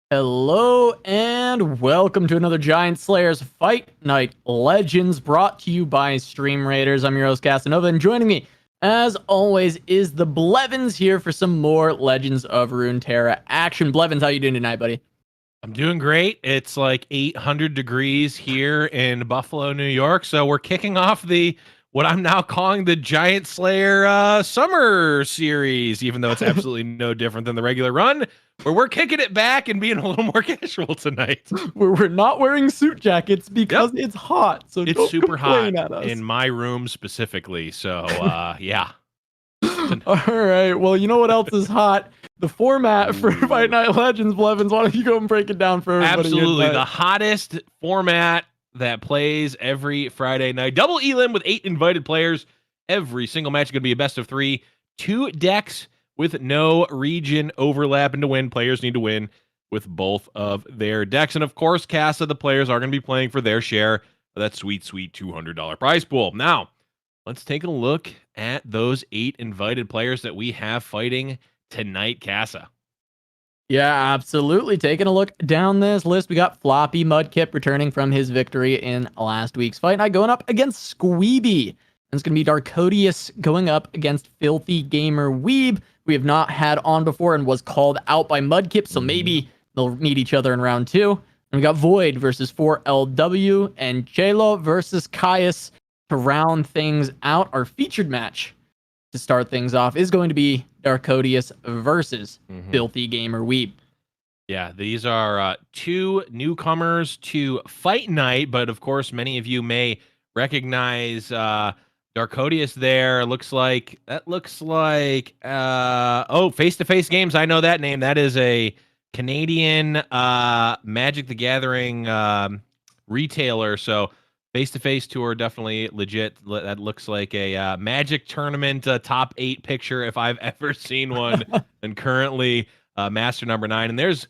Hello and welcome to another Giant Slayers Fight Night Legends brought to you by Stream Raiders. I'm your host Casanova, and joining me as always is the Blevins here for some more Legends of Runeterra action. Blevins, how you doing tonight, buddy? I'm doing great. It's like 800 degrees here in Buffalo, New York. So we're kicking off the what I'm now calling the Giant Slayer Summer Series, even though it's absolutely no different than the regular run, where we're kicking it back and being a little more casual tonight. Where we're not wearing suit jackets because it's hot. So it's don't super hot complain at us. in my room specifically. So, yeah. All right. Well, you know what else is hot? The format for Fight Night Legends, Blevins. Why don't you go and break it down for everybody? Absolutely. The hottest format that plays every Friday night. Double elim with 8 invited players. Every single match is going to be a best of 3. 2 decks with no region overlap. And to win, players need to win with both of their decks. And of course, Casa, the players are going to be playing for their share of that sweet, sweet $200 prize pool. Now, let's take a look at those 8 invited players that we have fighting tonight, Casa. Yeah, absolutely. Taking a look down this list, we got FloppyMudkip returning from his victory in last week's fight night, going up against Squeeby. And it's going to be Darkodius going up against Filthy Gamer Weeb. We have not had on before and was called out by Mudkip, so maybe they'll meet each other in round 2. And we got Void versus 4LW and Chelo versus Caius to round things out. Our featured match to start things off is going to be Darkodius versus Filthy Gamer Weeb. Yeah, these are 2 newcomers to Fight Night, but of course, many of you may recognize Darkodius there. Looks like Face-to-Face Games. I know that name. That is a Canadian Magic the Gathering retailer. So Face-to-Face Tour, definitely legit. That looks like a Magic Tournament top 8 picture if I've ever seen one. And currently Master number 9. And there's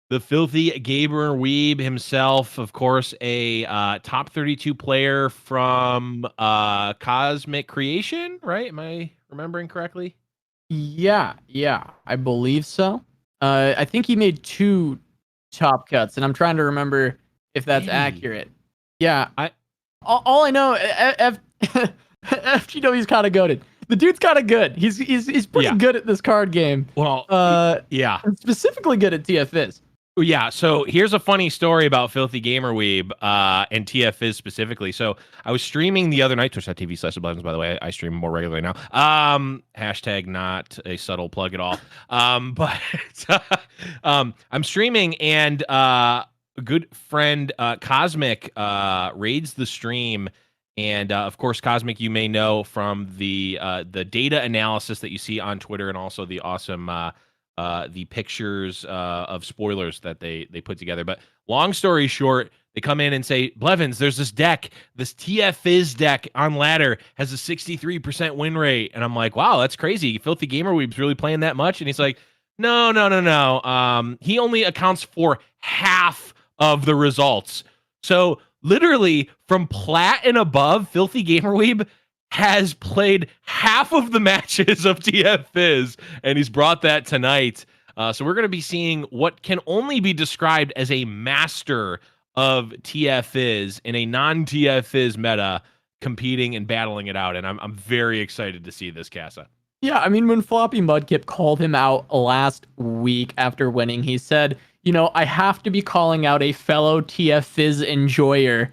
the Filthy Gamer Weeb himself, of course, a top 32 player from Cosmic Creation, right? Am I remembering correctly? Yeah, I believe so. I think he made 2 top cuts, and I'm trying to remember if that's accurate. Yeah, all I know, FGW's kind of goated. The dude's kind of good. He's pretty good at this card game. Well, and specifically good at TFIs. Yeah, so here's a funny story about Filthy Gamer Weeb and TFIs specifically. So I was streaming the other night, twitch.tv/Blevins, by the way. I stream more regularly now. Hashtag not a subtle plug at all. But I'm streaming, and a good friend, Cosmic, raids the stream. And of course, Cosmic, you may know from the data analysis that you see on Twitter, and also the awesome the pictures of spoilers that they put together. But long story short, they come in and say, Blevins, there's this deck, this TFIs deck on ladder has a 63% win rate. And I'm like, wow, that's crazy. Filthy Gamer Weeb's really playing that much? And he's like, no. He only accounts for half of the results. So literally from plat and above, Filthy Gamer Weeb has played half of the matches of TFIs, and he's brought that tonight. So we're going to be seeing what can only be described as a master of TFIs in a non-TFIs meta, competing and battling it out. And I'm very excited to see this, Casa. Yeah, I mean, when FloppyMudkip called him out last week after winning, he said, I have to be calling out a fellow TFIs enjoyer,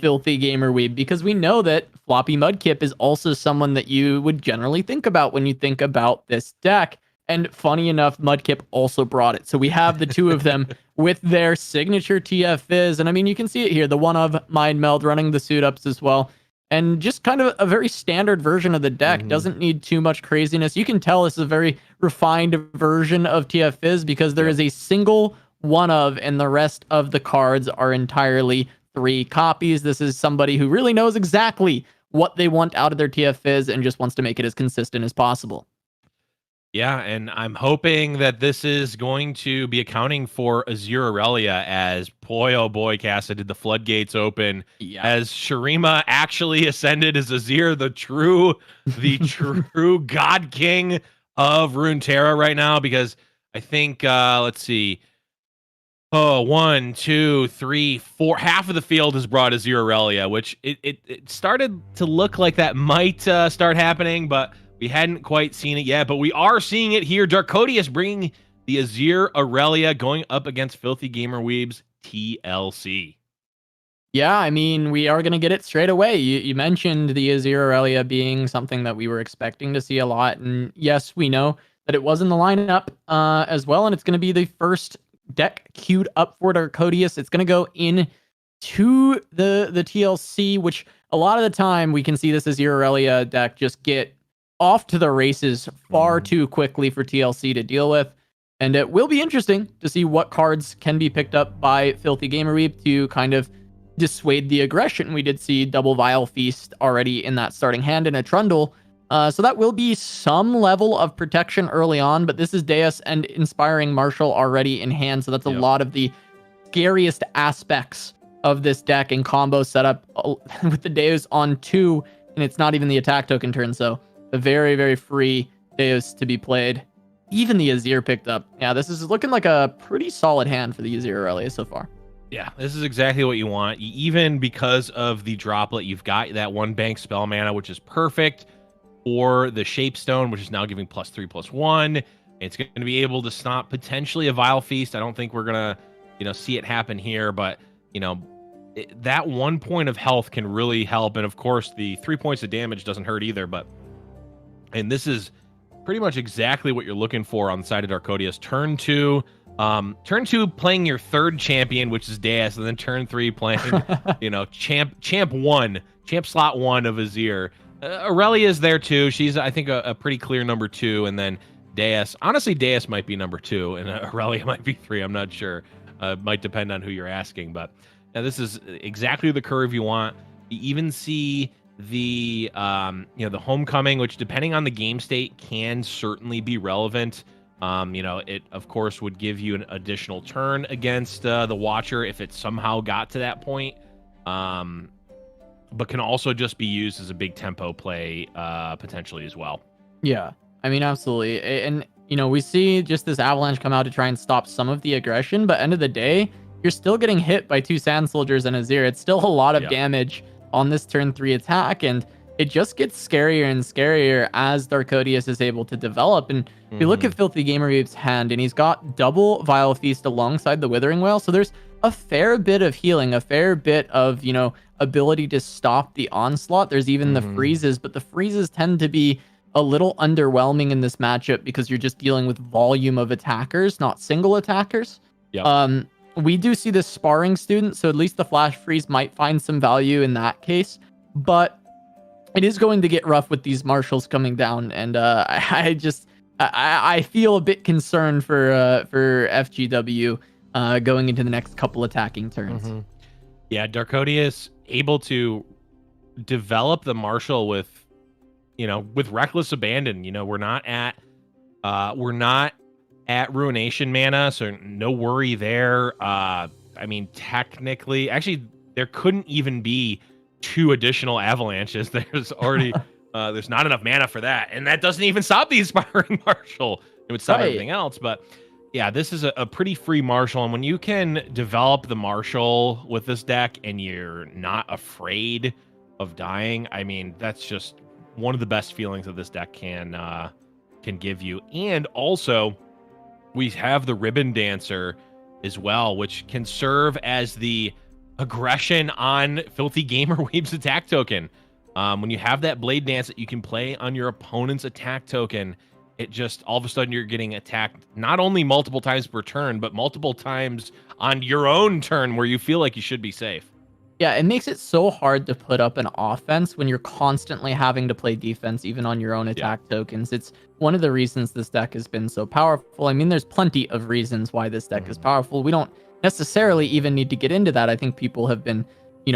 Filthy Gamer Weeb, because we know that FloppyMudkip is also someone that you would generally think about when you think about this deck. And funny enough, Mudkip also brought it. So we have the two of them with their signature TFIs. And I mean, you can see it here, the one of Mind Meld running the suit ups as well. And just kind of a very standard version of the deck. Doesn't need too much craziness. You can tell this is a very refined version of TFIs because there is a single one of, and the rest of the cards are entirely 3 copies. This is somebody who really knows exactly what they want out of their TFIs and just wants to make it as consistent as possible. Yeah, and I'm hoping that this is going to be accounting for Azir Aurelia, as boy, oh boy, Casa, did the floodgates open as Shurima actually ascended as Azir, the true God King of Runeterra right now, because I think, let's see, 1, 2, 3, 4, half of the field has brought Azir Aurelia, which it started to look like that might start happening, but we hadn't quite seen it yet, but we are seeing it here. Darkodius bringing the Azir Aurelia, going up against Filthy Gamer Weeb's TLC. Yeah, I mean, we are going to get it straight away. You mentioned the Azir Aurelia being something that we were expecting to see a lot. And yes, we know that it was in the lineup as well. And it's going to be the first deck queued up for Darkodius. It's going to go in to the TLC, which a lot of the time we can see this Azir Aurelia deck just get off to the races far too quickly for TLC to deal with. And it will be interesting to see what cards can be picked up by Filthy Gamer Weeb to kind of dissuade the aggression. We did see double Vile Feast already in that starting hand and a Trundle. So that will be some level of protection early on, but this is Deus and Inspiring Marshal already in hand. So that's a lot of the scariest aspects of this deck and combo setup with the Deus on 2, and it's not even the attack token turn. So a very, very free Deus to be played. Even the Azir picked up. Yeah, this is looking like a pretty solid hand for the Azir Aurelia so far. Yeah, this is exactly what you want. Even because of the droplet, you've got that 1 bank spell mana, which is perfect for the Shapestone, which is now giving +3/+1. It's going to be able to stop potentially a Vile Feast. I don't think we're going to, see it happen here, but, that 1 point of health can really help. And of course, the 3 points of damage doesn't hurt either. And this is pretty much exactly what you're looking for on the side of Darkodius. Turn 2, playing your 3rd champion, which is Deus, and then turn 3 playing, champ slot 1 of Azir. Aurelia is there too. She's, I think, a pretty clear number 2, and then Deus. Honestly, Deus might be number 2, and Aurelia might be 3. I'm not sure. Might depend on who you're asking, but this is exactly the curve you want. You even see the the Homecoming, which depending on the game state can certainly be relevant. It of course would give you an additional turn against the Watcher if it somehow got to that point, but can also just be used as a big tempo play potentially as well. Yeah, I mean, absolutely. And we see just this Avalanche come out to try and stop some of the aggression, but end of the day, you're still getting hit by 2 Sand Soldiers and Azir. It's still a lot of damage on this turn 3 attack, and it just gets scarier and scarier as Darkodius is able to develop. And if you look at Filthy Gamer Weeb's hand, and he's got double Vile Feast alongside the Withering Wail, so there's a fair bit of healing, a fair bit of, ability to stop the onslaught. There's even the freezes, but the freezes tend to be a little underwhelming in this matchup because you're just dealing with volume of attackers, not single attackers. We do see this sparring student, so at least the flash freeze might find some value in that case, but it is going to get rough with these marshals coming down, and I feel a bit concerned for FGW going into the next couple attacking turns. Yeah, Darkodius able to develop the marshal with reckless abandon. We're not at ruination mana, so no worry there. I mean, technically, actually, there couldn't even be 2 additional avalanches. There's already there's not enough mana for that, and that doesn't even stop the Inspiring Marshal. It would stop everything else, but yeah, this is a pretty free Marshal, and when you can develop the Marshal with this deck and you're not afraid of dying, I mean, that's just one of the best feelings that this deck can give you. And also, we have the Ribbon Dancer as well, which can serve as the aggression on Filthy Gamer Weeb's attack token. When you have that Blade Dance that you can play on your opponent's attack token, it just all of a sudden you're getting attacked not only multiple times per turn, but multiple times on your own turn where you feel like you should be safe. Yeah, it makes it so hard to put up an offense when you're constantly having to play defense, even on your own attack tokens. It's one of the reasons this deck has been so powerful. I mean, there's plenty of reasons why this deck is powerful. We don't necessarily even need to get into that. I think people have been,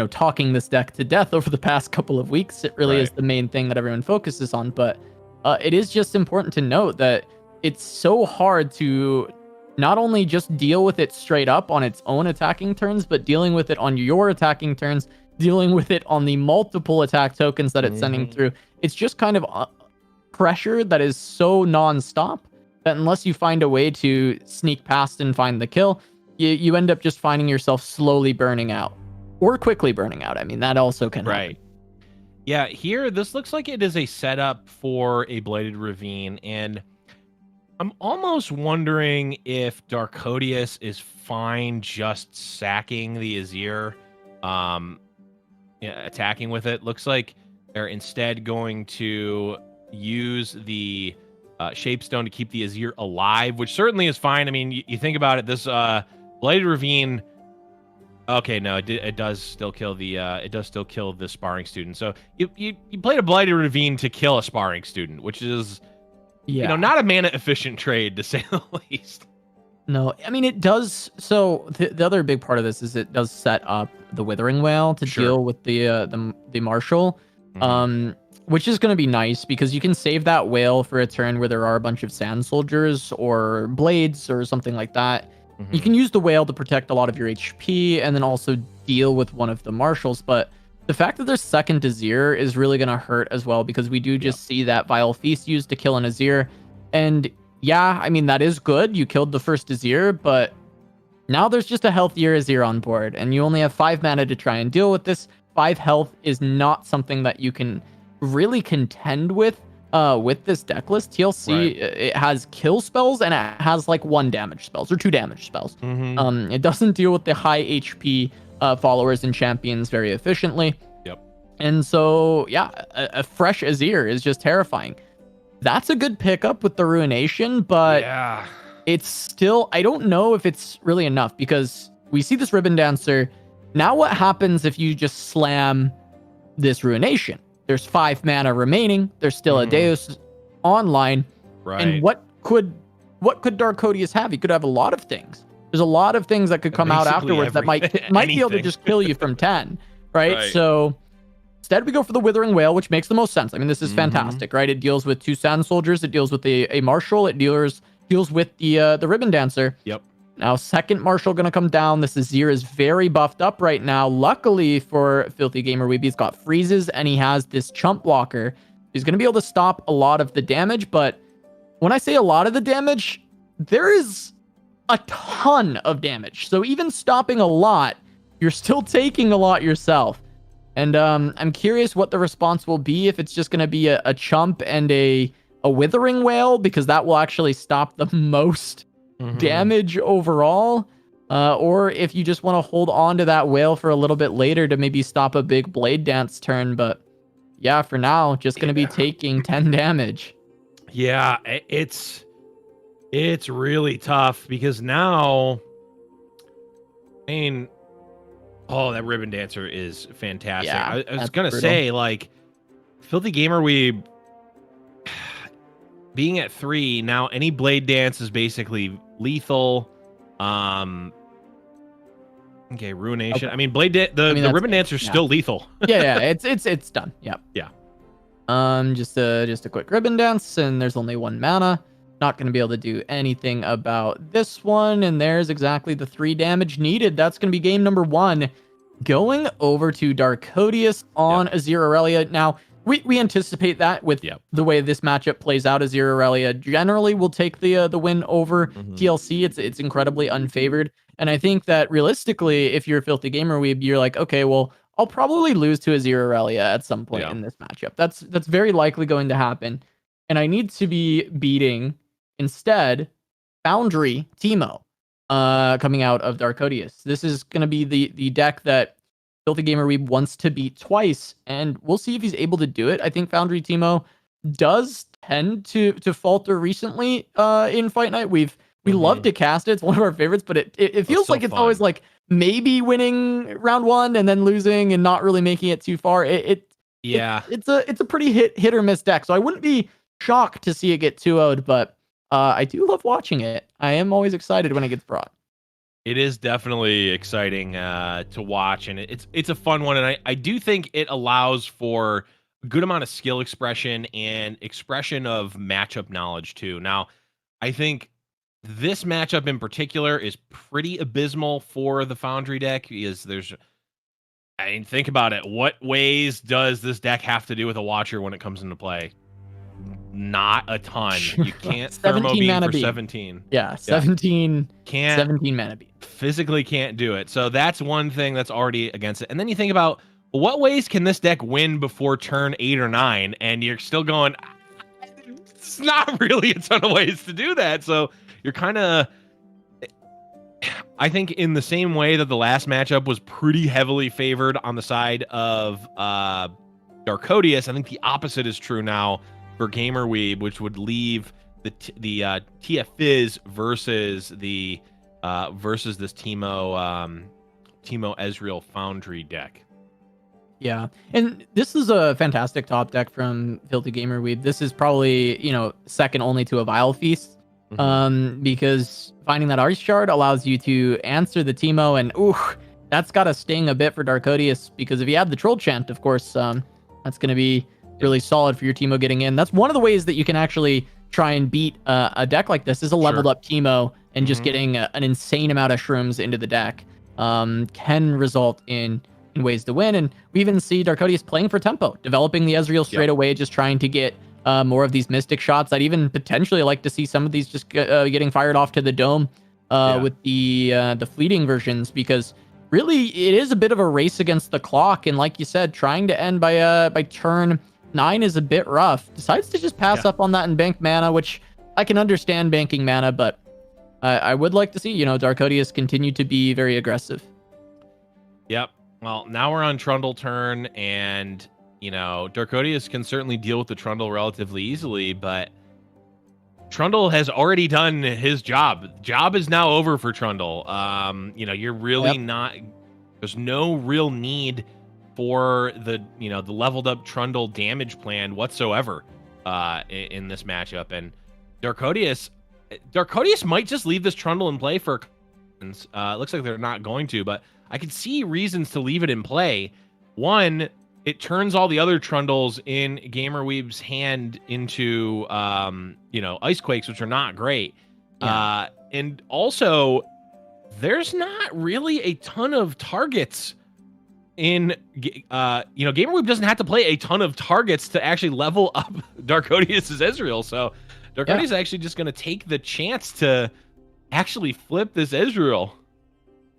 talking this deck to death over the past couple of weeks. It really is the main thing that everyone focuses on. But it is just important to note that it's so hard to not only just deal with it straight up on its own attacking turns, but dealing with it on your attacking turns, dealing with it on the multiple attack tokens that it's sending through. It's just kind of pressure that is so nonstop that unless you find a way to sneak past and find the kill, you end up just finding yourself slowly burning out or quickly burning out. I mean, that also can happen. Yeah, here, this looks like it is a setup for a Bladed Ravine, and I'm almost wondering if Darkodius is fine just sacking the Azir attacking with it. Looks like they're instead going to use the Shapestone to keep the Azir alive, which certainly is fine. I mean, you think about it, this Blighted Ravine. Okay, no, it does still kill the sparring student. So you played a Blighted Ravine to kill a sparring student, which is not a mana efficient trade to say the least. No, I mean it does. So the other big part of this is it does set up the Withering Wail to deal with the Marshal, which is going to be nice because you can save that whale for a turn where there are a bunch of sand soldiers or blades or something like that. You can use the whale to protect a lot of your HP and then also deal with one of the marshals. But the fact that there's second Azir is really going to hurt as well because we do just see that Vile Feast used to kill an Azir. And yeah, I mean, that is good. You killed the first Azir, but now there's just a healthier Azir on board and you only have 5 mana to try and deal with this. 5 health is not something that you can really contend with this deck list. TLC, it has kill spells and it has like 1 damage spells or 2 damage spells. It doesn't deal with the high HP followers and champions very efficiently. And so, yeah, a fresh Azir is just terrifying. That's a good pickup with the Ruination, but it's still, I don't know if it's really enough because we see this Ribbon Dancer. Now what happens if you just slam this Ruination? There's 5 mana remaining. There's still a Deus online. And what could Darkodius have? He could have a lot of things. There's a lot of things that could come out afterwards that might be able to just kill you from 10, right? So instead we go for the Withering Wail, which makes the most sense. I mean, this is fantastic, right? It deals with 2 sand soldiers. It deals with a marshal. It deals with the Ribbon Dancer. Now, second Marshal going to come down. This Azir is very buffed up right now. Luckily for Filthy Gamer Weeb, he's got freezes and he has this chump blocker. He's going to be able to stop a lot of the damage. But when I say a lot of the damage, there is a ton of damage. So even stopping a lot, you're still taking a lot yourself. And I'm curious what the response will be if it's just going to be a chump and a Withering Wail, because that will actually stop the most damage overall, or if you just want to hold on to that whale for a little bit later to maybe stop a big Blade Dance turn. But yeah, for now, just going to be taking 10 damage. Yeah, it's really tough because now, I mean, that Ribbon Dancer is fantastic. Yeah, I was going to say, like, Filthy Gamer Weeb being at 3 now, any Blade Dance is basically lethal. Okay, Ruination. I mean, the Ribbon Dancer is still lethal. It's done. Yep. Just a quick Ribbon Dance, and there's only 1 mana. Not going to be able to do anything about this one, and there's exactly the 3 damage needed. That's going to be game number 1. Going over to Darkodius on Azir Aurelia. Now, we anticipate that with the way this matchup plays out. Azir Aurelia generally will take the win over TLC. It's incredibly unfavored. And I think that realistically, if you're a Filthy Gamer Weeb, you're like, okay, well, I'll probably lose to Azir Aurelia at some point in this matchup. That's very likely going to happen. And I need to be beating, instead, Foundry Teemo coming out of Darkodius. This is going to be the deck that Filthy Gamer Weeb wants to beat twice, and we'll see if he's able to do it. I think Foundry Teemo does tend to falter recently in Fight Night. We love to cast it. It's one of our favorites, but it feels like it's always like maybe winning round 1 and then losing and not really making it too far. It's a pretty hit or miss deck. So I wouldn't be shocked to see it get 2-0'd, but I do love watching it. I am always excited when it gets brought. It is definitely exciting to watch, and it's a fun one. And I do think it allows for a good amount of skill expression and expression of matchup knowledge too. Now, I think this matchup in particular is pretty abysmal for the Foundry deck because think about it. What ways does this deck have to do with a Watcher when it comes into play? Not a ton. You can't Thermo Beam for 17. Yeah, 17 mana beam. Physically can't do it. So that's one thing that's already against it. And then you think about what ways can this deck win before turn 8 or 9, and you're still going, it's not really a ton of ways to do that. So you're kind of, I think in the same way that the last matchup was pretty heavily favored on the side of Darkodius, I think the opposite is true now for Gamer Weeb, which would leave the TF Fizz versus the versus this Teemo Ezreal Foundry deck. Yeah, and this is a fantastic top deck from Filthy Gamer Weeb. This is probably, second only to a Vile Feast, because finding that Ice Shard allows you to answer the Teemo, and that's got to sting a bit for Darkodius, because if you have the Troll Chant, of course, that's going to be really solid for your Teemo getting in. That's one of the ways that you can actually try and beat a deck like this, is a leveled up Teemo, and just getting an insane amount of shrooms into the deck can result in ways to win. And we even see Darkodius playing for tempo, developing the Ezreal straight away, just trying to get more of these Mystic shots. I'd even potentially like to see some of these just getting fired off to the dome with the fleeting versions, because really it is a bit of a race against the clock. And like you said, trying to end by turn 9 is a bit rough. Decides to just pass up on that and bank mana, which I can understand banking mana, but I would like to see, Darkodius continue to be very aggressive. Yep. Well, now we're on Trundle turn, and, Darkodius can certainly deal with the Trundle relatively easily, but Trundle has already done his job. Job is now over for Trundle. You're really not... There's no real need for the leveled up Trundle damage plan whatsoever in this matchup. And Darkodius might just leave this Trundle in play for... looks like they're not going to, but I could see reasons to leave it in play. One, it turns all the other Trundles in Gamer Weeb's hand into, Ice Quakes, which are not great. Yeah. And also, there's not really a ton of targets in, Gamer Weeb doesn't have to play a ton of targets to actually level up Darkodius' Ezreal. So Darkodius is actually just going to take the chance to actually flip this Ezreal.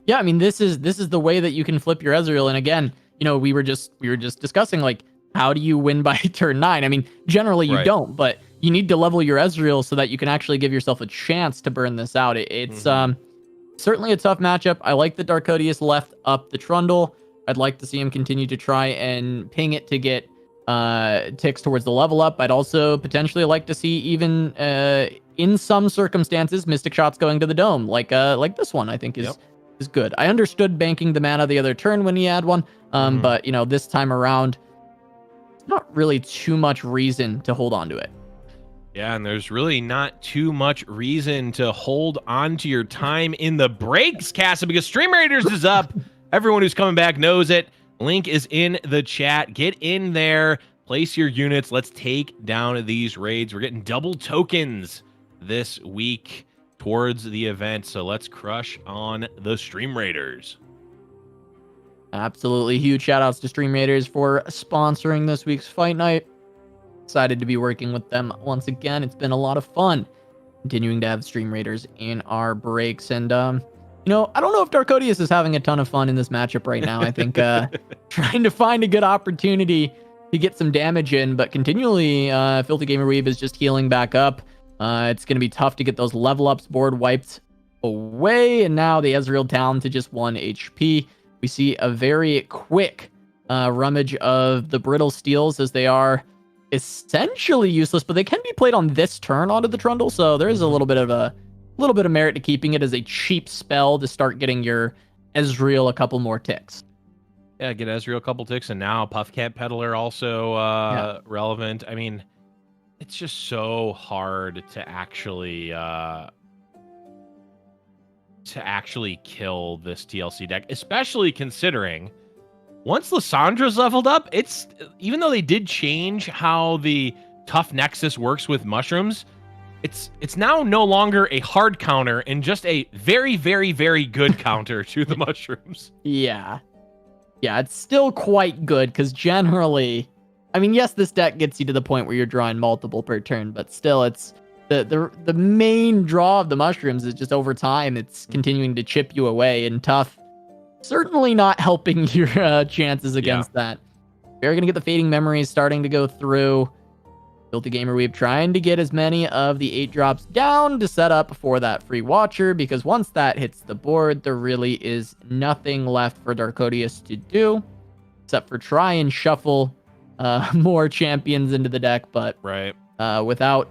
Yeah, I mean, this is the way that you can flip your Ezreal. And again, we were just discussing, like, how do you win by turn 9? I mean, generally you don't, but you need to level your Ezreal so that you can actually give yourself a chance to burn this out. It's certainly a tough matchup. I like that Darkodius left up the Trundle. I'd like to see him continue to try and ping it to get ticks towards the level up. I'd also potentially like to see, even in some circumstances, Mystic shots going to the dome, like this one, I think is good. I understood banking the mana the other turn when he had one, but this time around, not really too much reason to hold on to it. Yeah, and there's really not too much reason to hold on to your time in the breaks, Casa, because Stream Raiders is up. Everyone who's coming back knows it. Link is in the chat. Get in there, place your units. Let's take down these raids. We're getting double tokens this week towards the event, so let's crush on the Stream Raiders. Absolutely. Huge shout outs to Stream Raiders for sponsoring this week's fight night. Excited to be working with them once again. It's been a lot of fun continuing to have Stream Raiders in our breaks. And, I don't know if Darkodius is having a ton of fun in this matchup right now. I think trying to find a good opportunity to get some damage in, but continually Filthy Gamer Weeb is just healing back up. It's going to be tough to get those level ups board wiped away. And now the Ezreal down to just 1 HP. We see a very quick rummage of the Brittle Steels, as they are essentially useless, but they can be played on this turn onto the Trundle. So there is a little bit of merit to keeping it as a cheap spell to start getting your Ezreal a couple more ticks. Yeah, get Ezreal a couple ticks, and now Puffcat Peddler also relevant. I mean, it's just so hard to actually kill this TLC deck, especially considering once Lyssandra's leveled up, it's, even though they did change how the Tough Nexus works with mushrooms, it's now no longer a hard counter and just a very, very, very good counter to the mushrooms. Yeah, it's still quite good, because generally, I mean, yes, this deck gets you to the point where you're drawing multiple per turn, but still, it's the main draw of the mushrooms is just over time, it's continuing to chip you away, and Tough certainly not helping your chances against that. We're going to get the Fading Memories starting to go through. Filthy Gamer Weeb trying to get as many of the 8 drops down to set up for that free Watcher, because once that hits the board, there really is nothing left for Darkodius to do, except for try and shuffle more champions into the deck, but without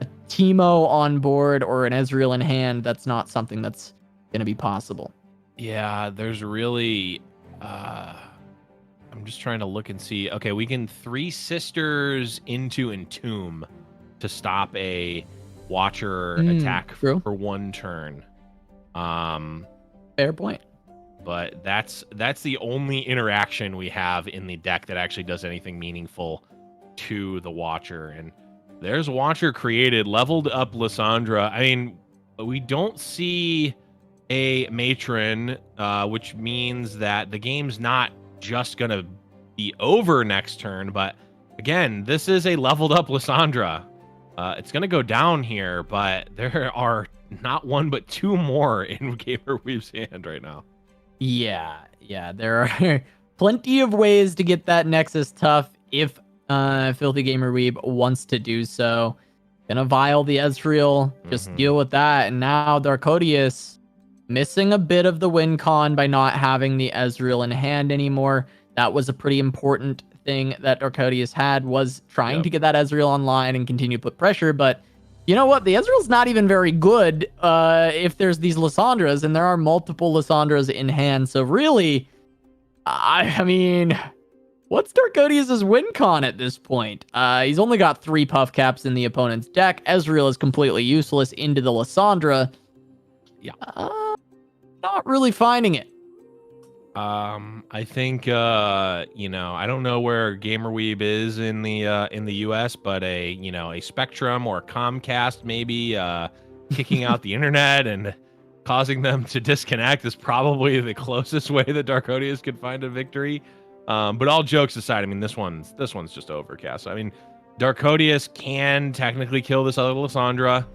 a Teemo on board or an Ezreal in hand, that's not something that's going to be possible. Yeah, there's really... I'm just trying to look and see. Okay, we can 3 Sisters into Entomb to stop a Watcher attack for 1 turn. Fair point. But that's the only interaction we have in the deck that actually does anything meaningful to the Watcher. And there's Watcher created, leveled up Lissandra. I mean, we don't see a Matron, which means that the game's not just gonna be over next turn. But again, this is a leveled up Lissandra. It's gonna go down here, but there are not 1 but 2 more in Gamer Weeb's hand right now. Yeah, there are plenty of ways to get that Nexus tough if Filthy Gamer Weeb wants to do so. Gonna vial the Ezreal, just deal with that. And now Darkodius missing a bit of the win con by not having the Ezreal in hand anymore. That was a pretty important thing that Darkodius had, was trying to get that Ezreal online and continue to put pressure. But you know what? The Ezreal's not even very good if there's these Lissandras, and there are multiple Lissandras in hand. So really, I mean, what's Darkodius' win con at this point? He's only got 3 puff caps in the opponent's deck. Ezreal is completely useless into the Lissandra. Yeah. Not really finding it. I think I don't know where GamerWeeb is in the US, but a Spectrum or a Comcast maybe kicking out the internet and causing them to disconnect is probably the closest way that Darkodius could find a victory. But all jokes aside, I mean this one's just overcast. I mean, Darkodius can technically kill this other Lissandra.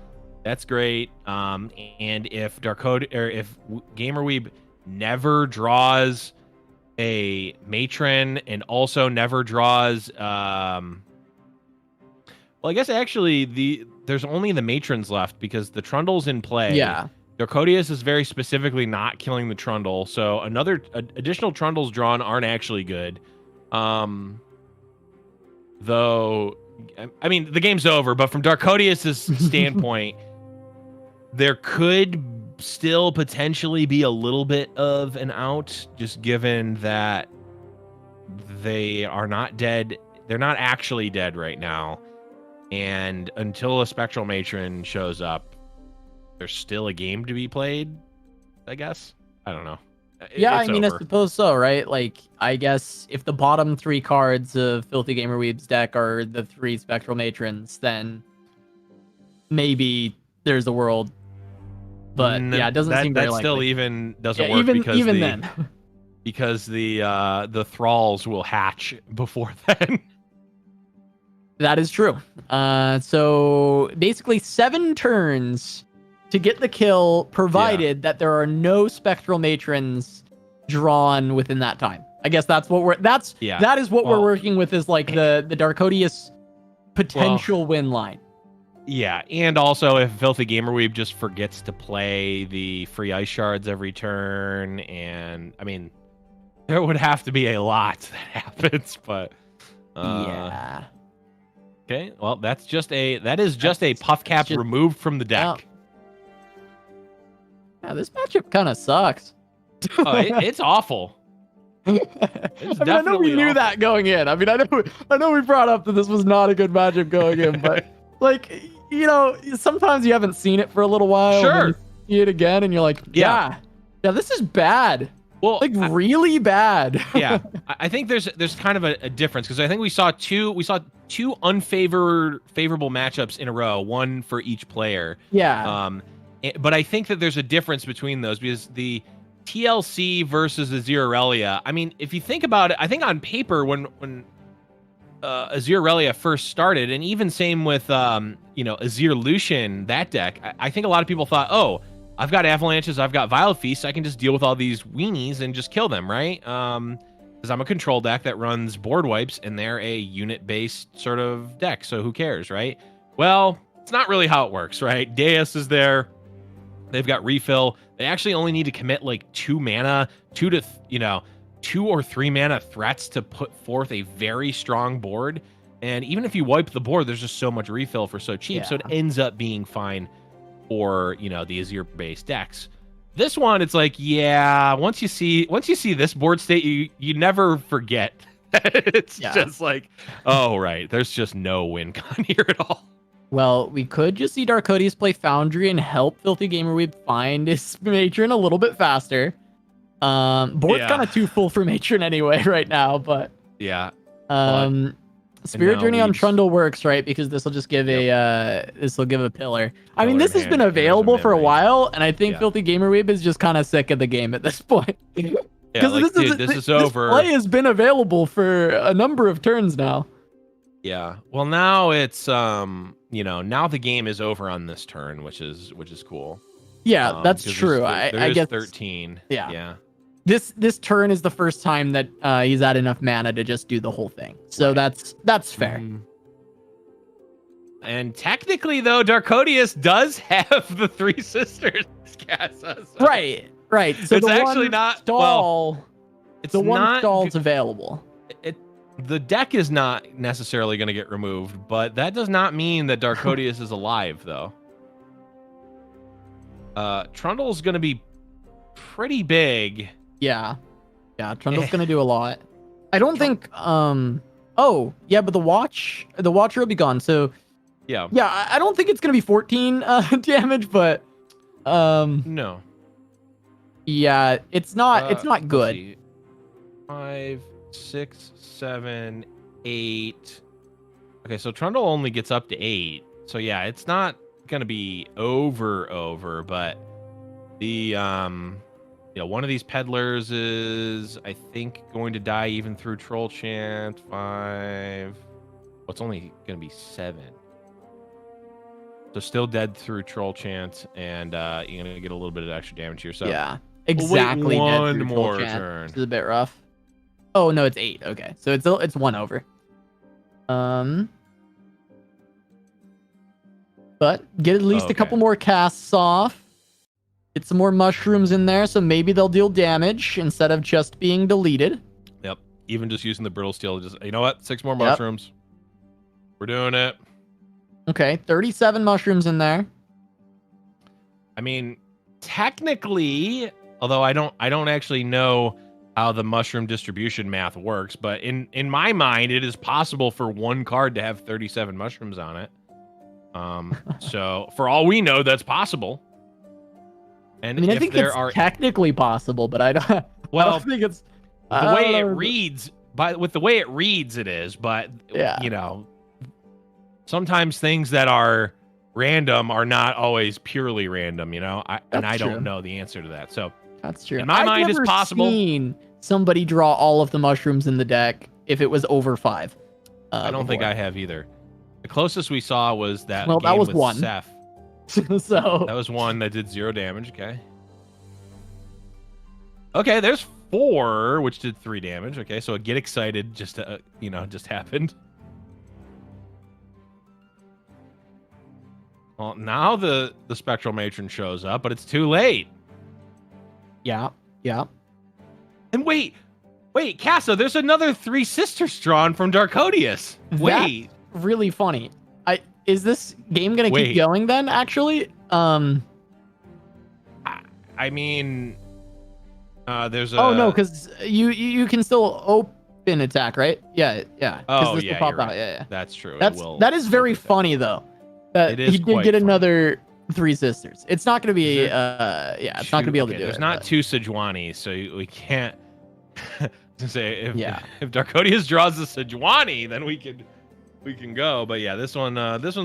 That's great. And if GamerWeeb never draws a Matron and also never draws well, I guess actually there's only the Matrons left because the Trundle's in play. Yeah. Darkodius is very specifically not killing the Trundle, so additional Trundles drawn aren't actually good. Though I mean the game's over, but from Darkodius' standpoint, there could still potentially be a little bit of an out, just given that they are not dead. They're not actually dead right now. And until a Spectral Matron shows up, there's still a game to be played, I guess. I don't know. Yeah, I mean, I suppose so, right? Like, I guess if the bottom 3 cards of Filthy Gamer Weeb's deck are the 3 Spectral Matrons, then maybe there's a world. But yeah, it doesn't seem very likely. That still even doesn't work because the thralls will hatch before then. That is true. So basically 7 turns to get the kill, provided that there are no Spectral Matrons drawn within that time. I guess that's what that is what we're working with, is like the Darkodius potential win line. Yeah, and also if Filthy Gamer Weeb just forgets to play the free ice shards every turn, and I mean, there would have to be a lot that happens, but yeah. Okay, well that is just a puff cap removed from the deck. Yeah, this matchup kind of sucks. It's awful. I know we knew that going in. I mean, I know we brought up that this was not a good matchup going in, but like, sometimes you haven't seen it for a little while. Sure. And you see it again, and you're like, yeah, this is bad. Well, like really bad. Yeah, I think there's kind of a difference, because I think we saw two favorable matchups in a row, one for each player. Yeah. But I think that there's a difference between those, because the TLC versus Azir Aurelia, I mean, if you think about it, I think on paper when Azir Aurelia first started, and even same with Azir Lucian, that deck, I think a lot of people thought, oh, I've got Avalanches, I've got Vile Feast, I can just deal with all these weenies and just kill them, right? because I'm a control deck that runs board wipes, and they're a unit-based sort of deck, so who cares, right? Well, it's not really how it works, right? Deus is there. They've got refill. They actually only need to commit like 2 mana, 2 or 3 mana threats to put forth a very strong board. And even if you wipe the board, there's just so much refill for so cheap. So it ends up being fine for, the Azir-based decks. This one, it's like, yeah, once you see this board state, you never forget. It's just like, oh, right. There's just no win con here at all. Well, we could just see Darkodius play Foundry and help Filthy Gamer Weeb find his matron a little bit faster. Board's kind of too full for matron anyway right now, but yeah. Spirit Journey on Trundle works, right? Because this will just give a pillar. I mean, this has been available for a while, and I think Filthy Gamer Weeb is just kind of sick of the game at this point. Because this is over. This play has been available for a number of turns now. Yeah. Well, now it's now the game is over on this turn, which is cool. Yeah, that's true. I guess 13. Yeah. This turn is the first time that he's had enough mana to just do the whole thing. So that's fair. And technically, though, Darkodius does have the 3 sisters, Casa. So. Right. So it's actually not stall. Well, it's the one not stall's available. The deck is not necessarily going to get removed, but that does not mean that Darkodius is alive, though. Trundle's going to be pretty big. Yeah, Trundle's going to do a lot. I don't think... Oh, yeah, but the Watcher will be gone, so... Yeah, I don't think it's going to be 14 damage, but... No. Yeah, it's not good. 5, 6, 7, 8. Okay, so Trundle only gets up to 8. So yeah, it's not gonna be over, but the one of these peddlers is, I think, going to die even through Troll Chant. 5. Well, it's only gonna be 7. So still dead through Troll Chant, and you're gonna get a little bit of extra damage here. So yeah, exactly. We'll wait one more turn. This is a bit rough. Oh no, it's 8. Okay, so it's 1 over. But get at least a couple more casts off. Get some more mushrooms in there, so maybe they'll deal damage instead of just being deleted. Yep. Even just using the brittle steel, just, you know what? 6 more mushrooms. We're doing it. Okay, 37 mushrooms in there. I mean, technically, although I don't actually know how the mushroom distribution math works, but in my mind, it is possible for 1 card to have 37 mushrooms on it. So for all we know, that's possible. And I mean, I think it's technically possible, but I don't think it's the way it reads. With the way it reads, it is. But sometimes things that are random are not always purely random. I don't know the answer to that. So that's true. In my mind, it's possible. I've never seen somebody draw all of the mushrooms in the deck if it was over 5. I don't think I have either. The closest we saw was that. Well, game that was with 1. Seth. So that was 1 that did 0 damage. Okay, there's 4, which did 3 damage. Okay, so a get excited just happened. Well, now the Spectral Matron shows up, but it's too late. Yeah. And wait, Casa, there's another 3 sisters drawn from Darkodius. Wait. That's really funny. Is this game gonna keep going then, actually? I mean, there's a... Oh, no, because you can still open attack, right? Yeah. Oh, this yeah, will pop you're out. right. Yeah. That's true. That is very funny, though. That he did get another 3 sisters. It's not gonna be... it's not gonna be able to do it. There's not 2 Sejuani, so we can't... say if Darkodius draws a Sejuani, then we can go. But yeah, this one's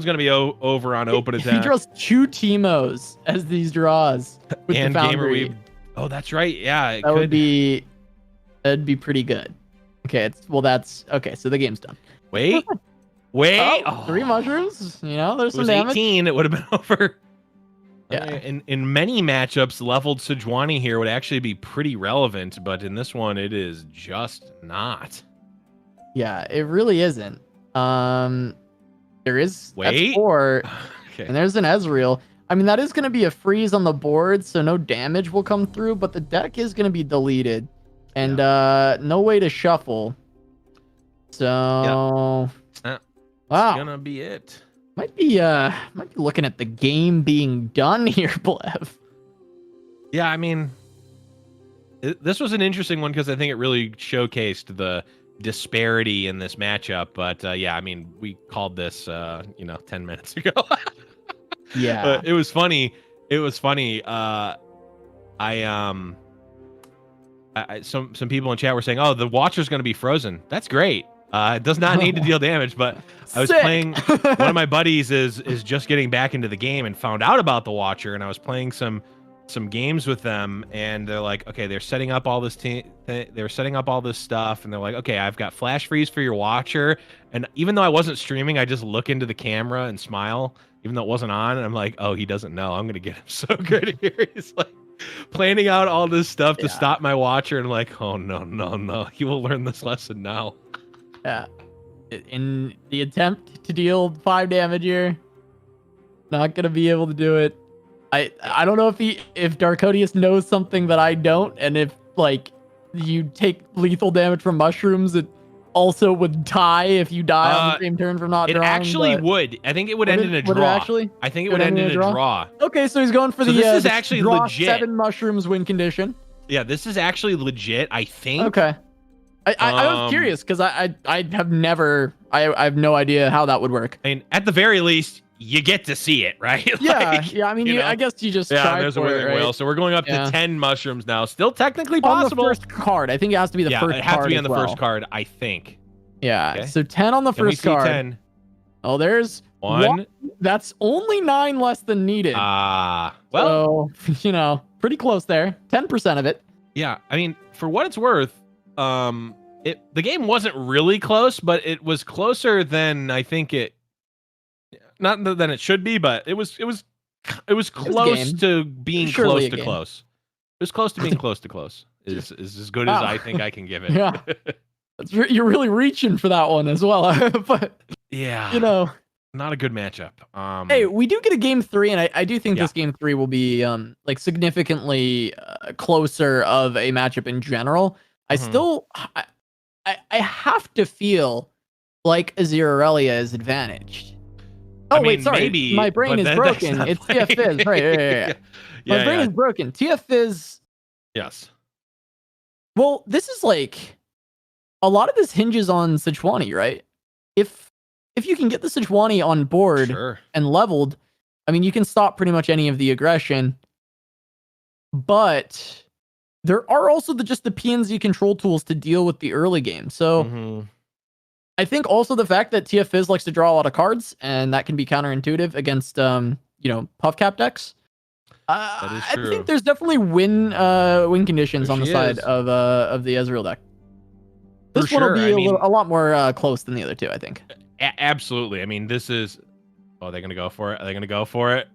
gonna be over on open attack. He draws 2 Teemos as these draws with and the Foundry. Gamer Weeb. Oh, that's right. Yeah, that'd be pretty good. Okay, that's okay. So the game's done. Wait. 3 mushrooms. There's some damage. 18. It would have been over. Yeah. In many matchups, leveled Sejuani here would actually be pretty relevant, but in this one, it is just not. Yeah, it really isn't. There is Wait. that's 4, Okay. and there's an Ezreal. I mean, that is going to be a freeze on the board, so no damage will come through, but the deck is going to be deleted, and no way to shuffle. So, That's wow, gonna be it. might be looking at the game being done here, Blev. Yeah, I mean, this was an interesting one because I think it really showcased the disparity in this matchup. But yeah, I mean, we called this 10 minutes ago. Yeah, it was funny. It was funny. Some people in chat were saying, "Oh, the Watcher's going to be frozen." That's great. It does not need to deal damage. But I was playing. One of my buddies is just getting back into the game and found out about the Watcher, and I was playing some games with them, and they're like, okay, they're setting up all this they're setting up all this stuff, and they're like, okay, I've got flash freeze for your Watcher, and even though I wasn't streaming, I just look into the camera and smile, even though it wasn't on, and I'm like, oh, he doesn't know. I'm gonna get him so good here. He's like planning out all this stuff to stop my Watcher, and I'm like, oh no, he will learn this lesson now. Yeah. In the attempt to deal 5 damage here, not gonna be able to do it. I don't know if Darkodius knows something that I don't, and if like you take lethal damage from mushrooms, it also would tie if you die on the same turn from not drawing. It actually would. I think it would end in a draw. I think it would end in a draw. Okay, so he's going for this is actually draw legit. 7 mushrooms win condition. Yeah, this is actually legit, I think. Okay. I was curious because I have never I have no idea how that would work. I mean, at the very least, you get to see it, right? Yeah, yeah. I mean, I guess you just try there's for a withering whale. So we're going up to 10 mushrooms now. Still technically possible. On the first card, I think it has to be the first card. It has to be on the first card, I think. Yeah. Okay. So 10 on the first card. 10? Oh, there's 1. That's only 9 less than needed. Well, so, pretty close there. 10% of it. Yeah, I mean, for what it's worth, the game wasn't really close, but it was closer than I think it. Not than it should be, but it was close to being close to close. It was close to being close to close. Is as good as I think I can give it. Yeah, you're really reaching for that one as well. But yeah, not a good matchup. Hey, we do get a game 3, and I do think this game 3 will be like significantly closer of a matchup in general. I still I have to feel like Azirarelia is advantaged. Oh, wait, sorry. Maybe, my brain is broken. It's TF Fizz. Right, yeah. My brain is broken. TF Fizz. Yes. Well, this is like a lot of this hinges on Sejuani, right? If you can get the Sejuani on board and leveled, I mean, you can stop pretty much any of the aggression. But there are also just the PNZ control tools to deal with the early game. So I think also the fact that TF Fizz likes to draw a lot of cards, and that can be counterintuitive against puff cap decks. That is true. I think there's definitely win conditions on the side of the Ezreal deck. This one will be a lot more close than the other two, I think. Absolutely. I mean, this is. Oh, they're gonna go for it. Are they gonna go for it?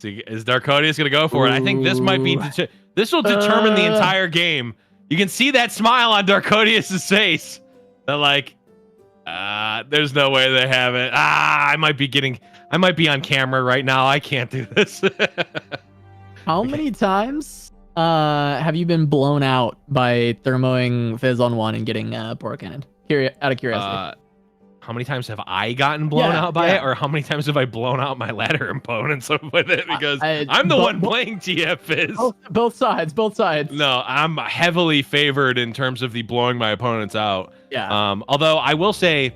Is Darkodius gonna go for it? I think this might be. This will determine the entire game. You can see that smile on Darkodius' face. They're like, there's no way they have it. I might be on camera right now. I can't do this. How many times have you been blown out by thermoing Fizz on 1 and getting Poro Cannon? Out of curiosity. How many times have I gotten blown out by it, or how many times have I blown out my ladder opponents with it? Because I'm the one playing TF Fizz. Both sides. No, I'm heavily favored in terms of the blowing my opponents out. Yeah. Although I will say,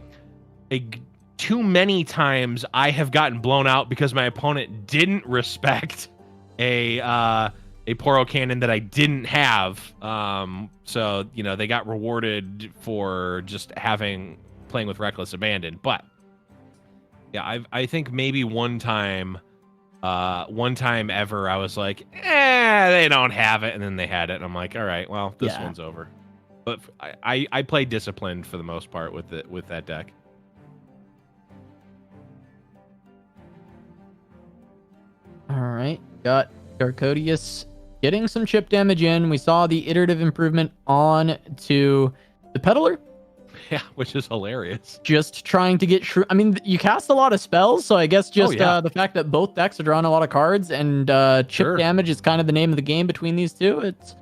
too many times I have gotten blown out because my opponent didn't respect a Poro Cannon that I didn't have. So they got rewarded for just playing with reckless abandon. But yeah, I think maybe one time ever I was like, they don't have it, and then they had it, and I'm like, all right, well, this one's over. But I play disciplined for the most part with that deck. All right, got Darkodius getting some chip damage in. We saw the iterative improvement on to the Peddler. Yeah, which is hilarious. Just trying to get I mean, you cast a lot of spells, so I guess just the fact that both decks are drawing a lot of cards and chip damage is kind of the name of the game between these two. It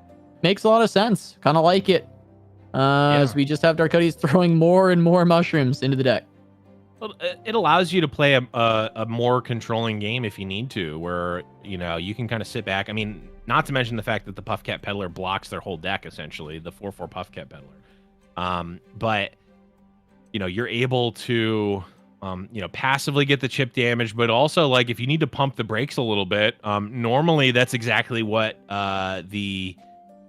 makes a lot of sense. Kind of like it. As we just have Darkodius throwing more and more mushrooms into the deck. Well, it allows you to play a more controlling game if you need to, where, you know, you can kind of sit back. I mean, not to mention the fact that the Puffcat Peddler blocks their whole deck, essentially, the 4/4 Puffcat Peddler. But, you know, you're able to, you know, passively get the chip damage, but also, like, if you need to pump the brakes a little bit, normally that's exactly what the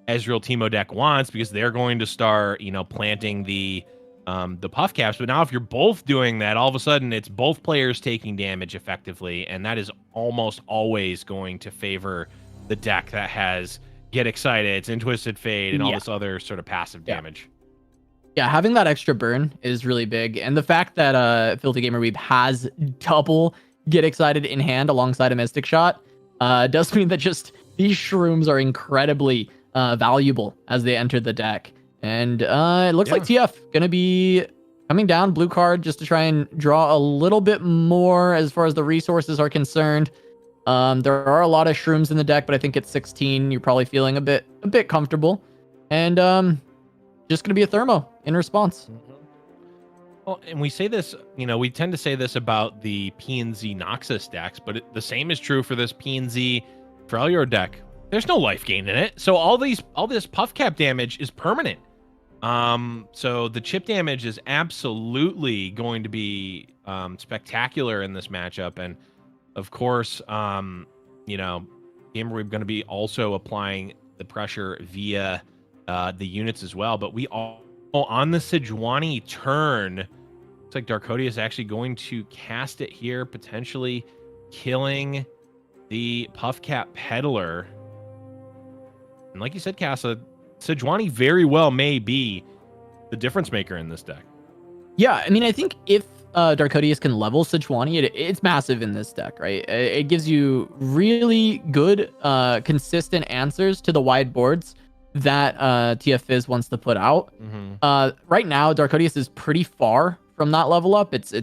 Ezreal Teemo deck wants, because they're going to start, you know, planting the puff caps. But now if you're both doing that, all of a sudden it's both players taking damage effectively, and that is almost always going to favor the deck that has Get Excited, it's in Twisted Fate, and all this other sort of passive damage. Yeah, having that extra burn is really big, and the fact that Filthy Gamer Weeb has double Get Excited in hand alongside a Mystic Shot does mean that just these shrooms are incredibly valuable as they enter the deck. And it looks like TF gonna be coming down blue card just to try and draw a little bit more as far as the resources are concerned. There are a lot of shrooms in the deck, but I think at 16 you're probably feeling a bit comfortable. And just gonna be a thermo in response. Well, and we say this, you know, we tend to say this about the PNZ Noxus decks, but the same is true for this PNZ Freljord deck. There's no life gain in it, so all this puff cap damage is permanent. So the chip damage is absolutely going to be spectacular in this matchup, and of course, you know, Gamer Weeb going to be also applying the pressure via the units as well. But we all on the Sejuani turn, looks like Darkodius actually going to cast it here, potentially killing the puff cap Peddler. And like you said, Casa, Sejuani very well may be the difference maker in this deck. Yeah, I mean, I think if Darkodius can level Sejuani, it's massive in this deck, right? It gives you really good, consistent answers to the wide boards that TF Fizz wants to put out. Right now, Darkodius is pretty far from that level up. It's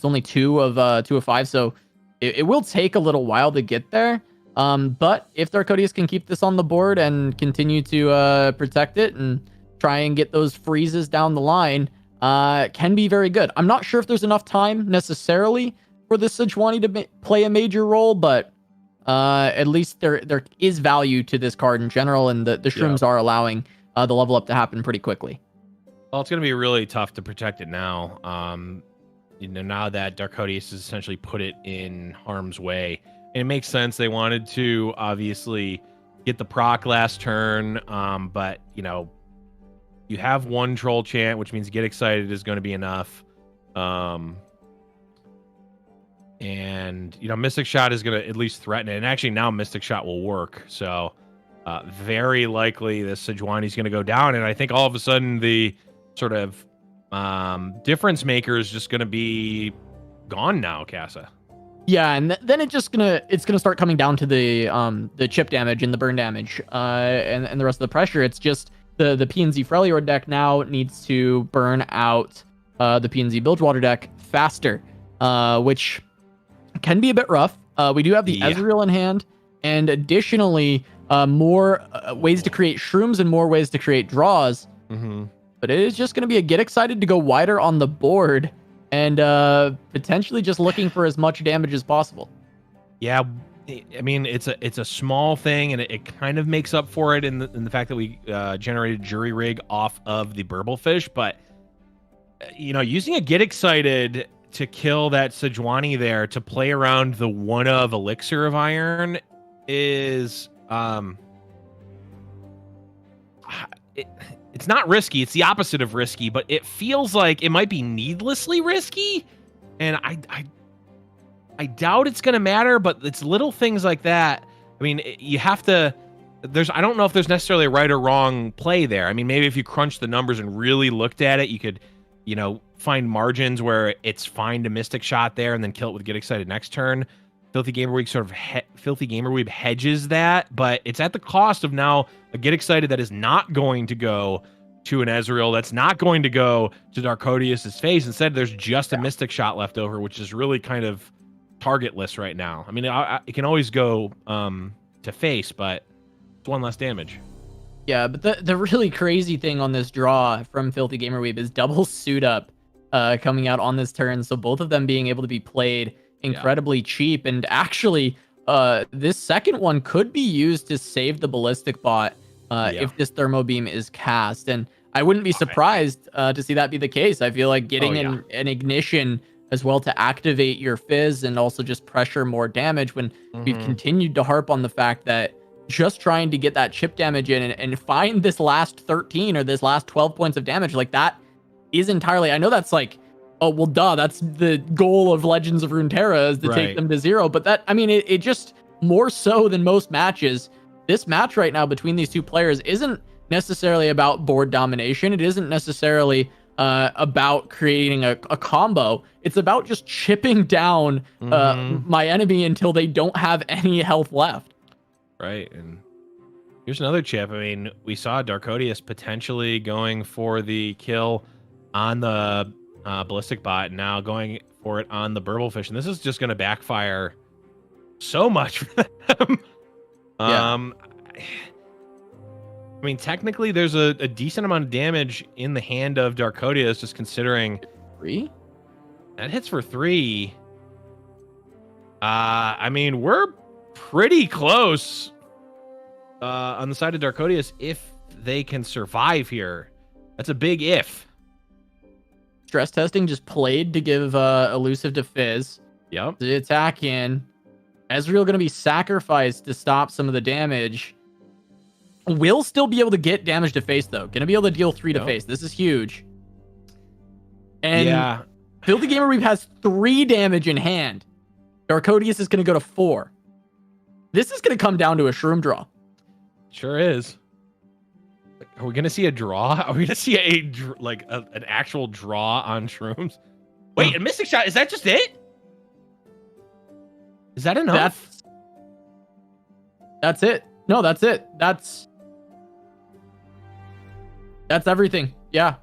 only 2 of 5, so it will take a little while to get there. But if Darkodius can keep this on the board and continue to protect it and try and get those freezes down the line, can be very good. I'm not sure if there's enough time necessarily for this Sejuani to play a major role, but at least there is value to this card in general, and the shrooms are allowing the level up to happen pretty quickly. Well, it's going to be really tough to protect it now. You know, now that Darkodius has essentially put it in harm's way. It makes sense. They wanted to obviously get the proc last turn, but, you know, you have one troll chant, which means Get Excited is going to be enough. And, you know, Mystic Shot is going to at least threaten it. And actually now Mystic Shot will work. So very likely this Sejuani is going to go down. And I think all of a sudden the sort of difference maker is just going to be gone now, Casa. Yeah, and then it's gonna start coming down to the chip damage and the burn damage, and the rest of the pressure. It's just the PNZ Freljord deck now needs to burn out the PNZ Bilgewater deck faster, which can be a bit rough. We do have the Ezreal in hand, and additionally more ways to create shrooms and more ways to create draws. But it is just gonna be a Get Excited to go wider on the board. And potentially just looking for as much damage as possible. Yeah, I mean, it's a small thing, and it kind of makes up for it in the fact that we generated Jury Rig off of the Burblefish. But, you know, using a Get Excited to kill that Sejuani there to play around the one of Elixir of Iron is... It's not risky. It's the opposite of risky, but it feels like it might be needlessly risky. And I doubt it's going to matter, but it's little things like that. I mean, you have to... I don't know if there's necessarily a right or wrong play there. I mean, maybe if you crunch the numbers and really looked at it, you could, you know, find margins where it's fine to Mystic Shot there and then kill it with Get Excited next turn. Filthy Gamer Week sort of Filthy Gamer Weeb hedges that, but it's at the cost of now a Get Excited that is not going to go to an Ezreal, that's not going to go to Darkodius' face. Instead, there's just a Mystic Shot left over, which is really kind of targetless right now. I mean, it can always go to face, but it's one less damage. Yeah, but the really crazy thing on this draw from Filthy Gamer Weeb is double suit up coming out on this turn, so both of them being able to be played incredibly cheap. And actually, this second one could be used to save the Ballistic Bot if this Thermo Beam is cast. And I wouldn't be surprised to see that be the case. I feel like getting an Ignition as well to activate your Fizz and also just pressure more damage when we've continued to harp on the fact that just trying to get that chip damage in and find this last 13 or this last 12 points of damage, like that is entirely, I know that's like, oh, well, duh, that's the goal of Legends of Runeterra is to take them to 0. But that, I mean, it just more so than most matches, this match right now between these two players isn't necessarily about board domination. It isn't necessarily about creating a combo. It's about just chipping down my enemy until they don't have any health left. Right. And here's another chip. I mean, we saw Darkodius potentially going for the kill on the Ballistic Bot, now going for it on the Burblefish, and this is just going to backfire so much for them. I mean, technically, there's a decent amount of damage in the hand of Darkodius, just considering 3. That hits for 3. I mean, we're pretty close on the side of Darkodius if they can survive here. That's a big if. Stress testing just played to give elusive to Fizz. Yep. The attack in. Ezreal going to be sacrificed to stop some of the damage. Will still be able to get damage to face, though. Going to be able to deal 3 to face. This is huge. And Filthy Gamer Weeb has 3 damage in hand. Darkodius is going to go to 4. This is going to come down to a shroom draw. Sure is. Are we going to see a draw? Are we going to see an actual draw on shrooms? Wait, a Mystic Shot, is that just it? Is that enough? That's it. No, that's it. That's everything. Yeah.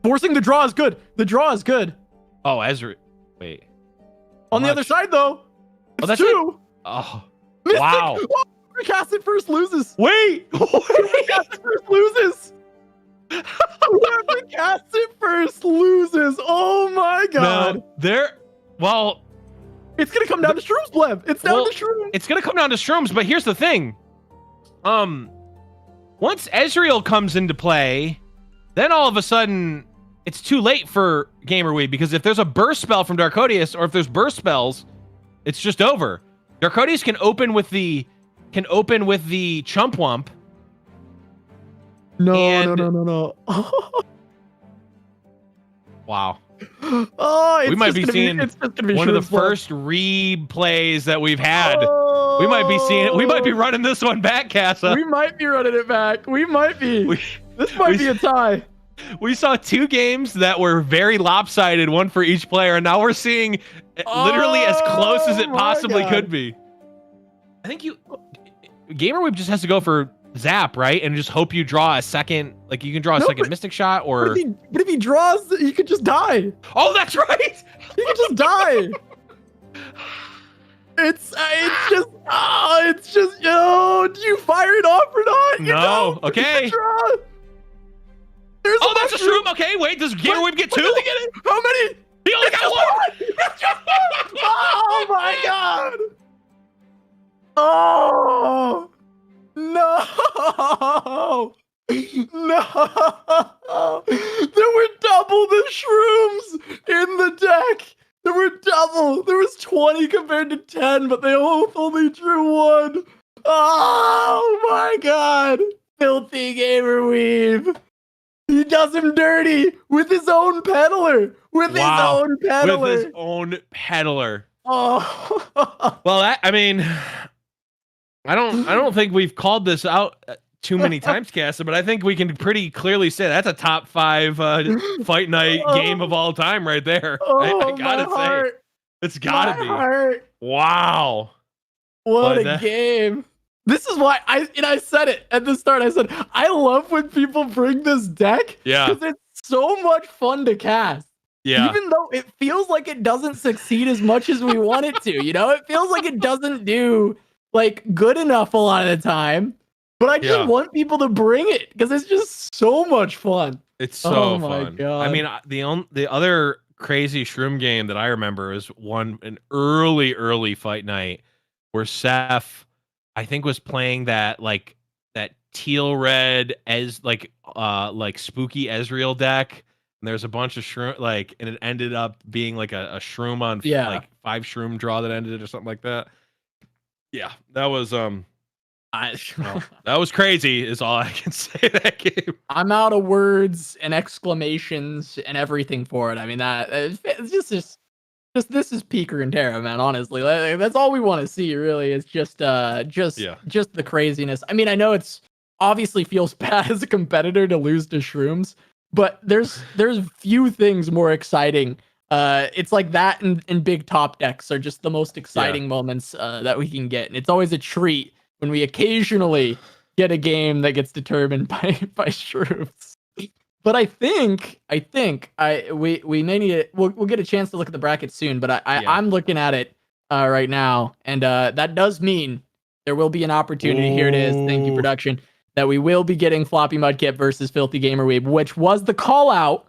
Forcing the draw is good. The draw is good. Oh, Ezra. Wait. On the other side, though. Oh, that's 2. It? Oh. Mystic. Wow. Whoever cast it first loses. Wait. Whoever cast it first loses. Whoever casts it first loses. Oh my god. No, well, it's gonna come down to shrooms, Blev. It's down to shrooms. It's gonna come down to shrooms, but here's the thing. Once Ezreal comes into play, then all of a sudden it's too late for Gamer Weeb, because if there's a burst spell from Darkodius, or if there's burst spells, it's just over. Darkodius can open with the Chump Wump. No. Wow. Oh, we might be seeing one of the first replays that we've had. We might be running this one back, Casa. We might be running it back. We might be. This might be a tie. We saw 2 games that were very lopsided, one for each player, and now we're seeing literally as close as it possibly could be. I think Gamer Weeb just has to go for Zap, right? And just hope you draw a second, like you can draw a second Mystic Shot, or... But if he draws, he could just die. Oh, that's right! He could just die. It's just, do you fire it off or not? No, okay. There's that's a shroom. Okay, wait, does Gamer Weeb get 2? Does he get it? How many? He only got 1! Oh my god! Oh! No! No! There were double the shrooms in the deck! There were double! There was 20 compared to 10, but they only drew 1! Oh my god! Filthy Gamer Weeb! He does him dirty with his own peddler! With his own peddler! Oh! Well, I mean... I don't think we've called this out too many times, Casa, but I think we can pretty clearly say that's a top 5 fight night game of all time right there. I gotta say. It's gotta My be. heart. Wow. What a game. This is why I said it at the start. I said, I love when people bring this deck. Yeah. Because it's so much fun to cast. Yeah. Even though it feels like it doesn't succeed as much as we want it to, you know? It feels like it doesn't do like good enough a lot of the time. But I just want people to bring it because it's just so much fun. It's so my fun. God. I mean, the other crazy shroom game that I remember is an early fight night where Seth, I think, was playing that teal red as like spooky Ezreal deck. And there's a bunch of shroom and it ended up being like a shroom on like 5 shroom draw that ended it or something like that. Yeah, that was that was crazy is all I can say that game. I'm out of words and exclamations and everything for it. I mean, it's just this is peak Runeterra, man. Honestly, that's all we want to see. Really, is just the craziness. I mean, I know it's obviously feels bad as a competitor to lose to shrooms, but there's few things more exciting. It's like that and big top decks are just the most exciting moments that we can get, and it's always a treat when we occasionally get a game that gets determined by shrooms. But I think we may need it. We'll get a chance to look at the bracket soon. But I'm looking at it right now, and that does mean there will be an opportunity. Here it is. Thank you, production. That we will be getting FloppyMudkip versus Filthy Gamer Weeb, which was the call out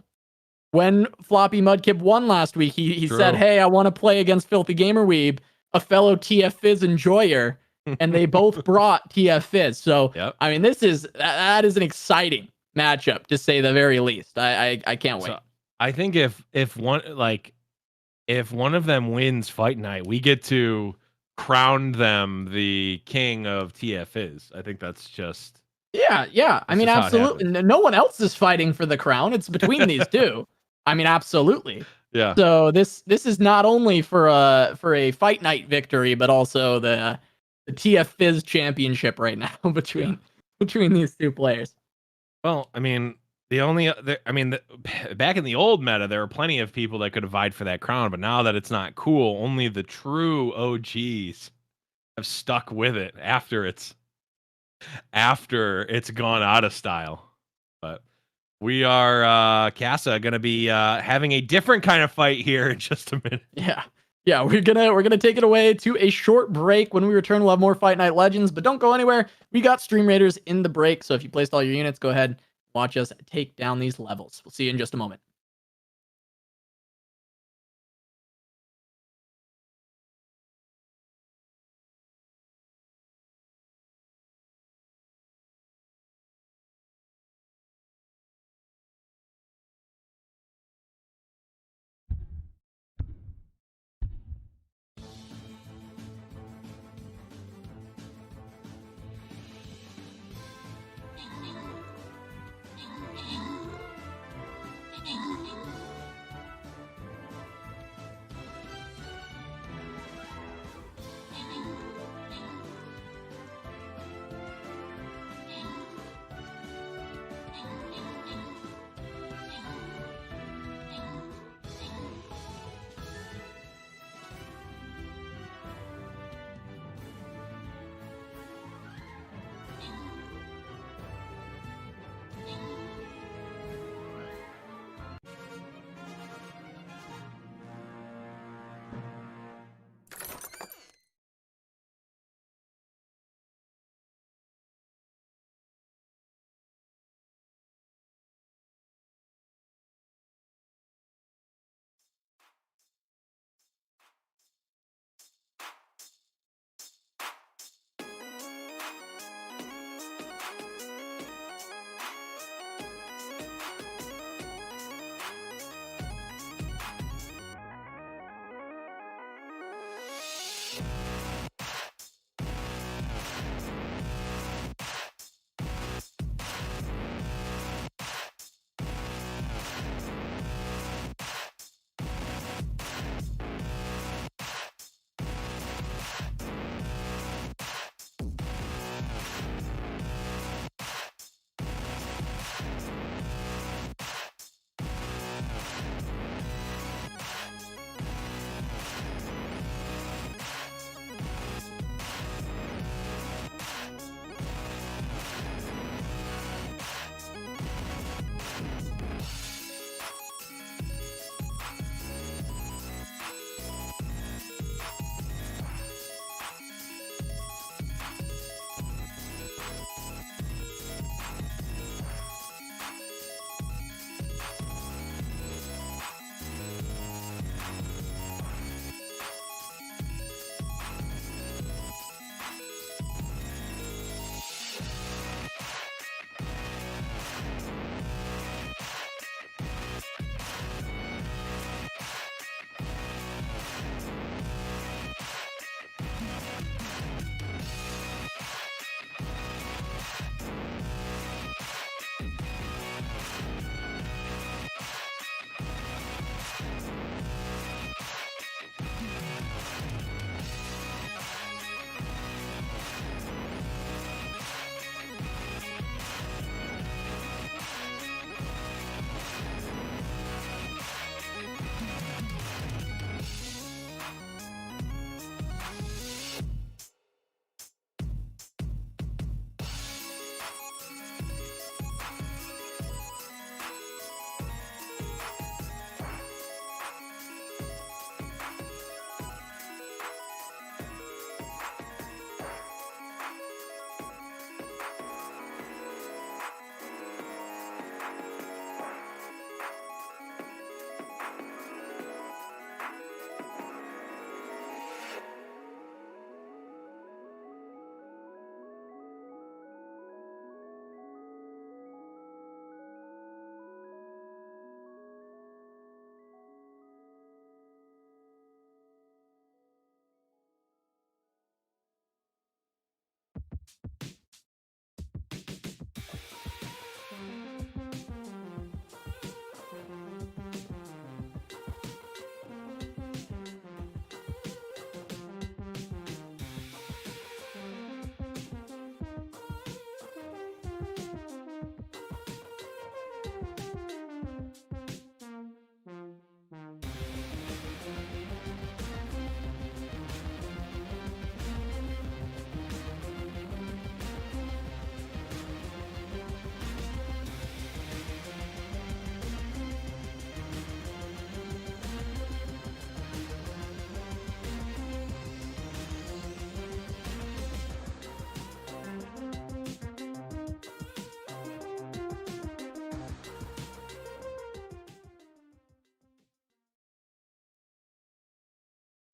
when FloppyMudkip won last week. He said, "Hey, I want to play against Filthy Gamer Weeb, a fellow TF Fizz enjoyer," and they both brought TF Fizz. So I mean, that is an exciting matchup to say the very least. I can't wait. So I think if one of them wins fight night, we get to crown them the king of TF I think that's just I mean, absolutely. No one else is fighting for the crown. It's between these two. I mean, absolutely. Yeah. So this is not only for a fight night victory, but also the TF Fizz championship right now between these two players. Well, I mean, back in the old meta, there were plenty of people that could have vied for that crown, but now that it's not cool, only the true OGs have stuck with it after it's gone out of style. But we are Casa going to be having a different kind of fight here in just a minute. Yeah, we're gonna take it away to a short break. When we return, we'll have more Fight Night Legends, but don't go anywhere. We got Stream Raiders in the break, so if you placed all your units, go ahead, watch us take down these levels. We'll see you in just a moment.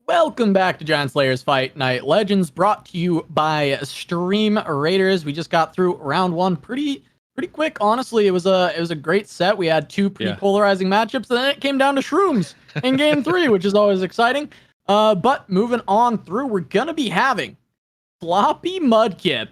Welcome back to Giant Slayer's Fight Night Legends, brought to you by Stream Raiders. We just got through round one pretty quick. Honestly, it was a great set. We had two pretty polarizing matchups, and then it came down to shrooms in game three, which is always exciting. But moving on through, we're gonna be having FloppyMudkip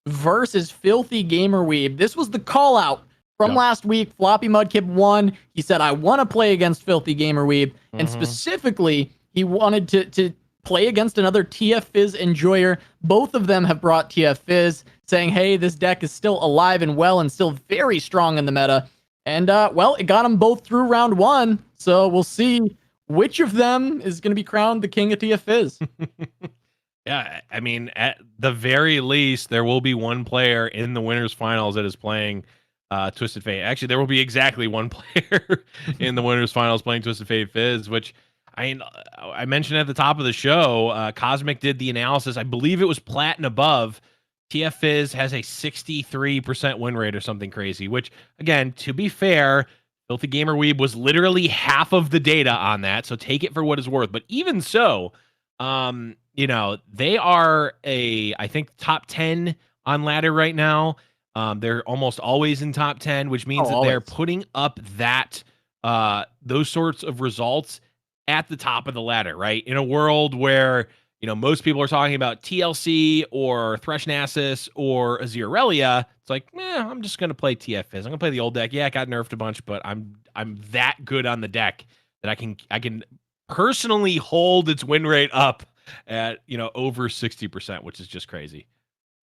versus Filthy Gamer Weeb. This was the call out from last week. FloppyMudkip won. He said, I want to play against Filthy Gamer Weeb, and specifically, he wanted to play against another TF Fizz enjoyer. Both of them have brought TF Fizz, saying, hey, this deck is still alive and well and still very strong in the meta. And, well, it got them both through round one. So we'll see which of them is going to be crowned the king of TF Fizz. Yeah, I mean, at the very least, there will be one player in the winners finals that is playing Twisted Fate. Actually, there will be exactly one player in the winners finals playing Twisted Fate Fizz, which... I mentioned at the top of the show, Cosmic did the analysis. I believe it was plat and above. TF Fizz has a 63% win rate or something crazy, which, again, to be fair, Filthy Gamer Weeb was literally half of the data on that, so take it for what it's worth. But even so, you know, they are I think, top 10 on ladder right now. They're almost always in top 10, which means that they're putting up that those sorts of results at the top of the ladder, right? In a world where, you know, most people are talking about TLC or Thresh Nasus or Azir Relia, it's like, I'm just going to play TF Fizz. I'm going to play the old deck. Yeah, it got nerfed a bunch, but I'm that good on the deck that I can personally hold its win rate up at, you know, over 60%, which is just crazy.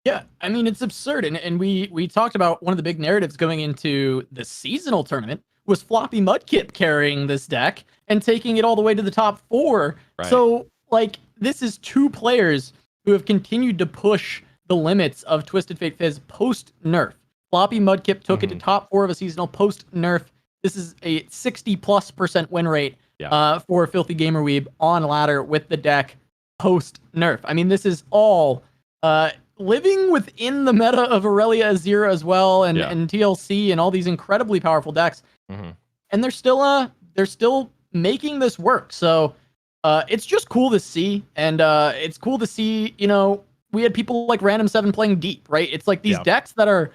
Yeah, I mean, it's absurd. And we talked about one of the big narratives going into the seasonal tournament was FloppyMudkip carrying this deck and taking it all the way to the top 4. Right. So, like, this is two players who have continued to push the limits of Twisted Fate Fizz post-nerf. FloppyMudkip took it to top 4 of a seasonal post-nerf. This is a 60+% win rate for Filthy Gamer Weeb on ladder with the deck post-nerf. I mean, this is all living within the meta of Aurelia Azir as well, and TLC and all these incredibly powerful decks. And they're still making this work. So it's just cool to see. And it's cool to see, you know, we had people like Random 7 playing deep, right? It's like these decks that are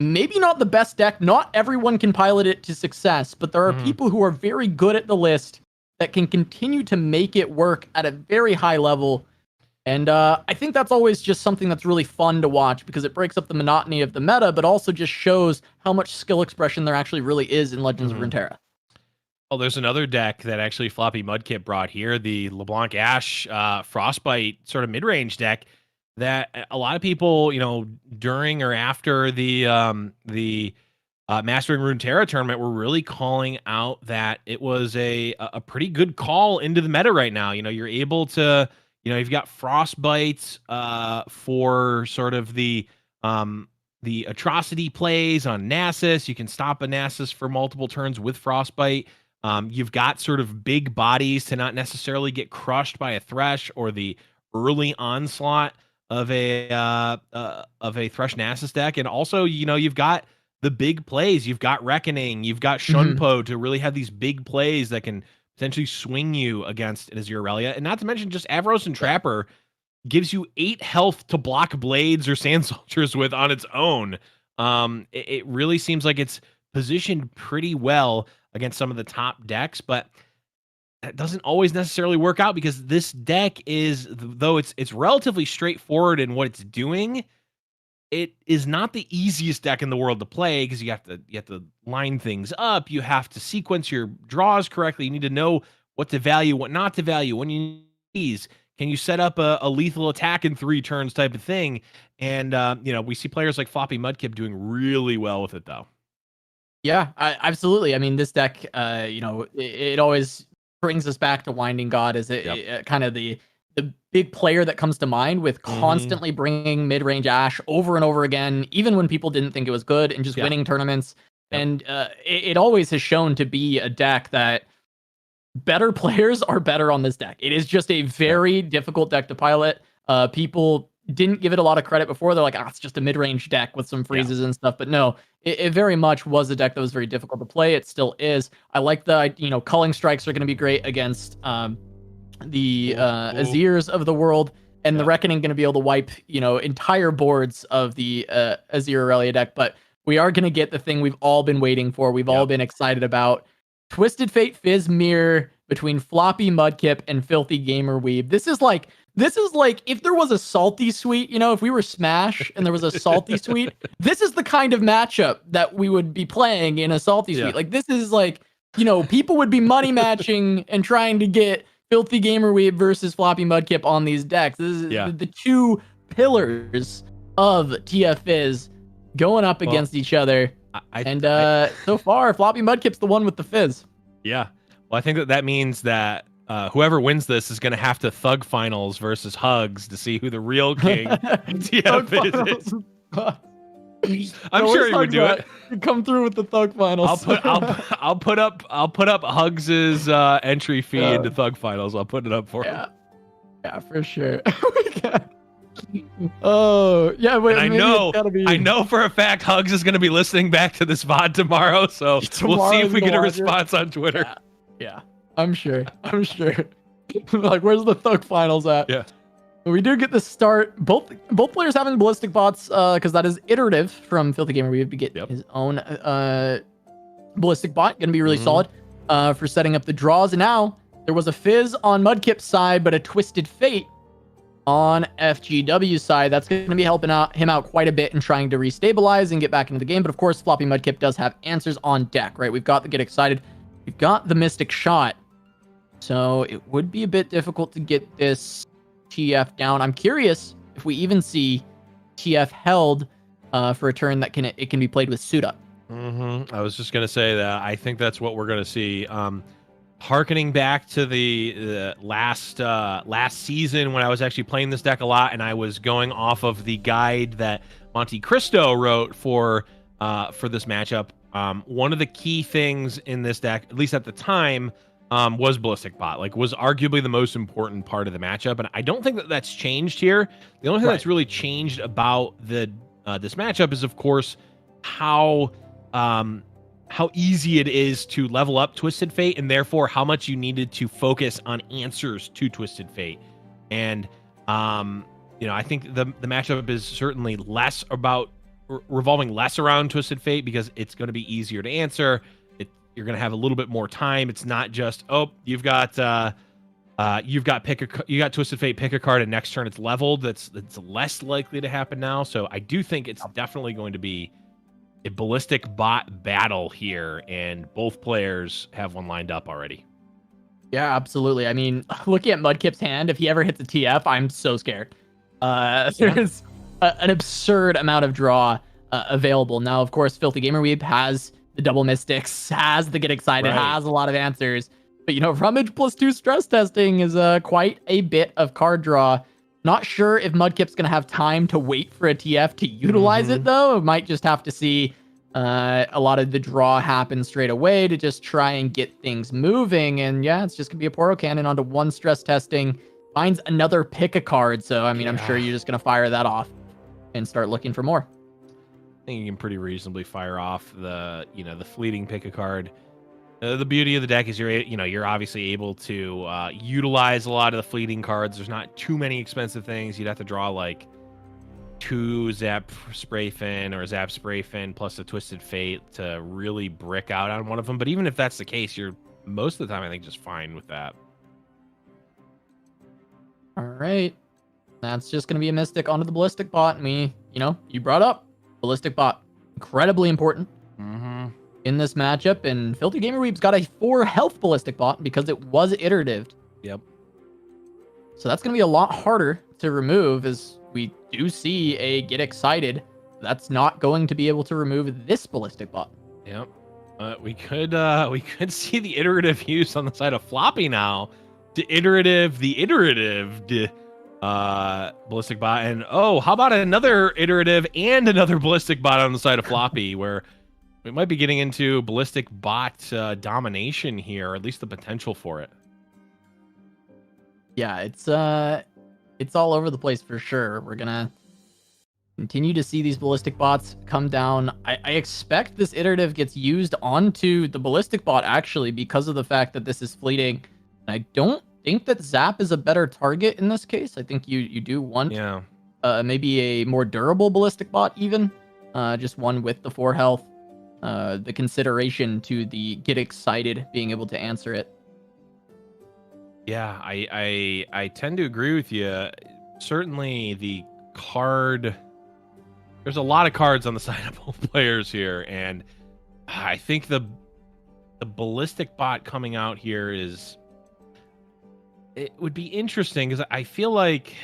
maybe not the best deck. Not everyone can pilot it to success, but there are people who are very good at the list that can continue to make it work at a very high level. And I think that's always just something that's really fun to watch because it breaks up the monotony of the meta, but also just shows how much skill expression there actually really is in Legends of Runeterra. Oh, there's another deck that actually FloppyMudkip brought here, the LeBlanc Ashe Frostbite sort of mid-range deck that a lot of people, you know, during or after the Mastering Runeterra tournament were really calling out that it was a pretty good call into the meta right now. You know, you're able to... You know, you've got Frostbites for sort of the atrocity plays on Nasus. You can stop a Nasus for multiple turns with Frostbite. You've got sort of big bodies to not necessarily get crushed by a Thresh or the early onslaught of a Thresh Nasus deck. And also, you know, you've got the big plays. You've got Reckoning. You've got Shunpo to really have these big plays that can potentially swing you against an Azir Relia. And not to mention just Avros and Trapper gives you 8 health to block Blades or Sand Soldiers with on its own. It really seems like it's positioned pretty well against some of the top decks, but that doesn't always necessarily work out because this deck is, though it's relatively straightforward in what it's doing, it is not the easiest deck in the world to play because you have to line things up. You have to sequence your draws correctly. You need to know what to value, what not to value. When you need these, can you set up a lethal attack in 3 turns type of thing? And you know, we see players like FloppyMudkip doing really well with it, though. Yeah, absolutely. I mean, this deck, you know, it always brings us back to Winding God as kind of the big player that comes to mind with constantly bringing mid-range Ashe over and over again, even when people didn't think it was good, and just winning tournaments. And it always has shown to be a deck that better players are better on this deck. It is just a very difficult deck to pilot. People didn't give it a lot of credit before. They're like, it's just a mid-range deck with some freezes and stuff. But no, it very much was a deck that was very difficult to play. It still is. I like the, you know, Culling Strikes are going to be great against Azirs of the world, and the Reckoning going to be able to wipe, entire boards of the Azir Aurelia deck. But we are going to get the thing we've all been waiting for. We've all been excited about. Twisted Fate Fizz Mirror between FloppyMudkip and Filthy Gamer Weeb. This is like if there was a salty suite, if we were Smash and there was a salty suite, this is the kind of matchup that we would be playing in a salty suite. Like, this is like, people would be money matching and trying to get Filthy Gamer Weeb versus FloppyMudkip on these decks. This is the two pillars of TF Fizz going up against each other. So far, FloppyMudkip's the one with the Fizz. Yeah. Well, I think that means that whoever wins this is going to have to Thug Finals versus Hugs to see who the real king TF is. I'm sure he would do it. Come through with the Thug Finals. I'll put up Hugs's entry fee into Thug Finals. I'll put it up for him. Yeah, for sure. Oh yeah, but I know for a fact Hugs is going to be listening back to this VOD tomorrow, so we'll see if we get a response on Twitter. Yeah, I'm sure. Like, where's the Thug Finals at? Yeah, we do get the start. Both players having ballistic bots, because that is iterative from Filthy Gamer. We have to get his own ballistic bot. Going to be really solid for setting up the draws. And now there was a Fizz on Mudkip's side, but a Twisted Fate on FGW's side. That's going to be helping him out quite a bit in trying to restabilize and get back into the game. But of course, FloppyMudkip does have answers on deck, right? We've got the Get Excited. We've got the Mystic Shot. So it would be a bit difficult to get this TF down. I'm curious if we even see TF held for a turn that it can be played with suit up. I was just going to say that I think that's what we're going to see. Harkening back to the last season when I was actually playing this deck a lot, and I was going off of the guide that Monte Cristo wrote for this matchup. One of the key things in this deck, at least at the time, was Ballistic Bot. Like, was arguably the most important part of the matchup, and I don't think that that's changed here. The only thing that's really changed about this matchup is, of course, how easy it is to level up Twisted Fate, and therefore how much you needed to focus on answers to Twisted Fate. And I think the matchup is certainly less about revolving less around Twisted Fate because it's going to be easier to answer. You're going to have a little bit more time. It's not just, you've got Twisted Fate, pick a card, and next turn it's leveled. That's less likely to happen now. So I do think it's definitely going to be a ballistic bot battle here, and both players have one lined up already. Yeah, absolutely. I mean, looking at Mudkip's hand, if he ever hits a TF, I'm so scared. There's an absurd amount of draw available. Now, of course, Filthy Gamer Weeb has the double Mystics, has the Get Excited, has a lot of answers. But, Rummage +2 stress testing is quite a bit of card draw. Not sure if Mudkip's going to have time to wait for a TF to utilize it, though. It might just have to see a lot of the draw happen straight away to just try and get things moving. And yeah, it's just going to be a Poro Cannon onto one stress testing. Finds another pick a card. So, I mean, I'm sure you're just going to fire that off and start looking for more. I think you can pretty reasonably fire off the fleeting pick a card. The beauty of the deck is you're obviously able to utilize a lot of the fleeting cards. There's not too many expensive things. You'd have to draw like 2 Zap Spray Fin or Zap Spray Fin plus a Twisted Fate to really brick out on one of them. But even if that's the case, you're most of the time, I think, just fine with that. All right. That's just going to be a Mystic onto the Ballistic Bot. And you brought up Ballistic Bot. Incredibly important. In this matchup, and Filthy Gamer Weeb's got a 4 health Ballistic Bot because it was iterative. Yep. So that's going to be a lot harder to remove, as we do see a Get Excited. That's not going to be able to remove this Ballistic Bot. Yep. We could see the iterative use on the side of Floppy now. The iterative Ballistic Bot, and how about another iterative and another Ballistic Bot on the side of Floppy, where we might be getting into Ballistic Bot domination here, or at least the potential for it. Yeah, it's all over the place for sure. We're gonna continue to see these Ballistic Bots come down. I expect this iterative gets used onto the Ballistic Bot, actually, because of the fact that this is fleeting. I don't think that Zap is a better target in this case. I think you do want maybe a more durable ballistic bot even. Just one with the 4 health. The consideration to the get excited being able to answer it. Yeah, I tend to agree with you. Certainly the card, there's a lot of cards on the side of both players here, and I think the ballistic bot coming out here it would be interesting because I feel like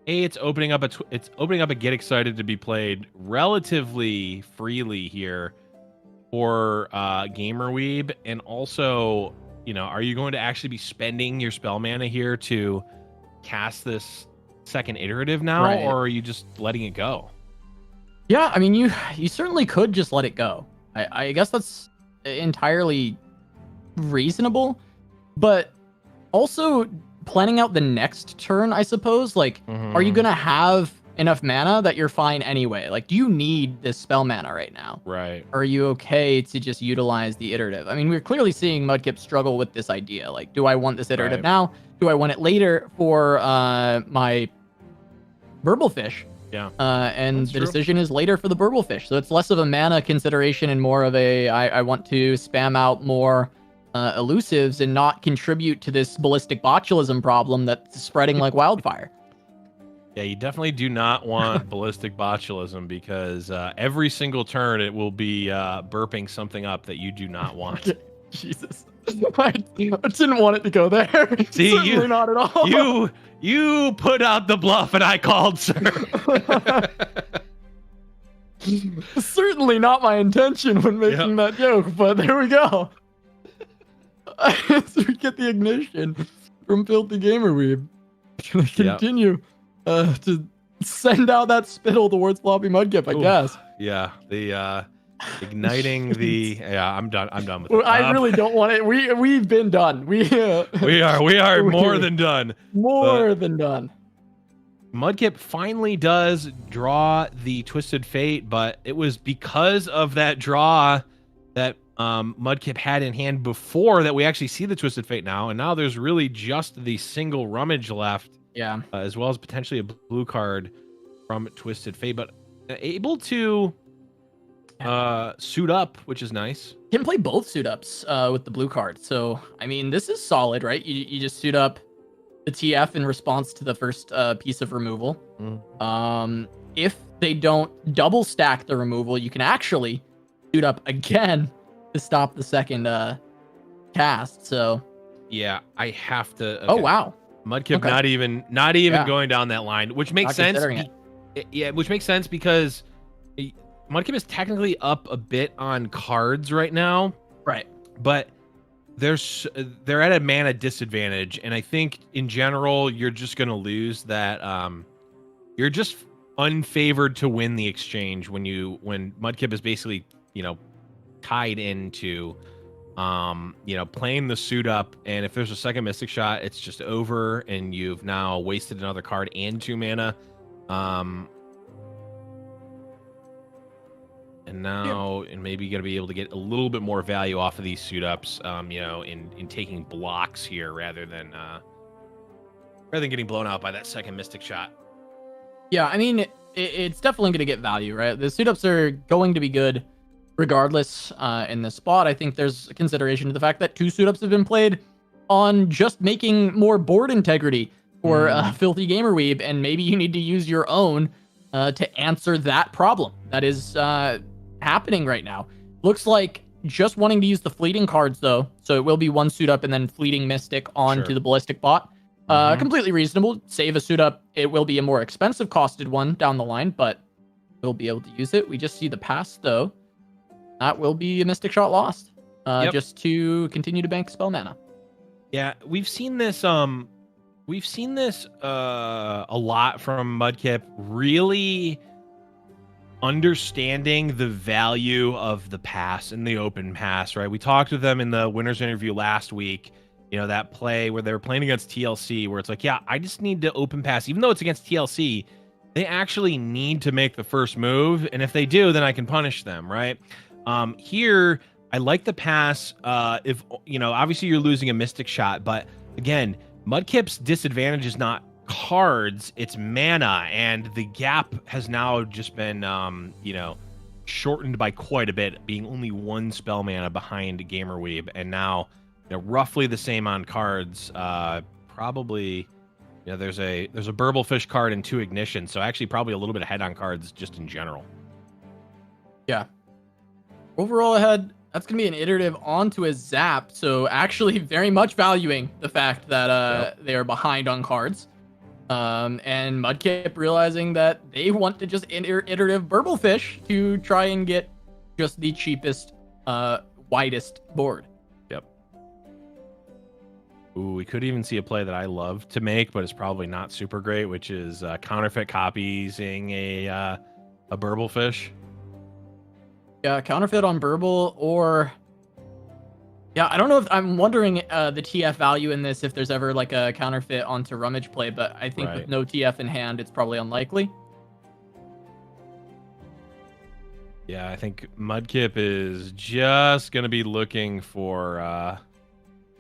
it's opening up a get excited to be played relatively freely here for Gamer Weeb, and also, you know, are you going to actually be spending your spell mana here to cast this second iterative now, Right. or are you just letting it go? Yeah, I mean, you certainly could just let it go. I guess that's entirely reasonable, but also planning out the next turn, I suppose. Like, are you gonna have enough mana that you're fine anyway? Like, do you need this spell mana right now? Right. Or are you okay to just utilize the iterative? I mean, we're clearly seeing Mudkip struggle with this idea. Like, do I want this iterative now? Do I want it later for my Burblefish? Yeah. And the decision is later for the Burblefish. So it's less of a mana consideration and more of a I want to spam out more elusives and not contribute to this ballistic botulism problem that's spreading like wildfire. Yeah, you definitely do not want ballistic botulism, because every single turn it will be burping something up that you do not want. Jesus. I didn't want it to go there. See, Certainly not at all. You put out the bluff and I called, sir. Certainly not my intention when making that joke, but there we go. So we get the ignition from Filthy Gamer Weeb. Can I continue to send out that spittle towards FloppyMudkip, I guess. Yeah, the igniting the I'm done with it. I really don't want it. We've been done. We are more than done. More than done. Mudkip finally does draw the Twisted Fate, but it was because of that draw that Mudkip had in hand before that we actually see the Twisted Fate now, and now there's really just the single Rummage left. Yeah. As well as potentially a blue card from Twisted Fate, but able to suit up, which is nice. Can play both suit ups with the blue card. So, I mean, this is solid, right? You just suit up the TF in response to the first piece of removal. If they don't double stack the removal, you can actually suit up again to stop the second cast. So, yeah, I have to. Okay. Oh, wow. Mudkip not even going down that line, which makes sense. Yeah, which makes sense because Mudkip is technically up a bit on cards right now. Right. But they're at a mana disadvantage, and I think in general you're just going to lose that. You're just unfavored to win the exchange when Mudkip is basically, you know, tied into playing the suit up, and if there's a second Mystic Shot, it's just over, and you've now wasted another card and 2 mana. And now, and maybe you're gonna be able to get a little bit more value off of these suit ups, in taking blocks here rather than getting blown out by that second Mystic Shot. Yeah, I mean, it's definitely gonna get value, right? The suit ups are going to be good regardless in this spot. I think there's a consideration to the fact that 2 suit ups have been played on just making more board integrity for Filthy Gamer Weeb, and maybe you need to use your own to answer that problem that is happening right now. Looks like just wanting to use the fleeting cards, though, so it will be 1 suit up and then fleeting Mystic onto the ballistic bot. Completely reasonable. Save a suit up. It will be a more expensive costed one down the line, but we'll be able to use it. We just see the pass, though. That will be a Mystic Shot lost, just to continue to bank spell mana. Yeah, we've seen this. We've seen this a lot from Mudkip. Really understanding the value of the pass and the open pass. Right, we talked with them in the winners interview last week. You know, that play where they were playing against TLC, where it's like, yeah, I just need to open pass, even though it's against TLC. They actually need to make the first move, and if they do, then I can punish them. Right. Here, I like the pass. If you know, obviously you're losing a Mystic Shot, but again, Mudkip's disadvantage is not cards, it's mana, and the gap has now just been, you know, shortened by quite a bit, being only 1 spell mana behind Gamer Weeb, and now you know, roughly the same on cards. Probably, you know, there's a Burblefish card and 2 Ignition, so actually probably a little bit ahead on cards just in general. Yeah. Overall ahead. That's going to be an iterative onto a Zap, so actually very much valuing the fact that they are behind on cards. And Mudkip realizing that they want to just iterative Burblefish to try and get just the cheapest, widest board. Yep. Ooh, we could even see a play that I love to make, but it's probably not super great, which is counterfeit copying a Burblefish. Yeah, counterfeit on Burble, or yeah, I don't know if I'm wondering the TF value in this, if there's ever like a counterfeit onto Rummage play, but I think with no TF in hand, it's probably unlikely. Yeah, I think Mudkip is just going to be looking for,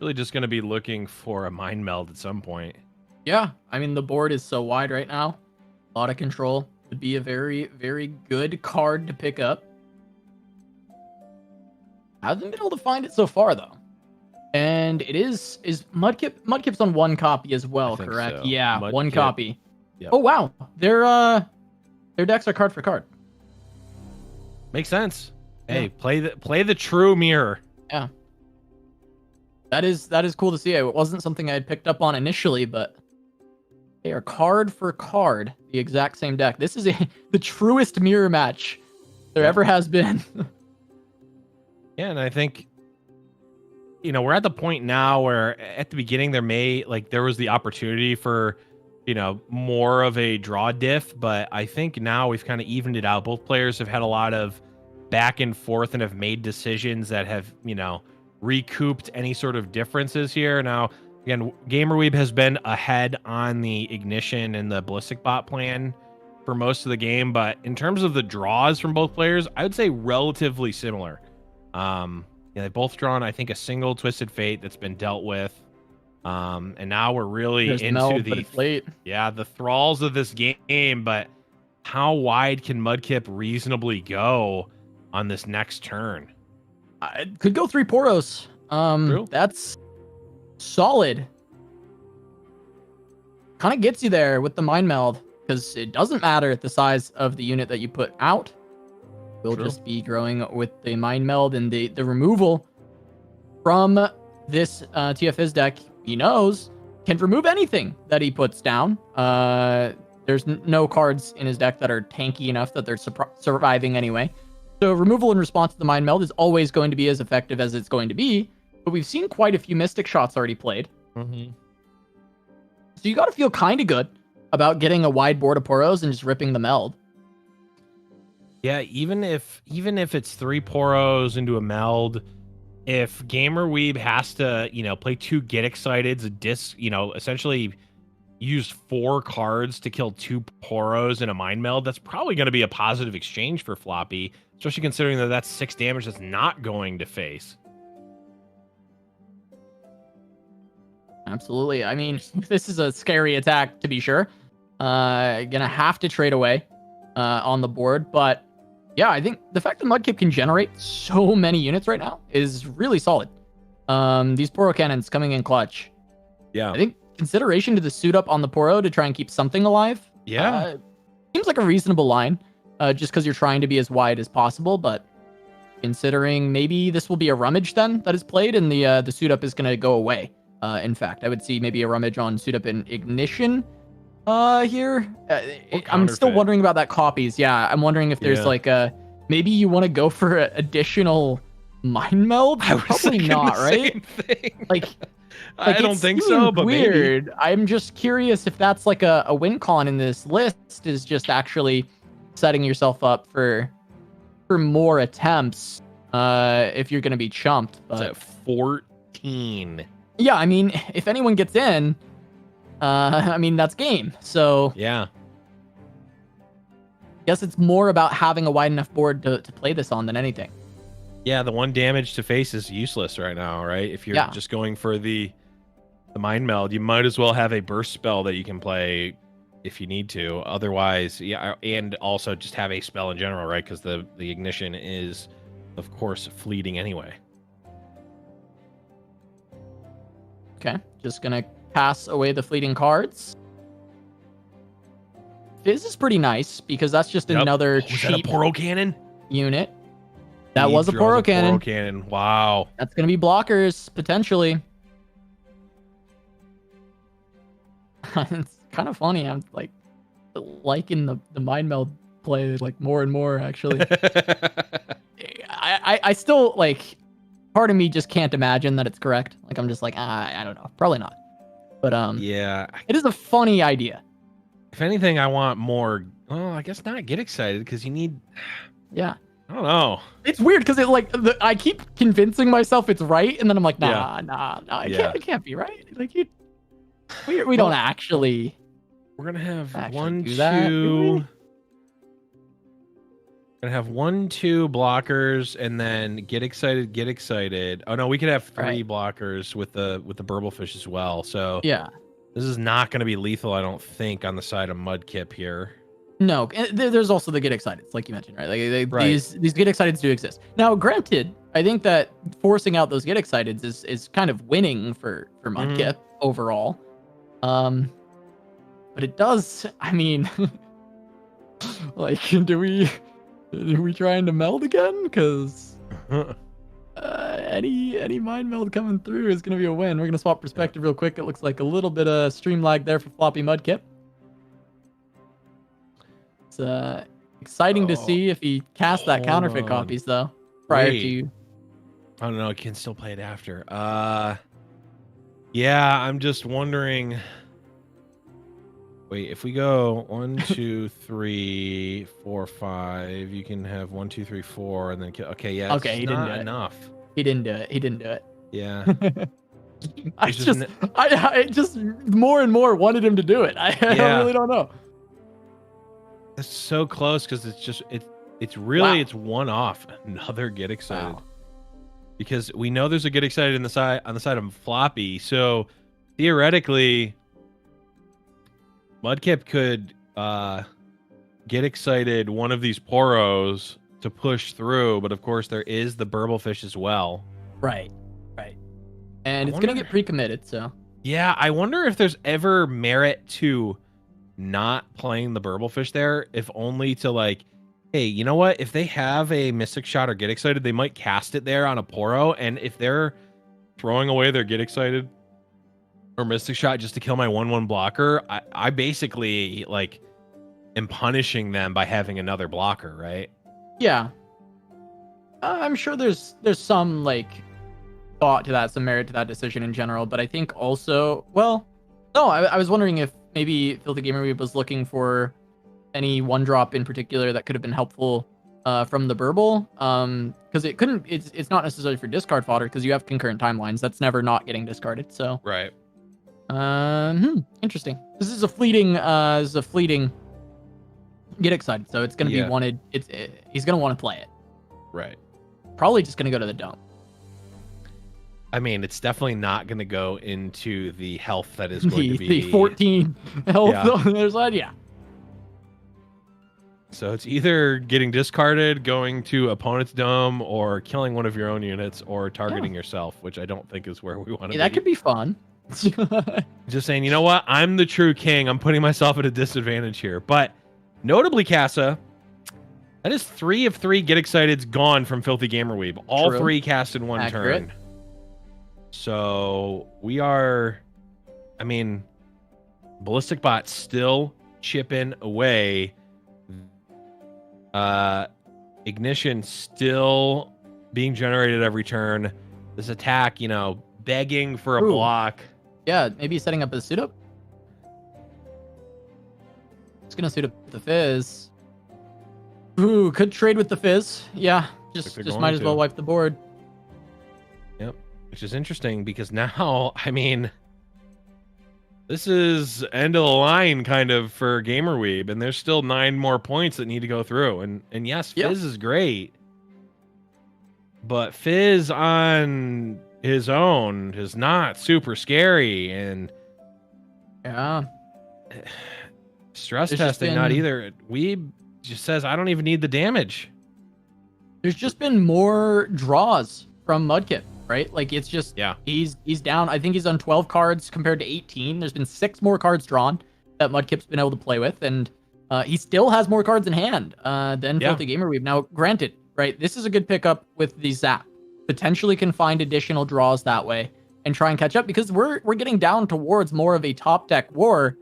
really just going to be looking for a Mind Meld at some point. Yeah, I mean, the board is so wide right now. A lot of control. Would be a very, very good card to pick up. I haven't been able to find it so far, though. And it is Mudkip's on 1 copy as well, correct? So. Yeah, Mudkip. 1 copy. Yep. Oh, wow. Their decks are card for card. Makes sense. Hey, play the true mirror. Yeah. That is cool to see. It wasn't something I had picked up on initially, but they are card for card, the exact same deck. This is the truest mirror match there ever has been. Yeah, and I think, you know, we're at the point now where at the beginning there was the opportunity for, you know, more of a draw diff, but I think now we've kind of evened it out. Both players have had a lot of back and forth and have made decisions that have, you know, recouped any sort of differences here. Now, again, GamerWeeb has been ahead on the Ignition and the Ballistic Bot plan for most of the game, but in terms of the draws from both players, I would say relatively similar. Yeah, they've both drawn, I think, a single Twisted Fate that's been dealt with. And now we're really into the thralls of this game, but how wide can Mudkip reasonably go on this next turn? It could go 3 Poros. True. That's solid. Kind of gets you there with the Mind Meld, because it doesn't matter the size of the unit that you put out. Will just be growing with the Mind Meld, and the removal from this TFS deck, he knows, can remove anything that he puts down. There's no cards in his deck that are tanky enough that they're surviving anyway. So removal in response to the Mind Meld is always going to be as effective as it's going to be, but we've seen quite a few Mystic Shots already played. Mm-hmm. So you got to feel kind of good about getting a wide board of Poros and just ripping the Meld. Yeah, even if it's 3 Poros into a Meld, if GamerWeeb has to, you know, play 2 Get Exciteds, you know, essentially use 4 cards to kill 2 Poros in a Mind Meld, that's probably going to be a positive exchange for Floppy, especially considering that that's 6 damage that's not going to face. Absolutely. I mean, this is a scary attack, to be sure. Gonna have to trade away on the board, but yeah, I think the fact that Mudkip can generate so many units right now is really solid. These Poro cannons coming in clutch. Yeah. I think consideration to the suit up on the Poro to try and keep something alive. Yeah. Seems like a reasonable line, just because you're trying to be as wide as possible, but considering maybe this will be a Rummage then that is played, and the suit up is going to go away. In fact, I would see maybe a Rummage on suit up in Ignition here. I'm still wondering about that copies. Yeah, I'm wondering if there's like maybe you want to go for additional Mind Meld. Probably not, right? Like I don't think so, but weird. Maybe. I'm just curious if that's like a win con in this list, is just actually setting yourself up for more attempts if you're going to be chumped. But it's at 14. Yeah, I mean, if anyone gets in, I mean, that's game. So yeah, I guess it's more about having a wide enough board to play this on than anything. Yeah, the one damage to face is useless right now, right? If you're just going for the mind meld, you might as well have a burst spell that you can play if you need to. Otherwise, yeah, and also just have a spell in general, right? Because the ignition is, of course, fleeting anyway. Okay, just gonna pass away the fleeting cards. Fizz is pretty nice because that's just another cheap Poro Cannon unit. That was a Poro Cannon. Poro Cannon. Wow. That's gonna be blockers potentially. It's kind of funny. I'm like liking the mind meld play like more and more actually. I still like, part of me just can't imagine that it's correct. Like I'm just like, I don't know, probably not. But yeah, it is a funny idea. If anything, I want more. Well, I guess not get excited because you need. Yeah. I don't know. It's weird because it like I keep convincing myself it's right, and then I'm like, nah, it can't be right. Like we don't actually. We're gonna have actually 1, do that, 2. Gonna have 1, 2 blockers, and then get excited. Oh no, we could have 3 blockers with the Burblefish as well. So yeah, this is not gonna be lethal, I don't think, on the side of Mudkip here. No, there's also the get excited, like you mentioned, right? Like these get exciteds do exist. Now, granted, I think that forcing out those get exciteds is kind of winning for Mudkip overall. But it does. I mean, like, are we trying to meld again? Because any mind meld coming through is gonna be a win. We're gonna swap perspective real quick. It looks like a little bit of stream lag there for FloppyMudkip. It's exciting to see if he casts that counterfeit copies though prior to. I don't know. I can still play it after. Yeah, I'm just wondering. Wait, if we go 1, 2, 3, 4, 5, you can have 1, 2, 3, 4, and then okay, yeah. Okay, he didn't do enough. He didn't do it. He didn't do it. Yeah. I just more and more wanted him to do it. I really don't know. It's so close because it's really it's one off. Another get excited. Wow. Because we know there's a get excited on the side of Floppy. So theoretically, Mudkip could get excited one of these Poros to push through, but of course there is the Burblefish as well. Right. And it's gonna get pre-committed, so. Yeah, I wonder if there's ever merit to not playing the Burblefish there, if only to like, hey, you know what? If they have a Mystic Shot or Get Excited, they might cast it there on a Poro, and if they're throwing away their Get Excited or Mystic Shot just to kill my 1/1 blocker, I basically like am punishing them by having another blocker, right? Yeah. I'm sure there's some like thought to that, some merit to that decision in general, but I think also, well, no, I was wondering if maybe Filthy Gamer Weeb was looking for any one drop in particular that could have been helpful from the Burble, because it's not necessarily for discard fodder because you have concurrent timelines. That's never not getting discarded. So right. Interesting. This is a fleeting get excited. So it's gonna be wanted. He's gonna want to play it. Right. Probably just gonna go to the dome. I mean, it's definitely not going to go into the health that is going to be... The 14 health on the other side, yeah. So it's either getting discarded, going to opponent's dome, or killing one of your own units, or targeting yourself, which I don't think is where we want to be. That could be fun. Just saying, you know what? I'm the true king. I'm putting myself at a disadvantage here. But notably, Casa, that is 3 of 3 Get Exciteds gone from Filthy Gamer Weeb. All 3 cast in one turn. So we are, I mean, Ballistic Bot still chipping away. Ignition still being generated every turn. This attack, you know, begging for a block. Yeah, maybe setting up a suit up. It's gonna suit up the Fizz. Ooh, could trade with the Fizz. Yeah, just might as well wipe the board. Yep. Which is interesting because now, I mean, this is end of the line kind of for Gamer Weeb, and there's still 9 more points that need to go through. And yes, Fizz is great. but Fizz on his own is not super scary, and Yeah. stress There's testing not either. Weeb just says I don't even need the damage. There's just been more draws from Mudkip, right? Like it's just he's down. I think he's on 12 cards compared to 18. There's been 6 more cards drawn that Mudkip's been able to play with, and he still has more cards in hand than Filthy Gamer Weeb. Now, granted, right, this is a good pickup with the Zap. Potentially can find additional draws that way and try and catch up, because we're getting down towards more of a top deck war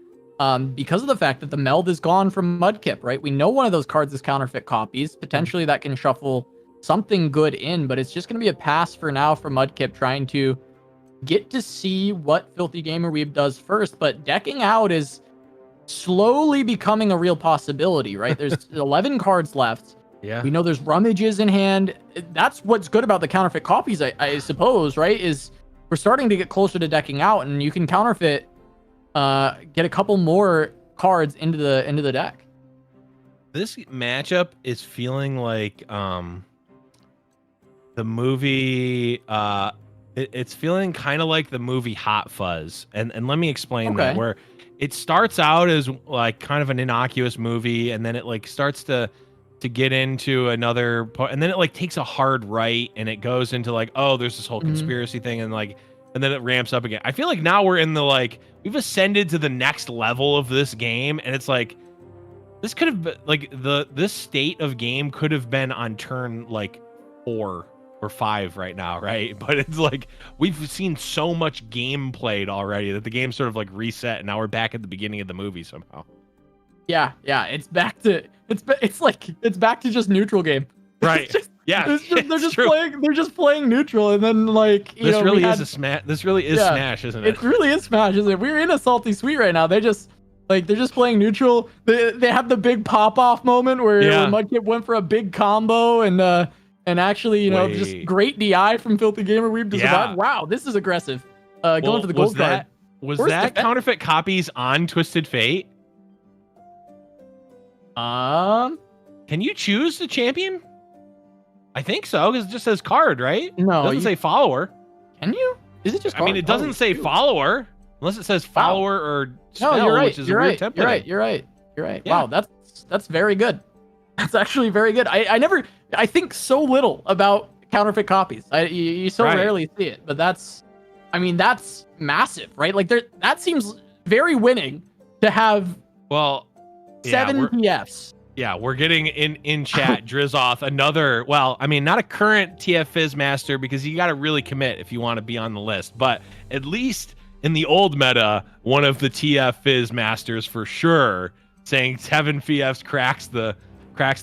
because of the fact that the meld is gone from Mudkip, right? We know one of those cards is counterfeit copies. Potentially that can shuffle something good in, but it's just going to be a pass for now for Mudkip, trying to get to see what Filthy Gamer Weeb does first. But decking out is slowly becoming a real possibility, right? There's 11 cards left. Yeah. We know there's rummages in hand. That's what's good about the counterfeit copies, I suppose, right? Is we're starting to get closer to decking out, and you can counterfeit, get a couple more cards into the deck. This matchup is feeling like the movie. It's feeling kind of like the movie Hot Fuzz, and let me explain that. Where it starts out as like kind of an innocuous movie, and then it like starts to get into another part, and then it like takes a hard right, and it goes into like, oh, there's this whole conspiracy thing, and like, and then it ramps up again. I feel like now we're in the like, we've ascended to the next level of this game, and it's like, this could have been like this state of game could have been on turn like 4 or 5 right now, right? But it's like we've seen so much game played already that the game sort of like reset, and now we're back at the beginning of the movie somehow. Yeah, it's back to it's back to just neutral game. Right. They're just playing neutral, and then like this really is Smash, isn't it? It really is Smash, isn't it? We're in a salty sweet right now. They're just playing neutral. They have the big pop off moment where Mudkip went for a big combo, and actually just great DI from Filthy Gamer Weeb to survive. Wow, this is aggressive. Going for the gold card. Was that counterfeit copies on Twisted Fate? Can you choose the champion? I think so, because it just says card, right? No, it doesn't say follower. Can you? Is it just card? I mean, it doesn't say follower unless it says follower or spell, no, you're right. Which is a weird template. You're right. Yeah. Wow, that's very good. That's actually very good. I think so little about counterfeit copies. You so rarely see it, but that's massive, right? Like that seems very winning to have 7 PFs. Yeah, we're getting in chat Drizoth another, well, I mean, not a current TF Fizz master, because you got to really commit if you want to be on the list, but at least in the old meta, one of the TF Fizz masters for sure, saying 7 PFs cracks the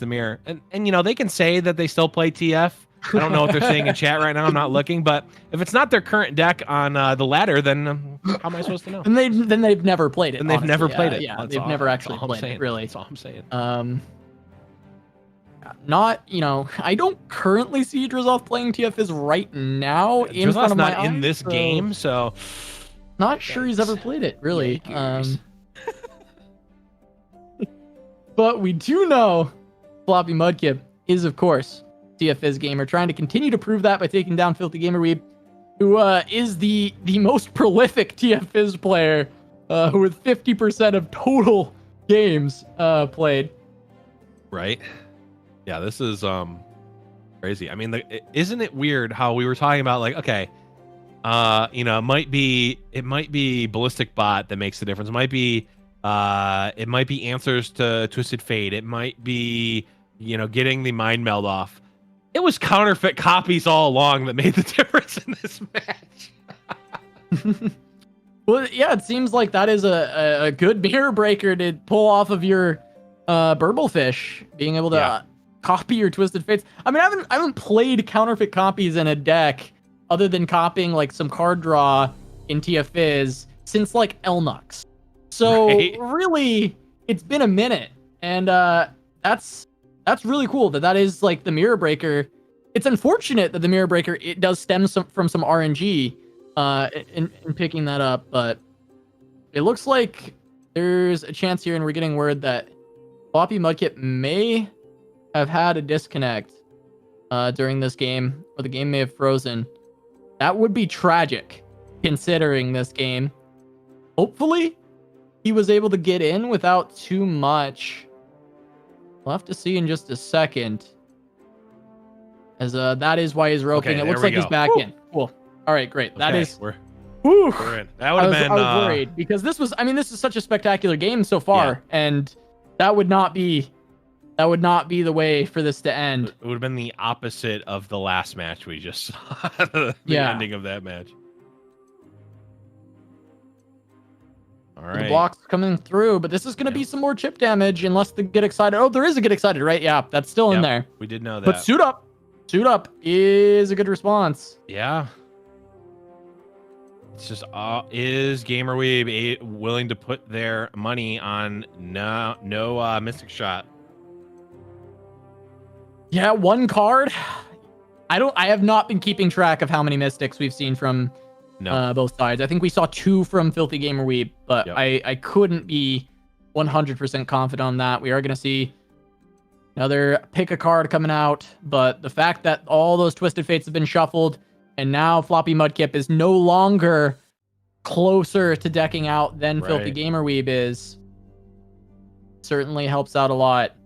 mirror. And they can say that they still play TF. I don't know what they're saying in chat right now. I'm not looking, but if it's not their current deck on the ladder, then how am I supposed to know? And they've never played it. And they've never played it. Yeah, they've never actually played it. Really, that's all I'm saying. I don't currently see Drizoth playing TFS right now in front of my eyes. In this game, so not sure he's ever played it really. But we do know FloppyMudkip is, of course, TFS gamer, trying to continue to prove that by taking down Filthy Gamer Weeb, who is the most prolific TFS player, with 50% of total games played. Right. Yeah, this is crazy. I mean, isn't it weird how we were talking about like, okay, it might be Ballistic Bot that makes the difference. It might be answers to Twisted Fate. It might be getting the mind meld off. It was counterfeit copies all along that made the difference in this match. Well, yeah, it seems like that is a good mirror breaker to pull off of your Burblefish, being able to copy your Twisted Fates. I mean, I haven't played counterfeit copies in a deck other than copying like some card draw in TFIz since like Elnux. So really, it's been a minute, and that's really cool that is like the mirror breaker. It's unfortunate that the mirror breaker it does stem from some RNG in picking that up, but it looks like there's a chance here, and we're getting word that FloppyMudkip may have had a disconnect during this game, or the game may have frozen. That would be tragic, considering this game. Hopefully, he was able to get in without too much. We'll have to see in just a second. As that is why he's roping. Okay, it looks like he's back in. Cool. All right, great. Okay, that is. we're in. That would have been. I was worried because this was. I mean, this is such a spectacular game so far, and that would not be the way for this to end. It would have been the opposite of the last match we just saw. the ending of that match. All right. The blocks coming through, but this is going to be some more chip damage unless they get excited. Oh, there is a get excited, right? Yeah, that's still in there. We did know that. But suit up. Suit up is a good response. Yeah. It's just, is GamerWeeb willing to put their money on no Mystic Shot? Yeah, one card. I have not been keeping track of how many Mystics we've seen from both sides. I think we saw 2 from Filthy Gamer Weeb, but I couldn't be 100% confident on that. We are going to see another pick a card coming out, but the fact that all those Twisted Fates have been shuffled, and now FloppyMudkip is no longer closer to decking out than Filthy Gamer Weeb is, certainly helps out a lot.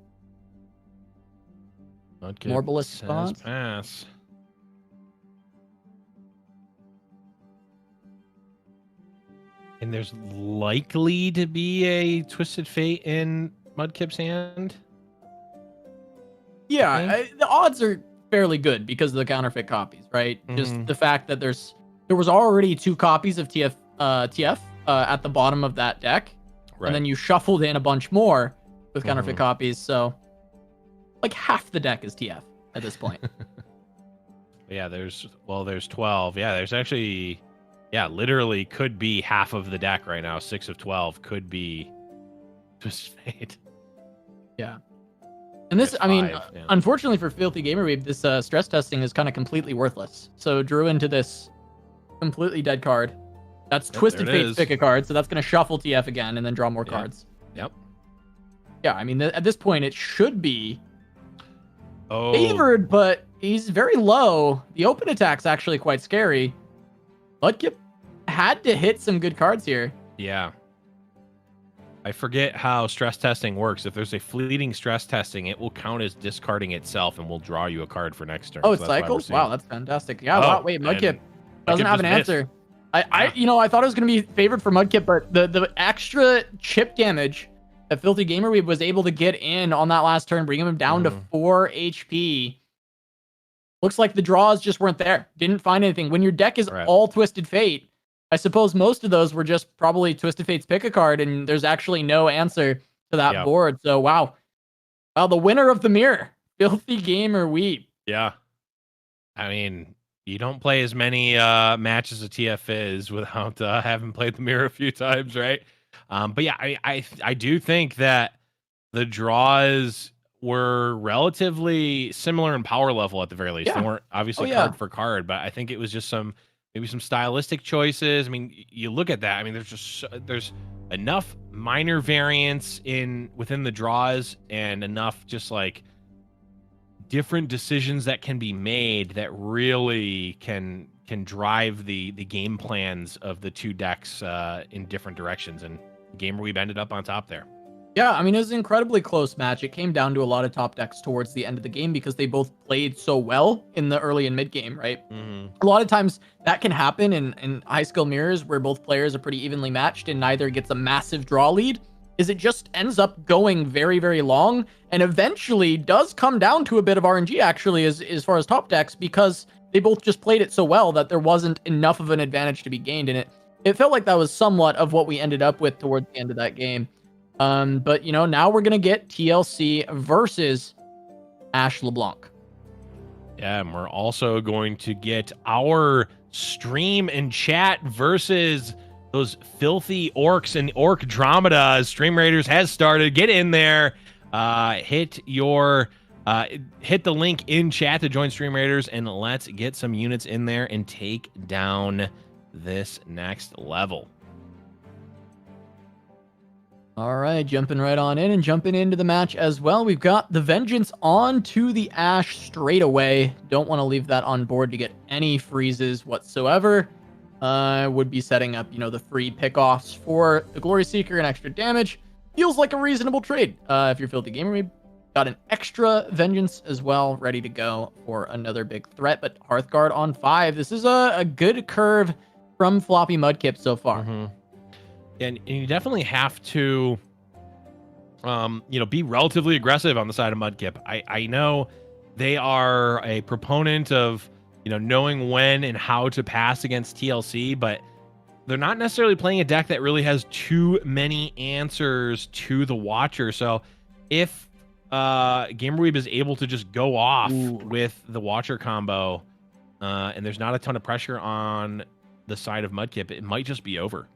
Mudkip more ballistic says pass. And there's likely to be a Twisted Fate in Mudkip's hand. Yeah, the odds are fairly good because of the counterfeit copies, right? Just the fact that there was already 2 copies of TF at the bottom of that deck, and then you shuffled in a bunch more with counterfeit copies, so like half the deck is TF at this point. Yeah, there's 12. Yeah, there's actually, literally could be half of the deck right now. 6 of 12 could be Twisted Fate. Yeah. And this, I mean, unfortunately for Filthy Gamer Weeb, this stress testing is kind of completely worthless. So drew into this completely dead card. That's Twisted Fate's pick a card, so that's going to shuffle TF again and then draw more cards. Yep. Yeah, I mean, at this point, it should be favored, but he's very low. The open attack's actually quite scary. Mudkip had to hit some good cards here. Yeah. I forget how stress testing works. If there's a fleeting stress testing, it will count as discarding itself and will draw you a card for next turn. Oh, it cycles? Wow, that's fantastic. Yeah, wow, wait, Mudkip doesn't have an answer. I thought it was going to be favored for Mudkip, but the extra chip damage that Filthy Gamer Weeb was able to get in on that last turn, bringing him down to 4 HP. Looks like the draws just weren't there. Didn't find anything. When your deck is all Twisted Fate, I suppose most of those were just probably Twisted Fate's pick a card, and there's actually no answer to that board. So, wow. Well, the winner of the mirror, Filthy Gamer Weeb. Yeah. I mean, you don't play as many matches of TF without having played the mirror a few times, right? But yeah, I do think that the draws were relatively similar in power level at the very least. They weren't obviously card for card, but I think it was just maybe some stylistic choices. I mean, you look at that. I mean, there's enough minor variance within the draws and enough just like different decisions that can be made that really can drive the game plans of the 2 decks in different directions. And Gamer Weeb ended up on top there. Yeah, I mean, it was an incredibly close match. It came down to a lot of top decks towards the end of the game because they both played so well in the early and mid game, right? A lot of times that can happen in high skill mirrors where both players are pretty evenly matched and neither gets a massive draw lead, is it just ends up going very, very long and eventually does come down to a bit of RNG actually as far as top decks because they both just played it so well that there wasn't enough of an advantage to be gained in it. It felt like that was somewhat of what we ended up with towards the end of that game. But, now we're going to get TLC versus Ash LeBlanc. Yeah, and we're also going to get our stream and chat versus those filthy orcs and orc dromeda. Stream Raiders has started. Get in there. Hit the link in chat to join Stream Raiders, and let's get some units in there and take down this next level. All right, jumping right on in and jumping into the match as well. We've got the Vengeance on to the Ashe straight away. Don't want to leave that on board to get any freezes whatsoever. Would be setting up, the free pickoffs for the Glory Seeker and extra damage. Feels like a reasonable trade. If you're Filthy Gamer, we've got an extra Vengeance as well, ready to go for another big threat. But Hearthguard on 5. This is a good curve from FloppyMudkip so far. Mm-hmm. And you definitely have to, be relatively aggressive on the side of Mudkip. I know they are a proponent of, knowing when and how to pass against TLC, but they're not necessarily playing a deck that really has too many answers to the Watcher. So if GamerWeeb is able to just go off with the Watcher combo, and there's not a ton of pressure on the side of Mudkip, it might just be over.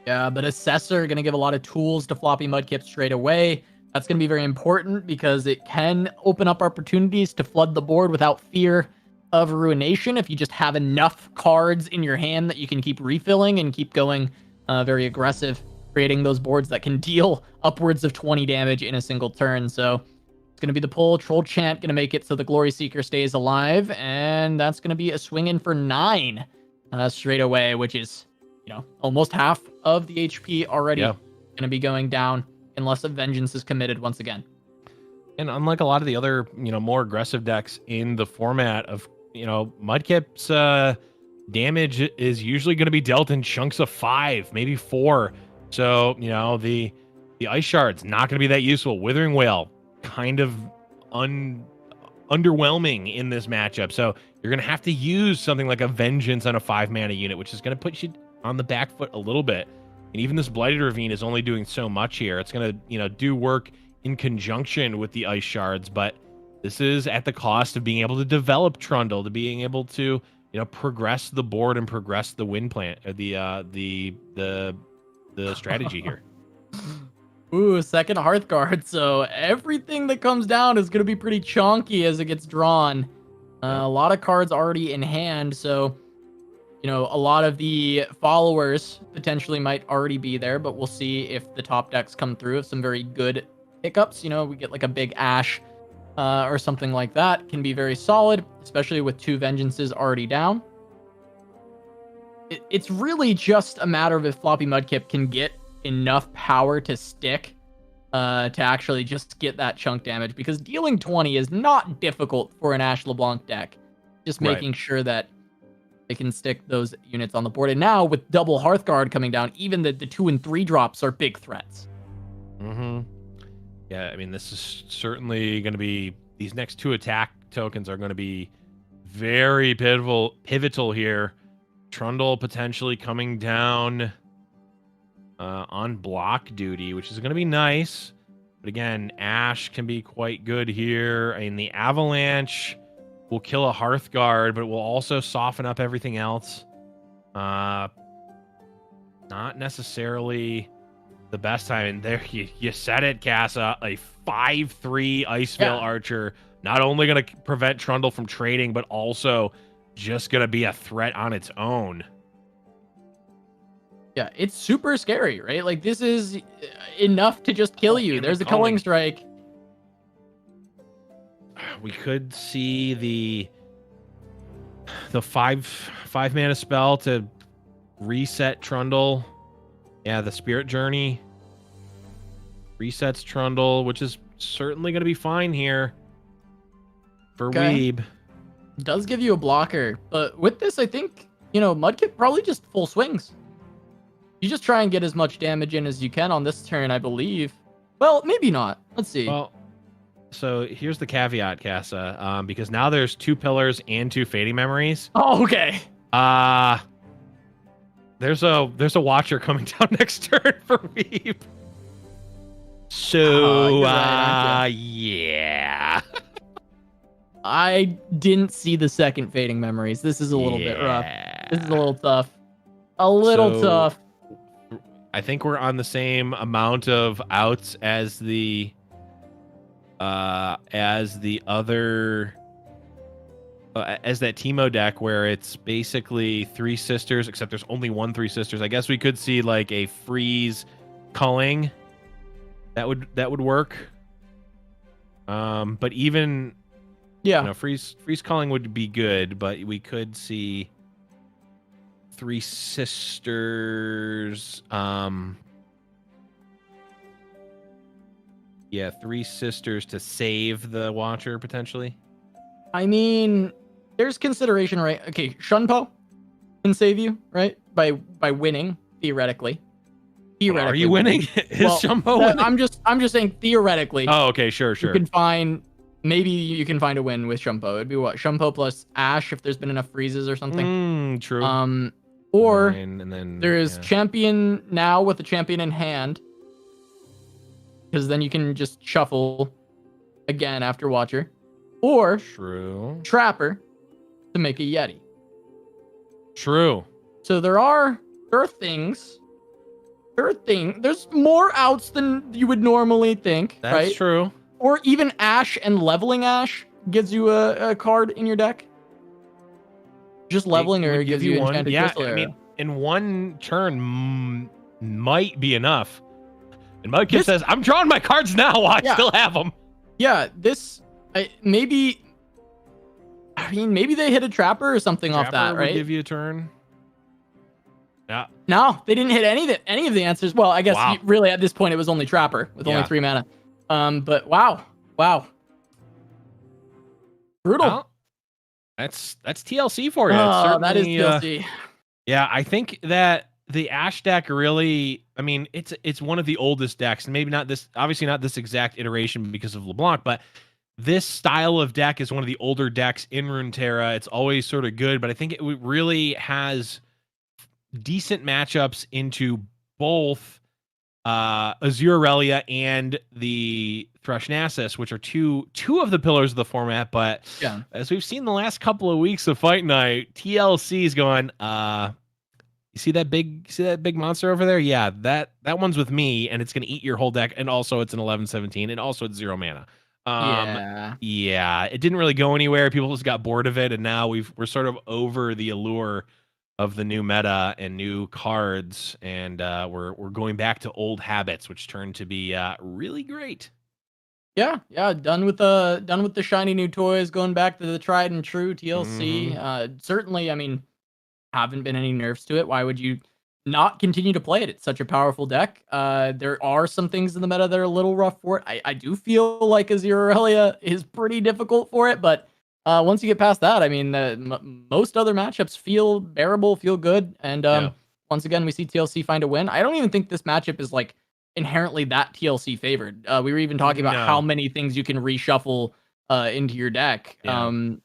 Yeah, but Assessor going to give a lot of tools to FloppyMudkip straight away. That's going to be very important because it can open up opportunities to flood the board without fear of ruination if you just have enough cards in your hand that you can keep refilling and keep going very aggressive, creating those boards that can deal upwards of 20 damage in a single turn. So it's going to be the pull. Troll Chant going to make it so the Glory Seeker stays alive, and that's going to be a swing in for 9 straight away, which is almost half of the HP already going to be going down unless a Vengeance is committed once again. And unlike a lot of the other, more aggressive decks in the format of, Mudkip's damage is usually going to be dealt in chunks of 5, maybe 4. So, the Ice Shard's not going to be that useful. Withering Wail, kind of underwhelming in this matchup. So you're going to have to use something like a Vengeance on a 5-mana unit, which is going to put you on the back foot a little bit. And even this Blighted Ravine is only doing so much here. It's going to, do work in conjunction with the Ice Shards, but this is at the cost of being able to develop Trundle, to being able to, progress the board and progress the win plan, the strategy here. Ooh, second Hearthguard. So everything that comes down is going to be pretty chonky as it gets drawn. A lot of cards already in hand, so a lot of the followers potentially might already be there, but we'll see if the top decks come through with some very good pickups. We get like a big Ashe or something like that. Can be very solid, especially with 2 Vengeances already down. It's really just a matter of if FloppyMudkip can get enough power to stick to actually just get that chunk damage, because dealing 20 is not difficult for an Ashe LeBlanc deck. Just making sure that they can stick those units on the board. And now with double Hearthguard coming down, even the 2 and 3 drops are big threats. Mm-hmm. Yeah, I mean, this is certainly going to be, these next 2 attack tokens are going to be very pivotal here. Trundle potentially coming down on block duty, which is going to be nice. But again, Ashe can be quite good here. I mean, the Avalanche will kill a Hearthguard, but it will also soften up everything else. Not necessarily the best time. And there, you said it, Casa. A 5/3 Iceveil Archer, not only going to prevent Trundle from trading, but also just going to be a threat on its own. Yeah, it's super scary, right? Like, this is enough to just kill you. There's the Culling Strike. We could see the 5-mana spell to reset Trundle. Yeah, the Spirit Journey resets Trundle, which is certainly going to be fine here for Weeb. Does give you a blocker, but with this, I think, Mudkip probably just full swings. You just try and get as much damage in as you can on this turn, I believe. Well, maybe not. Let's see. Well, so here's the caveat, Casa, because now there's 2 pillars and 2 fading memories. Oh, okay. There's a Watcher coming down next turn for Weeb. So yeah. I didn't see the second fading memories. This is a little bit rough. This is a little tough. Tough. I think we're on the same amount of outs as the other as that Teemo deck, where it's basically 3 sisters, except there's only 1 3 sisters. I guess we could see like a freeze culling, that would work. But even freeze culling would be good, but we could see Three Sisters. Three Sisters to save the Watcher potentially. I mean, there's consideration, right? Okay, Shunpo can save you, right? By winning, theoretically. Are you winning? Is Shunpo winning? I'm just saying theoretically. Oh, okay, sure. You can find you can find a win with Shunpo. It'd be what? Shunpo plus Ash if there's been enough freezes or something. True. Or 9, and then there's champion now with the champion in hand. Because then you can just shuffle again after Watcher. Or Trapper to make a Yeti. True. So there are things. There's more outs than you would normally think. That's right? true. Or even Ash and leveling Ash gives you a card in your deck. Just leveling her gives you one. enchanted crystal arrow. I mean, in one turn might be enough. And Mudkip says, "I'm drawing my cards now. I still have them." Yeah, maybe they hit a Trapper or something off that, right? Give you a turn. Yeah. No, they didn't hit any of the answers. Well, I guess really at this point it was only Trapper with only 3 mana. But wow. Brutal. Well, that's TLC for you. Oh, that is TLC. Yeah, I think that the Ash deck really, I mean, it's one of the oldest decks, and maybe not this, obviously not this exact iteration because of LeBlanc, but this style of deck is one of the older decks in Runeterra. It's always sort of good, but I think it really has decent matchups into both Azure Aurelia and the Threshnasus, which are two of the pillars of the format. But as we've seen the last couple of weeks of Fight Night, TLC is going, you see that big monster over there? Yeah, that one's with me, and it's going to eat your whole deck, and also it's an 11/17, and also it's 0 mana. Yeah, it didn't really go anywhere. People just got bored of it, and now we're sort of over the allure of the new meta and new cards, and we're going back to old habits, which turned to be really great. Yeah, done with the shiny new toys, going back to the tried and true TLC. Certainly, I mean, haven't been any nerfs to it. Why would you not continue to play it? It's such a powerful deck. There are some things in the meta that are a little rough for it. I do feel like Azure Aurelia is pretty difficult for it, but once you get past that, I mean, most other matchups feel bearable, feel good. And once again, we see TLC find a win. I don't even think this matchup is like inherently that TLC favored. We were even talking about how many things you can reshuffle into your deck, and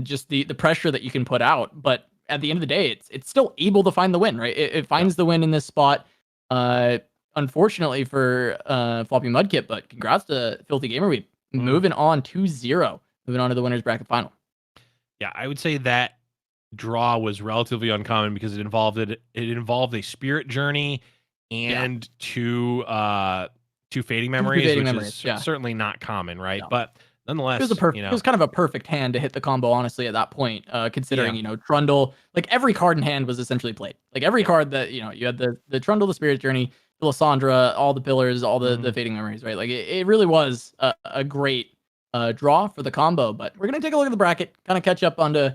just the pressure that you can put out. But at the end of the day, it's still able to find the win, right? It finds the win in this spot. Unfortunately for FloppyMudkip, but congrats to Filthy Gamer Weeb. Moving on 2-0. Moving on to the winners bracket final. Yeah, I would say that draw was relatively uncommon because it involved a Spirit Journey and two Fading Memories, which is certainly not common, right? No. But nonetheless, it was kind of a perfect hand to hit the combo, honestly, at that point, considering, Trundle, like every card in hand was essentially played. Like every card that, you had the Trundle, the Spirit Journey, the Lysandra, all the pillars, all the Fading Memories, right? Like it really was a great draw for the combo. But we're going to take a look at the bracket, kind of catch up onto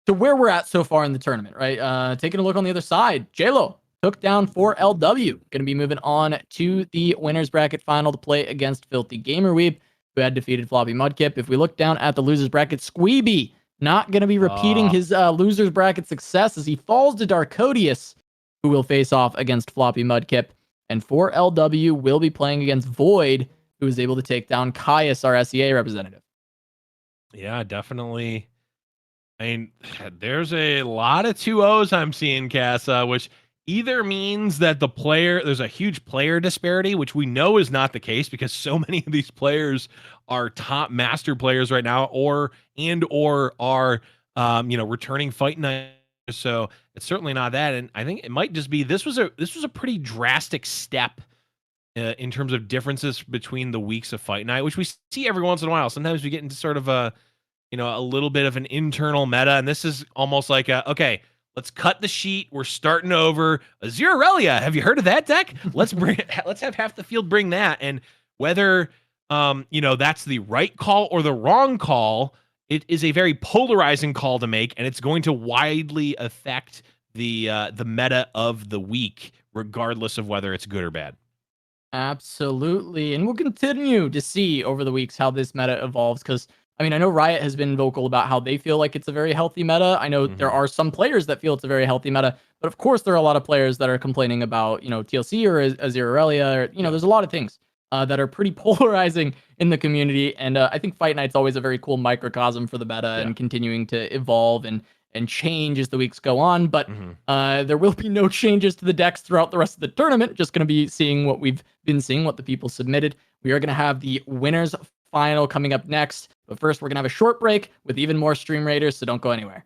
where we're at so far in the tournament, right? Taking a look on the other side, JLo took down 4LW. Going to be moving on to the winners bracket final to play against Filthy Gamer Weeb, who had defeated FloppyMudkip. If we look down at the losers bracket, Squeeby not going to be repeating his losers bracket success as he falls to Darkodius, who will face off against FloppyMudkip. And 4LW will be playing against Void, who is able to take down Caius, our SEA representative. Yeah, definitely. I mean, there's a lot of 2-0s I'm seeing, Casa, which either means that there's a huge player disparity, which we know is not the case because so many of these players are top master players right now, or are returning Fight Night. So it's certainly not that. And I think it might just be this was a pretty drastic step in terms of differences between the weeks of Fight Night, which we see every once in a while. Sometimes we get into sort of a little bit of an internal meta, and this is almost like okay, Let's cut the sheet. We're starting over. Azirarelia. Have you heard of that deck? Let's have half the field bring that. And whether that's the right call or the wrong call, it is a very polarizing call to make, and it's going to widely affect the meta of the week, regardless of whether it's good or bad. Absolutely. And we'll continue to see over the weeks how this meta evolves because I mean, I know Riot has been vocal about how they feel like it's a very healthy meta. I know there are some players that feel it's a very healthy meta, but of course there are a lot of players that are complaining about, TLC or Azirarelia or, there's a lot of things that are pretty polarizing in the community. And I think Fight Night's always a very cool microcosm for the meta and continuing to evolve and change as the weeks go on. But there will be no changes to the decks throughout the rest of the tournament. Just going to be seeing what we've been seeing, what the people submitted. We are going to have the winners final coming up next. But first, we're going to have a short break with even more Stream Raiders, so don't go anywhere.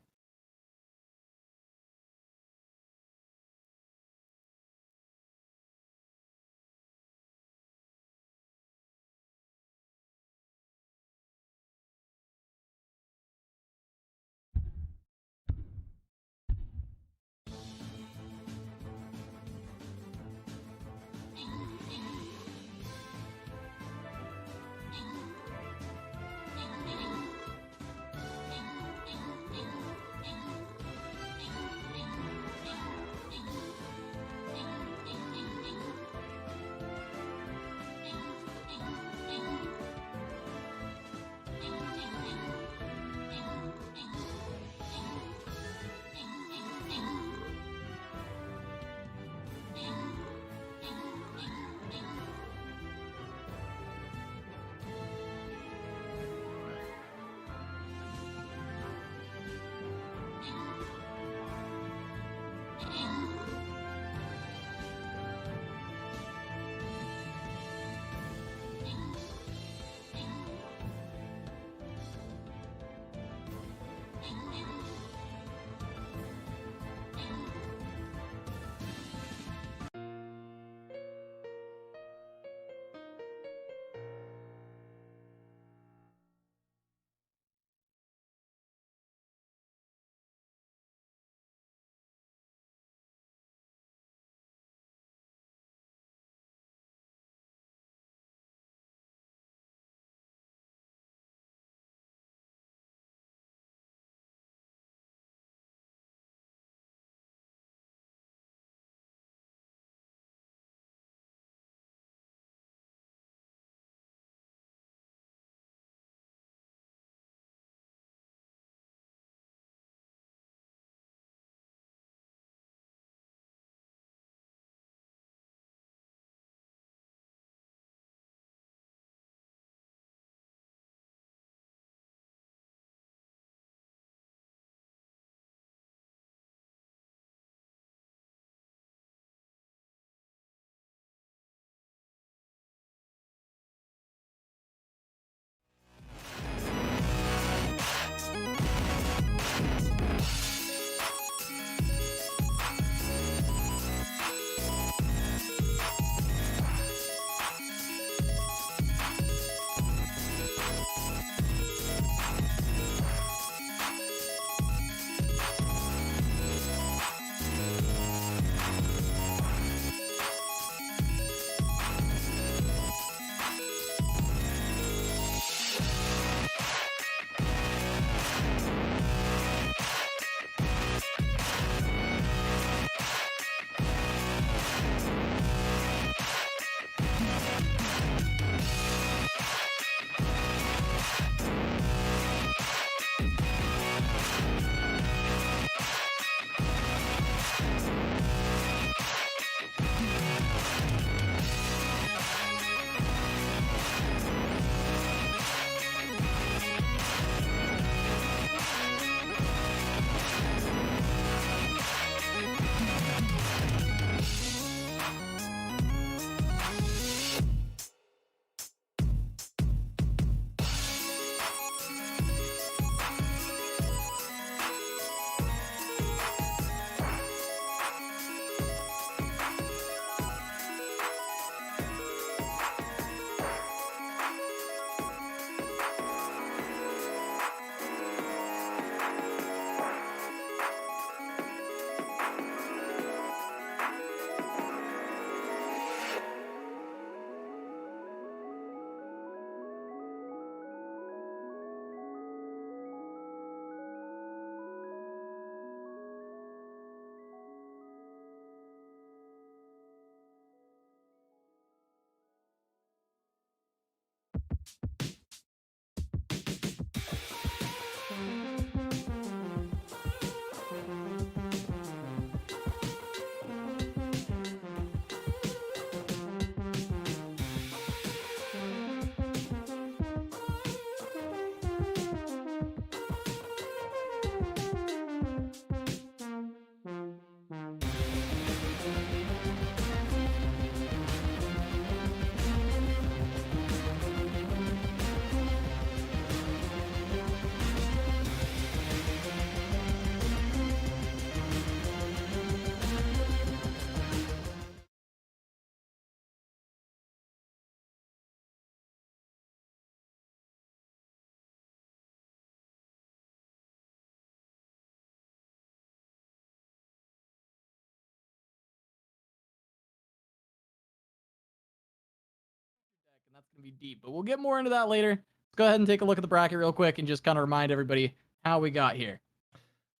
going to be deep, but we'll get more into that later. Let's go ahead and take a look at the bracket real quick and just kind of remind everybody how we got here.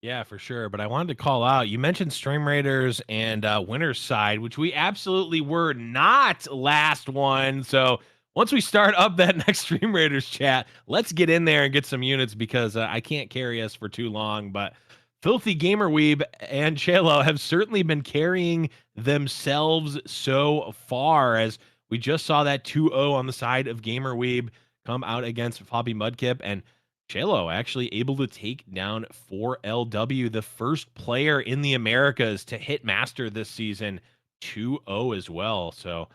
Yeah, for sure. But I wanted to call out, you mentioned Stream Raiders and Winner's Side, which we absolutely were not last one. So once we start up that next Stream Raiders chat, let's get in there and get some units because I can't carry us for too long. But Filthy Gamer Weeb and Chelo have certainly been carrying themselves so far, as we just saw that 2-0 on the side of Gamer Weeb come out against FloppyMudkip, and Chelo actually able to take down 4LW, the first player in the Americas to hit Master this season, 2-0 as well. So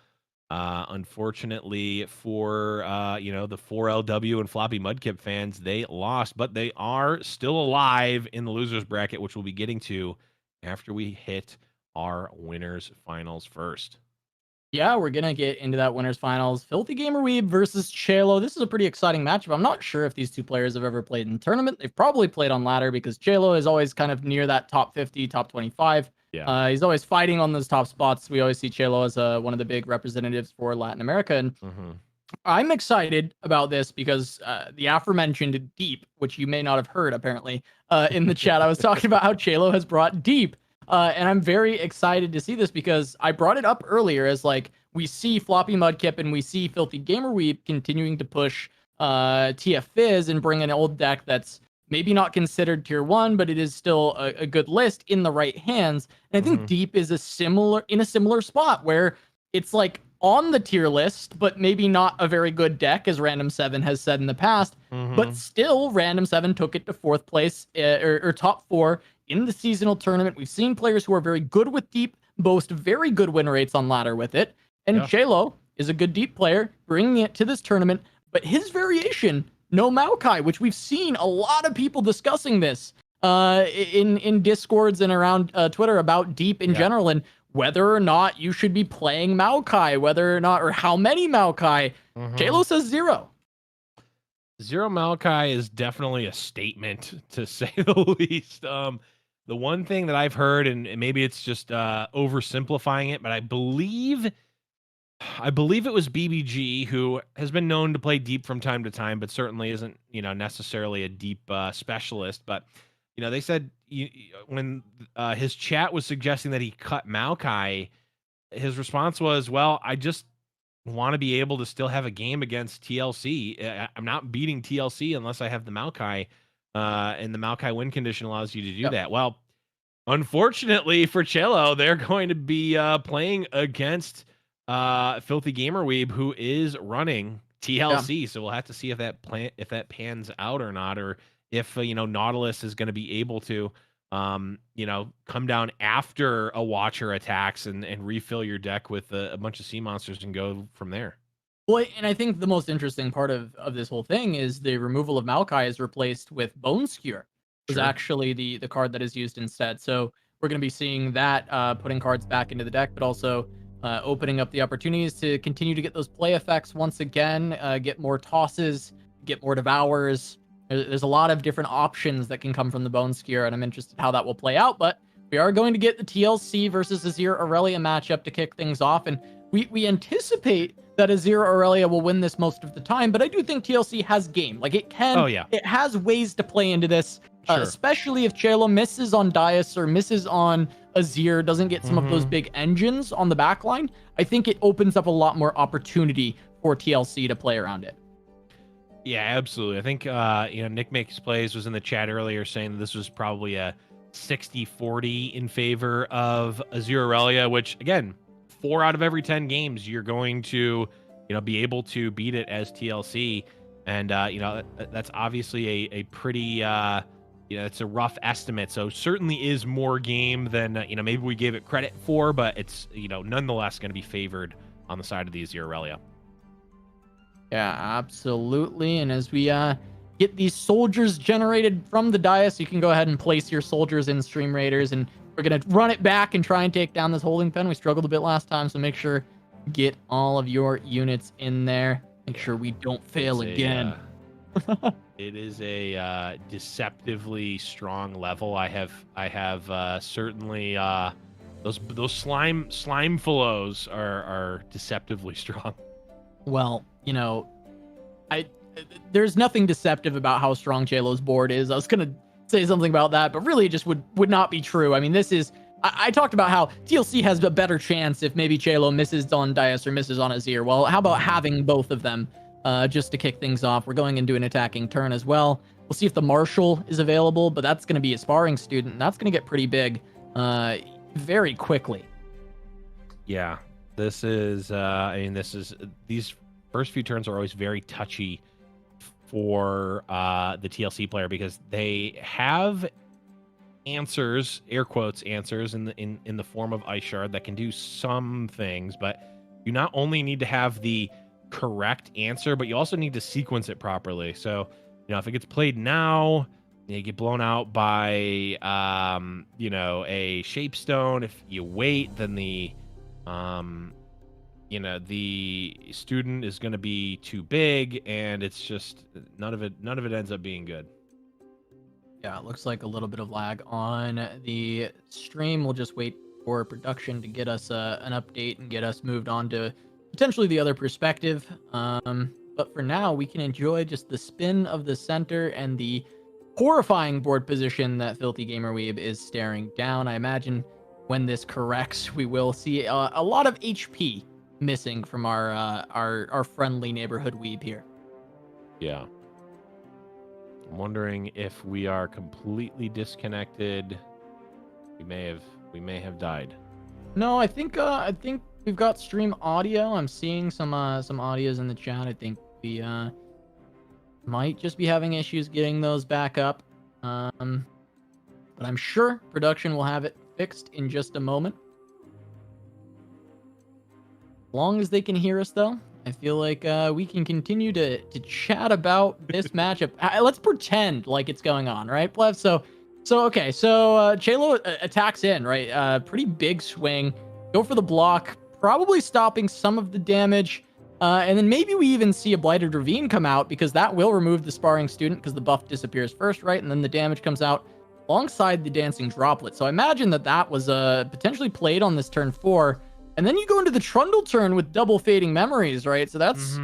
unfortunately for the 4LW and FloppyMudkip fans, they lost, but they are still alive in the losers bracket, which we'll be getting to after we hit our winners finals first. Yeah, we're going to get into that winners finals. Filthy Gamer Weeb versus Chelo. This is a pretty exciting matchup. I'm not sure if these two players have ever played in the tournament. They've probably played on ladder because Chelo is always kind of near that top 50, top 25. Yeah. He's always fighting on those top spots. We always see Chelo as one of the big representatives for Latin America. And I'm excited about this because the aforementioned Deep, which you may not have heard apparently in the chat, I was talking about how Chelo has brought Deep. And I'm very excited to see this because I brought it up earlier as like we see FloppyMudkip and we see Filthy Gamer Weeb continuing to push TF Fizz and bring an old deck that's maybe not considered tier 1, but it is still a good list in the right hands. And I think Deep is in a similar spot where it's like on the tier list, but maybe not a very good deck, as Random 7 has said in the past. But still, Random 7 took it to 4th place or top 4 in the seasonal tournament. We've seen players who are very good with Deep boast very good win rates on ladder with it. And Chelo is a good Deep player, bringing it to this tournament. But his variation, no Maokai, which we've seen a lot of people discussing this in Discords and around Twitter about Deep in general, and whether or not you should be playing Maokai, whether or not, or how many Maokai. Chelo says 0. 0 Maokai is definitely a statement, to say the least. The one thing that I've heard, and maybe it's just oversimplifying it, but I believe it was BBG, who has been known to play Deep from time to time, but certainly isn't, necessarily a Deep specialist. But, they said when his chat was suggesting that he cut Maokai, his response was, well, I just want to be able to still have a game against TLC. I'm not beating TLC unless I have the Maokai, and the Maokai win condition allows you to do that. Well, unfortunately for Chelo, they're going to be playing against Filthy Gamer Weeb, who is running TLC. So we'll have to see if that pans out or not, or if Nautilus is going to be able to come down after a Watcher attacks and refill your deck with a bunch of sea monsters and go from there. Well, and I think the most interesting part of this whole thing is the removal of Maokai is replaced with Bone Skewer, is actually the card that is used instead. So we're going to be seeing that putting cards back into the deck, but also opening up the opportunities to continue to get those play effects once again, get more tosses, get more devours. There's a lot of different options that can come from the Bone Skewer, and I'm interested how that will play out. But we are going to get the TLC versus Azir Aurelia matchup to kick things off, and we anticipate that Azir Aurelia will win this most of the time, but I do think TLC has game. Like, it can, it has ways to play into this, especially if Chelo misses on Dias or misses on Azir, doesn't get some of those big engines on the back line. I think it opens up a lot more opportunity for TLC to play around it. Yeah, absolutely. I think, Nick Makes Plays was in the chat earlier saying that this was probably a 60-40 in favor of Azir Aurelia, which, again, 4 out of every 10 games, you're going to, be able to beat it as TLC. And, that's obviously a pretty, it's a rough estimate. So certainly is more game than, maybe we gave it credit for, but it's, nonetheless going to be favored on the side of the Azir Aurelia. Yeah, absolutely. And as we get these soldiers generated from the Dias, you can go ahead and place your soldiers in Stream Raiders, and we're going to run it back and try and take down this holding pen. We struggled a bit last time, so make sure get all of your units in there. Make sure we don't fail again. It is a deceptively strong level. I have certainly those slime flows are deceptively strong. Well, you know, I there's nothing deceptive about how strong JLo's board is. I was gonna say something about that, but really it just would not be true. I mean, this is I talked about how TLC has a better chance if maybe JLo misses on Dias or misses on Azir. Well, how about having both of them just to kick things off? We're going into an attacking turn as well. We'll see if the Marshal is available, but that's going to be a sparring student, and that's going to get pretty big very quickly. Yeah, this is, I mean, these first few turns are always very touchy for the TLC player because they have answers, air quotes answers, in the form of Ice Shard that can do some things, but you not only need to have the correct answer, but you also need to sequence it properly. So, you know, if it gets played now, you get blown out by, you know, a Shapestone. If you wait, then the, you know, the student is going to be too big, and it's just none of it ends up being good. Yeah, it looks like a little bit of lag on the stream. We'll just wait for production to get us an update and get us moved on to potentially the other perspective. But for now, we can enjoy just the spin of the center and the horrifying board position that Filthy Gamer Weeb is staring down. I imagine when this corrects, we will see a lot of HP missing from our friendly neighborhood Weeb here. Yeah. I'm wondering if we are completely disconnected. We may have died. No, I think we've got stream audio. I'm seeing some audios in the chat. I think we might just be having issues getting those back up. But I'm sure production will have it fixed in just a moment. As long as they can hear us, though, I feel like we can continue to chat about this matchup. Let's pretend like it's going on, right, Blev? So okay. So Chelo attacks in, right? Pretty big swing. Go for the block, probably stopping some of the damage. And then maybe we even see a Blighted Ravine come out because that will remove the sparring student because the buff disappears first, right? And then the damage comes out alongside the Dancing Droplet. So I imagine that was potentially played on this turn 4. And then you go into the Trundle turn with double Fading Memories, right? So that's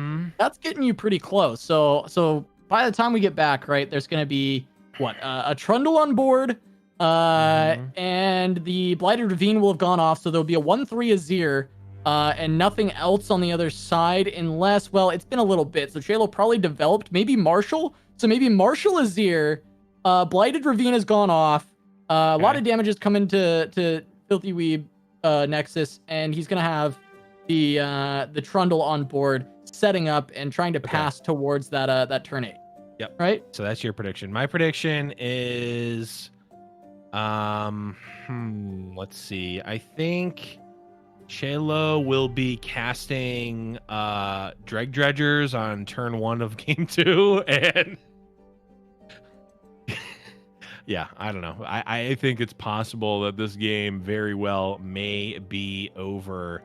getting you pretty close. So by the time we get back, right, there's going to be what a Trundle on board, and the Blighted Ravine will have gone off. So there'll be a 1/3 Azir, and nothing else on the other side, unless, well, it's been a little bit. So Chelo probably developed maybe Marshall. So maybe Marshall Azir, Blighted Ravine has gone off. A lot of damage has come into Filthy Weeb Nexus, and he's gonna have the Trundle on board, setting up and trying to pass towards that turn 8. Yep. Right. So that's your prediction. My prediction is, let's see. I think Chelo will be casting Dreg Dredgers on turn 1 of game 2, and yeah, I don't know. I think it's possible that this game very well may be over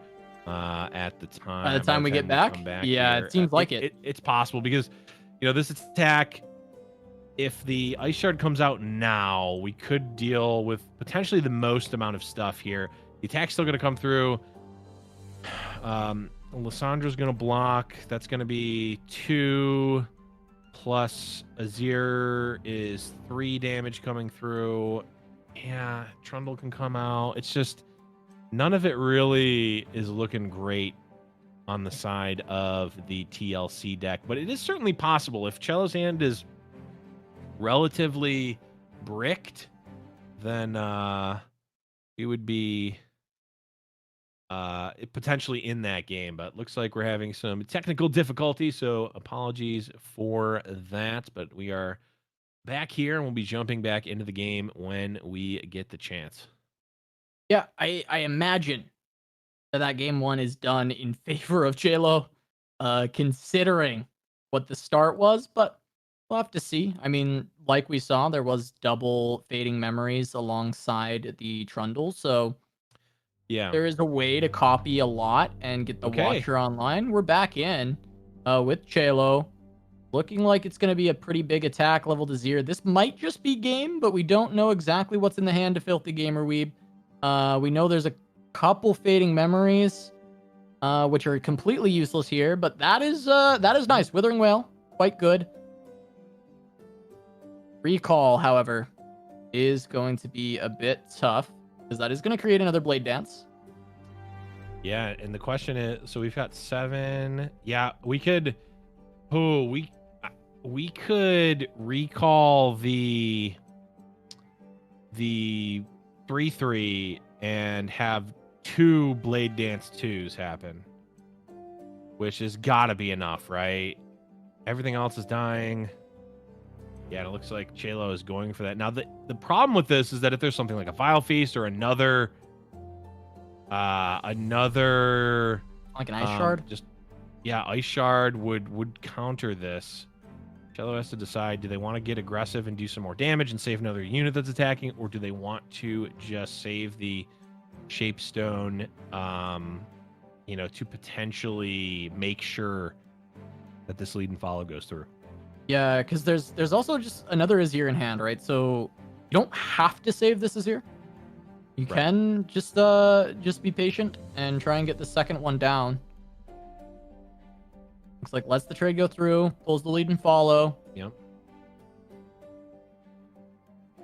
at the time. By the time we get back? Yeah, here. it seems like it. It's possible because, you know, this attack, if the Ice Shard comes out now, we could deal with potentially the most amount of stuff here. The attack's still going to come through. Lissandra's going to block. That's going to be 2... plus Azir is 3 damage coming through. Yeah, Trundle can come out. It's just none of it really is looking great on the side of the TLC deck, but it is certainly possible. If Chelo's hand is relatively bricked, then it would be potentially in that game, but looks like we're having some technical difficulty, so apologies for that. But we are back here, and we'll be jumping back into the game when we get the chance. Yeah, I imagine that game 1 is done in favor of Chelo, considering what the start was, but we'll have to see. I mean, like we saw, there was double Fading Memories alongside the Trundle, so yeah, there is a way to copy a lot and get the Watcher online. We're back in with Chelo. Looking like it's going to be a pretty big attack level to Azir. This might just be game, but we don't know exactly what's in the hand of Filthy Gamer Weeb. We know there's a couple Fading Memories. which are completely useless here. But that is nice. Withering Wail, quite good. Recall, however, is going to be a bit tough because that is going to create another Blade Dance. Yeah, and the question is, so we've got 7. Yeah, we could. Oh, we could recall the 3/3 and have 2 Blade Dance 2s happen, which has got to be enough, right? Everything else is dying. Yeah, and it looks like Chelo is going for that. Now, the problem with this is that if there's something like a Vile Feast or another Like an Ice Shard? Ice Shard would counter this. Chelo has to decide, do they want to get aggressive and do some more damage and save another unit that's attacking, or do they want to just save the Shapestone, to potentially make sure that this lead and follow goes through? Yeah, because there's also just another Azir in hand, right? So you don't have to save this Azir. You can just be patient and try and get the second one down. Looks like lets the trade go through, pulls the lead and follow. Yep.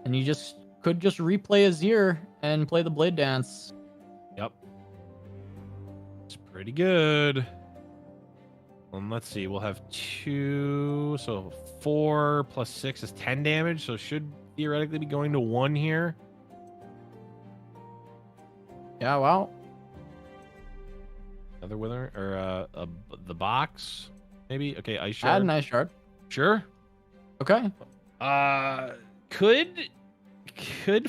And you could just replay Azir and play the Blade Dance. Yep. It's pretty good. Let's see. We'll have 2, so 4 plus 6 is 10 damage. So should theoretically be going to 1 here. Yeah, wow. Another Wither or the box, maybe. Okay, Ice Shard. Add an Ice Shard. Sure. Okay. Could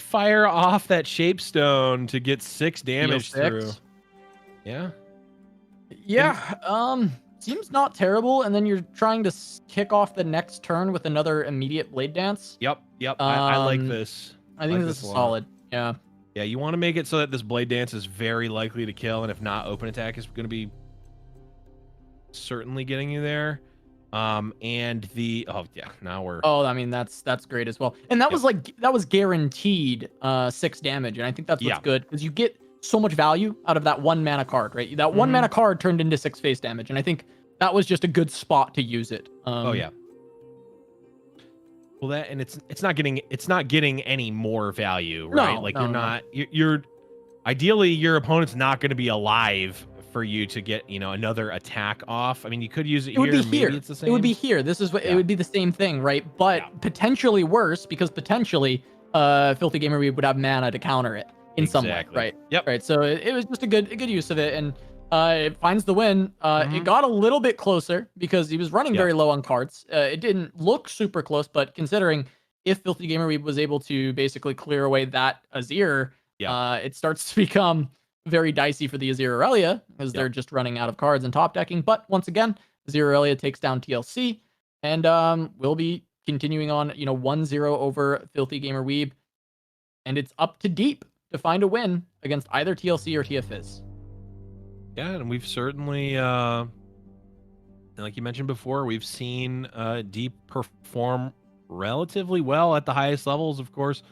fire off that Shapestone to get 6 damage through. Yeah. Yeah. Seems not terrible, and then you're trying to kick off the next turn with another immediate Blade Dance. Yep. I like this. I think this is solid. Yeah. Yeah, you want to make it so that this Blade Dance is very likely to kill, and if not, open attack is going to be certainly getting you there. And now we're. Oh, I mean that's great as well, and that was guaranteed 6 damage, and I think that's what's good because you get so much value out of that 1 mana card, right? That 1 mana card turned into 6 face damage, and I think that was just a good spot to use it. Oh yeah. Well, that and it's not getting any more value, right? You're ideally your opponent's not going to be alive for you to get another attack off. I mean, you could use it here. Would be maybe here. It's the same. It would be here. This is what it would be the same thing, right? But potentially worse because potentially Filthy Gamer Weeb would have mana to counter it in some way, right? Yep. Right. So it was just a good use of it, and it finds the win. It got a little bit closer because he was running very low on cards. It didn't look super close, but considering if Filthy Gamer Weeb was able to basically clear away that Azir, it starts to become very dicey for the Azir Aurelia because they're just running out of cards and top decking. But once again, Azir Aurelia takes down TLC, and we'll be continuing on 1-0 over Filthy Gamer Weeb, and it's up to Deep to find a win against either TLC or TFIz. Yeah, and we've certainly, like you mentioned before, we've seen Deep perform relatively well at the highest levels, of course.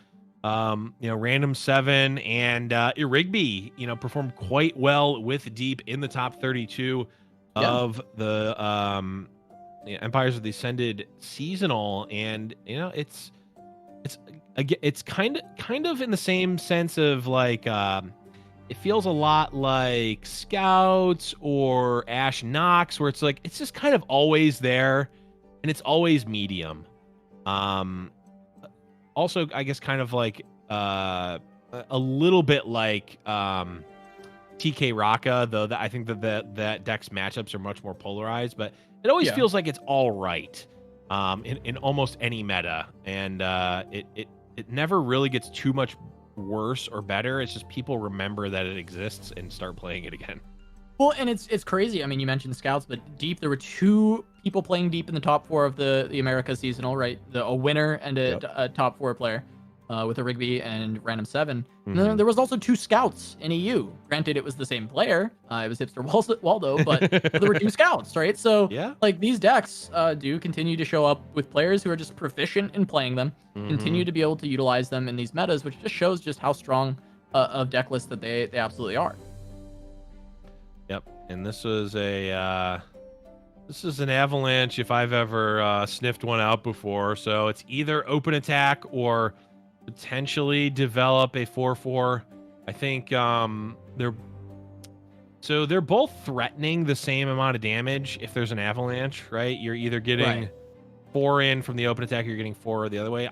Random 7 and Irigby, performed quite well with Deep in the top 32 of the Empires of the Ascended seasonal, and it's kind of in the same sense of like it feels a lot like Scouts or Ash Nox, where it's like it's just kind of always there and it's always medium. Also, I guess kind of like a little bit like TK Raka, though I think that deck's matchups are much more polarized, but it always feels like it's all right in almost any meta, and it never really gets too much worse or better. It's just people remember that it exists and start playing it again. Well, and it's crazy. I mean, you mentioned Scouts, but Deep, there were 2 people playing Deep in the top 4 of the America seasonal, right? A winner and a top 4 player with Irigby and Random 7. And then there was also 2 Scouts in EU. Granted, it was the same player. It was Hipster Waldo, but there were 2 Scouts, right? So, like, these decks do continue to show up with players who are just proficient in playing them, continue to be able to utilize them in these metas, which just shows just how strong of deck list that they absolutely are. Yep. And this was a this is an avalanche if I've ever sniffed one out before. So it's either open attack or potentially develop a 4/4. I think they're both threatening the same amount of damage if there's an avalanche, right? You're either getting 4 in from the open attack, or you're getting 4 the other way.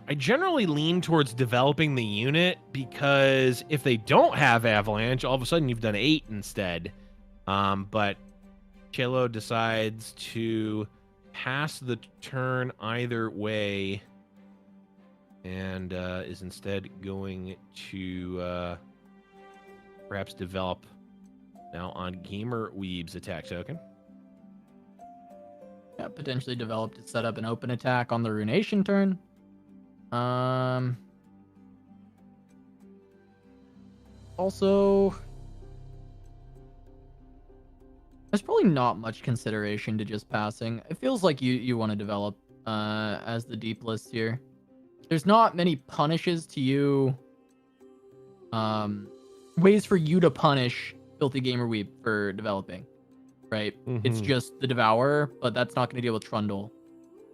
I generally lean towards developing the unit because if they don't have avalanche, all of a sudden you've done 8 instead. But Cello decides to pass the turn either way and is instead going to perhaps develop now on Gamer Weeb's attack token. Yeah, potentially develop to set up an open attack on the Runation turn. Also, there's probably not much consideration to just passing. It feels like you want to develop as the deep list here. There's not many punishes to you. Ways for you to punish Filthy Gamer Weeb for developing, right? It's just the Devourer, but that's not going to deal with Trundle.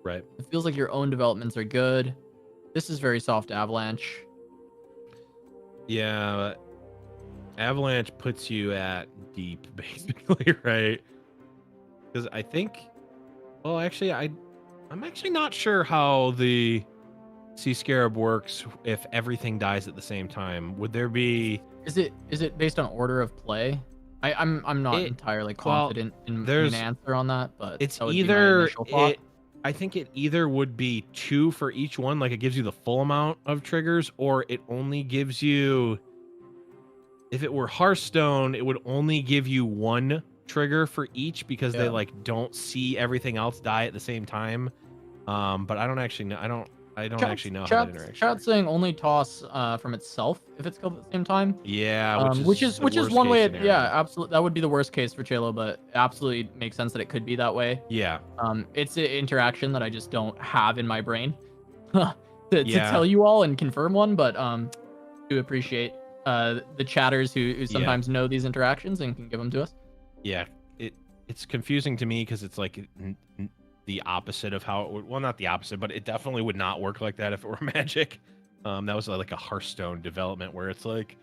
Right. It feels like your own developments are good. This is very soft Avalanche. Yeah, but Avalanche puts you at deep, basically, right? Because I think, well, actually, I'm actually not sure how the Sea Scarab works if everything dies at the same time. Would there be? Is it based on order of play? I'm not entirely confident in an answer on that, but it's that would be my initial thought. I think it either would be 2 for each one, like it gives you the full amount of triggers, or it only gives you, if it were Hearthstone, it would only give you 1 trigger for each because they like don't see everything else die at the same time. But I don't actually know. I don't actually know how that interaction. Chat's saying only toss from itself if it's killed at the same time. Yeah, which is one way. Yeah, absolutely. That would be the worst case for Chelo, but absolutely makes sense that it could be that way. Yeah. It's an interaction that I just don't have in my brain to tell you all and confirm one, but do appreciate the chatters who sometimes know these interactions and can give them to us. Yeah, it's confusing to me because it's like the opposite of how it would, well, not the opposite, but it definitely would not work like that if it were Magic. That was like a Hearthstone development where it's like,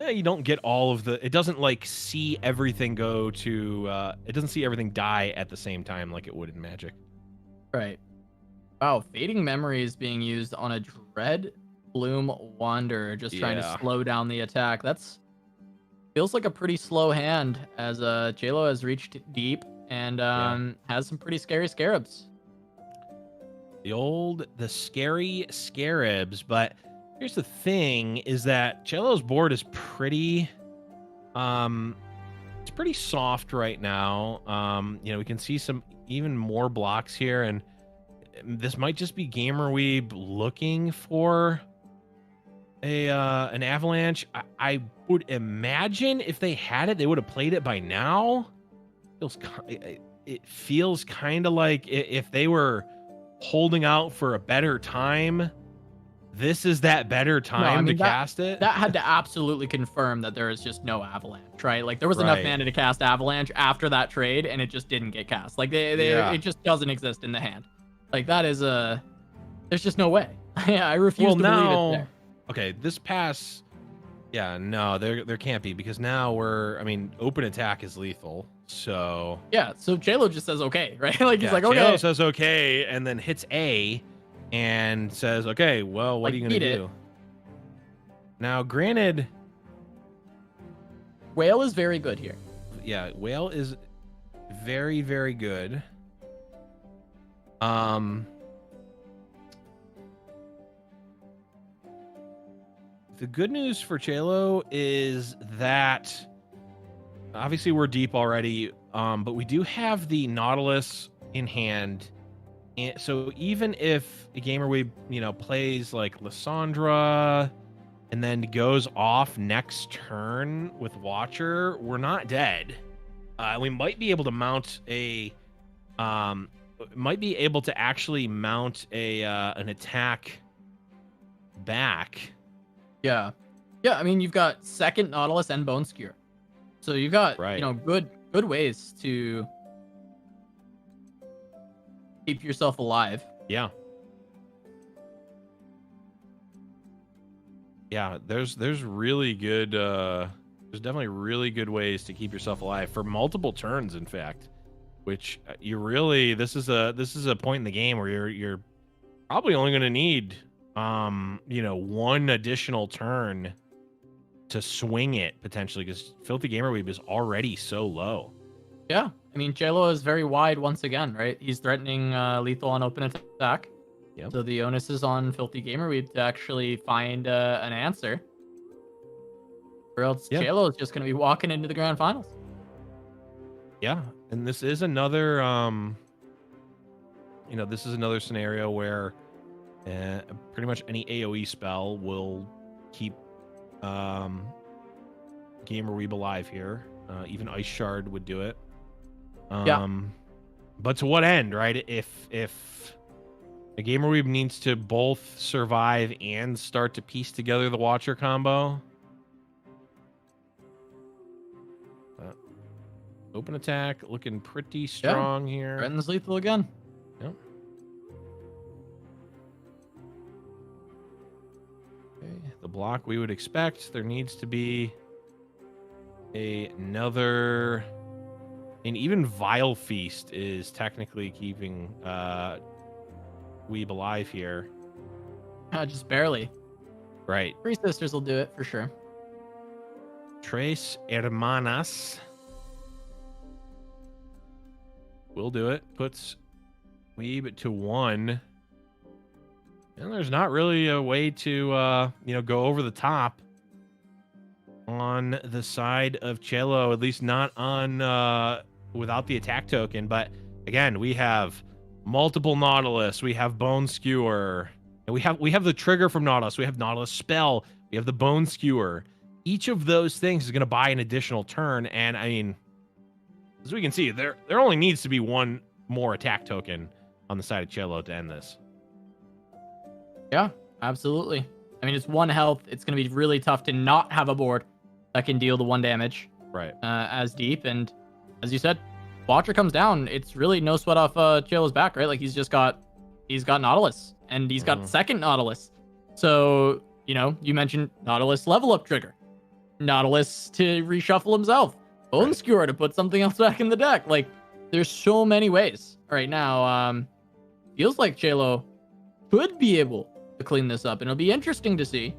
you don't get all of the, it doesn't like see everything go to, it doesn't see everything die at the same time like it would in Magic. Right. Wow, Fading Memory is being used on a Dread Bloom Wanderer, just trying to slow down the attack. That's feels like a pretty slow hand as JLo has reached deep and has some pretty scary scarabs. The scary scarabs, but here's the thing is that JLo's board is pretty it's pretty soft right now. We can see some even more blocks here, and this might just be Gamer Weeb looking for an avalanche. I would imagine if they had it, they would have played it by now. It feels kind of like if they were holding out for a better time, this is that better time to cast it. That had to absolutely confirm that there is just no avalanche, right? Like there was enough mana to cast avalanche after that trade, and it just didn't get cast. Like it just doesn't exist in the hand. Like that is there's just no way. I refuse to believe it there. Okay, this pass, no, there can't be, because now open attack is lethal. So so JLo just says okay, right? Like he's like okay. JLo says okay, and then hits A, and says okay. Well, what are you gonna do? Now, granted, Whale is very good here. Yeah, Whale is very, very good. The good news for JLo is that obviously we're deep already, but we do have the Nautilus in hand. And so even if a Gamer Weeb, plays like Lysandra and then goes off next turn with Watcher, we're not dead. We might be able to mount actually mount an attack back. Yeah. I mean, you've got second Nautilus and Bone Skewer. So you got Right. good ways to keep yourself alive. Yeah. Yeah, there's really good there's definitely really good ways to keep yourself alive for multiple turns, in fact. Which you really this is a point in the game where you're probably only going to need one additional turn to swing it potentially, because Filthy Gamer Weeb is already so low. Yeah, I mean, JLo is very wide once again, right? He's threatening lethal on open attack. Yep. So the onus is on Filthy Gamer Weeb to actually find an answer. Or else Yeah. JLo is just going to be walking into the grand finals. Yeah, and this is another this is another scenario where pretty much any AoE spell will keep Gamer Weeb alive here. Even Ice Shard would do it. Yeah. But to what end, right? If a Gamer Weeb needs to both survive and start to piece together the Watcher combo. Open attack looking pretty strong here. Threatens lethal again. Yep. Okay, the block we would expect. There needs to be another, and even Vile Feast is technically keeping Weeb alive here. Just barely. Right. 3 sisters will do it for sure. Tres Hermanas will do it. Puts Weeb to 1. And there's not really a way to go over the top on the side of Cello, at least not on without the attack token. But again, we have multiple Nautilus, we have Bone Skewer, and we have the trigger from Nautilus, we have Nautilus spell, we have the Bone Skewer. Each of those things is going to buy an additional turn, and I mean, as we can see, there only needs to be one more attack token on the side of Cello to end this. Yeah, absolutely. I mean, it's 1 health. It's going to be really tough to not have a board that can deal the 1 damage. Right. As deep. And as you said, Watcher comes down. It's really no sweat off Cello's back, right? Like he's got Nautilus, and he's got second Nautilus. So, you mentioned Nautilus level up trigger. Nautilus to reshuffle himself. Bone Skewer to put something else back in the deck. Like, there's so many ways right now. Feels like Cello could be able to clean this up, and it'll be interesting to see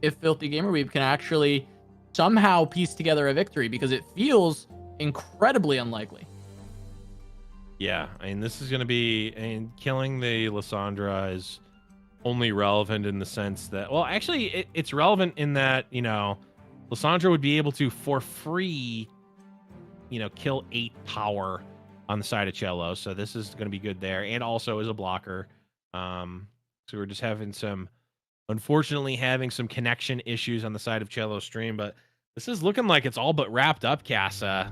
if Filthy Gamer Weeb can actually somehow piece together a victory, because it feels incredibly unlikely. Yeah, I mean, this is going to be, and killing the Lysandra is only relevant in the sense that, well, actually, it's relevant in that, Lysandra would be able to, for free, kill 8 power on the side of Cello. So this is going to be good there, and also as a blocker. So we're just unfortunately having some connection issues on the side of Cello's stream, but this is looking like it's all but wrapped up, Casa.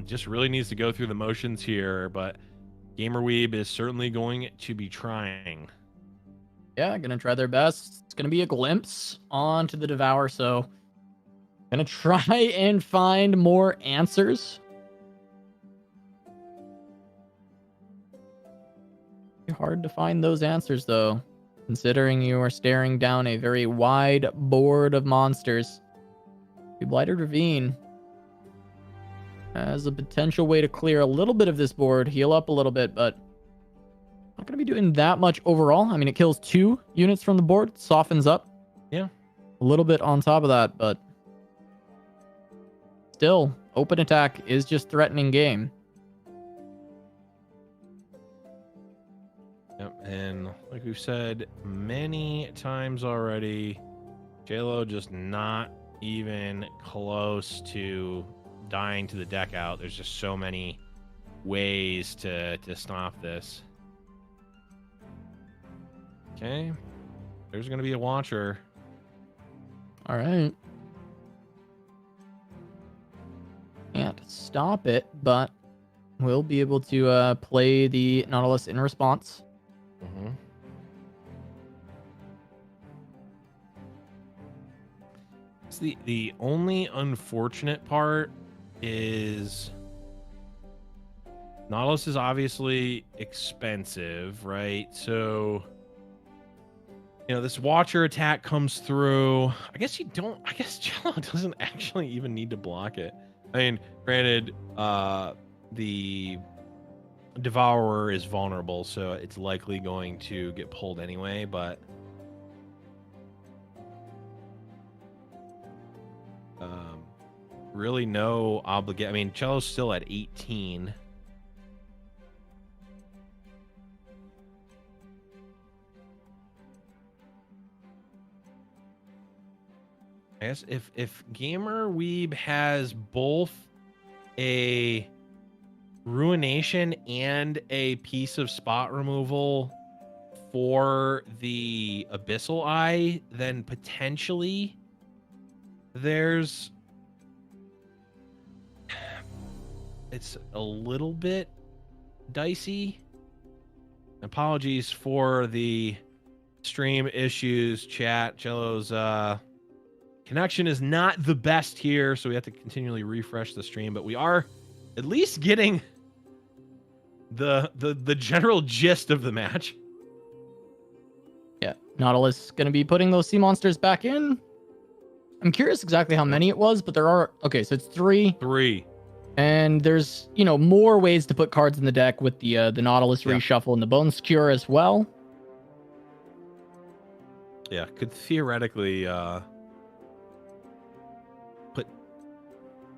Just really needs to go through the motions here, but Gamer Weeb is certainly going to be trying. Yeah, gonna try their best. It's gonna be a glimpse onto the Devour, so gonna try and find more answers. Hard to find those answers, though, considering you are staring down a very wide board of monsters. The Blighted Ravine has a potential way to clear a little bit of this board, heal up a little bit, but not going to be doing that much overall. I mean, it kills 2 units from the board, softens up. Yeah. A little bit on top of that, but still, open attack is just threatening game. Yep, and like we've said many times already, JLo just not even close to dying to the deck out. There's just so many ways to stop this. Okay, there's going to be a Watcher. All right. Can't stop it, but we'll be able to play the Nautilus in response. Mm-hmm. It's the only unfortunate part is Nautilus is obviously expensive, right? So, you know, this Watcher attack comes through. I guess Cello doesn't actually even need to block it. I mean, granted, the Devourer is vulnerable, so it's likely going to get pulled anyway, but really no obligation. I mean, Cello's still at 18. I guess if Gamer Weeb has both a Ruination and a piece of spot removal for the Abyssal Eye, then potentially it's a little bit dicey. Apologies for the stream issues, chat. Cello's connection is not the best here, so we have to continually refresh the stream, but we are at least getting the general gist of the match. Yeah, Nautilus going to be putting those sea monsters back in. I'm curious exactly how many it was, but there are... Okay, so it's 3. 3. And there's, you know, more ways to put cards in the deck with the Nautilus reshuffle and the Bones Cure as well. Yeah, could theoretically put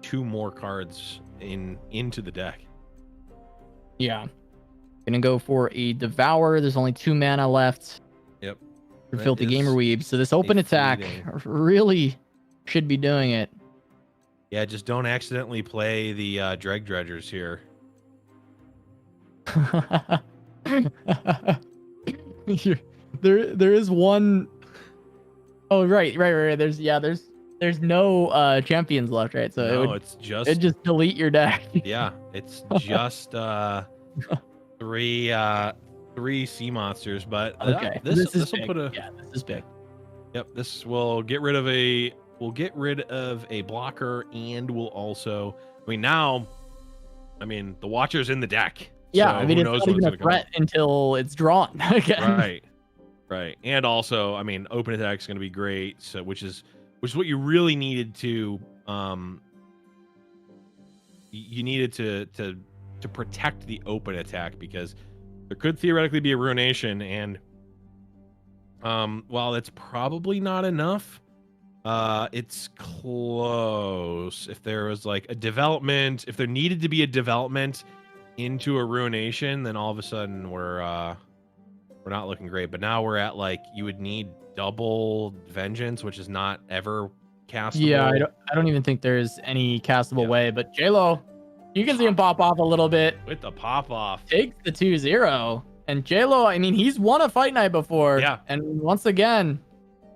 2 more cards into the deck. Yeah. Gonna go for a Devour. There's only 2 mana left. Yep. For Filthy Gamer Weeb. So this open attack really should be doing it. Yeah, just don't accidentally play the Dreg Dredgers here. there is one. Oh, right. There's no champions left, right? So no, it'd just just delete your deck. Yeah, it's just 3 sea monsters, but okay. This will put a this is big. Yep, this will get rid of a blocker, and will also, I mean, now, I mean, the Watcher's in the deck. Yeah, so I mean, it's not even a threat until it's drawn again. Right. And also, I mean, open attack is going to be great, so which is what you really needed to you needed to protect the open attack, because there could theoretically be a Ruination, and while it's probably not enough, it's close. If there was like a development, if there needed to be a development into a Ruination, then all of a sudden we're not looking great. But now we're at, like, you would need double Vengeance, which is not ever castable. Yeah, I don't even think there's any castable way. But JLo, you can see him pop off a little bit with the pop off. Takes the 2-0, and JLo, I mean, he's won a Fight Night before. Yeah, and once again,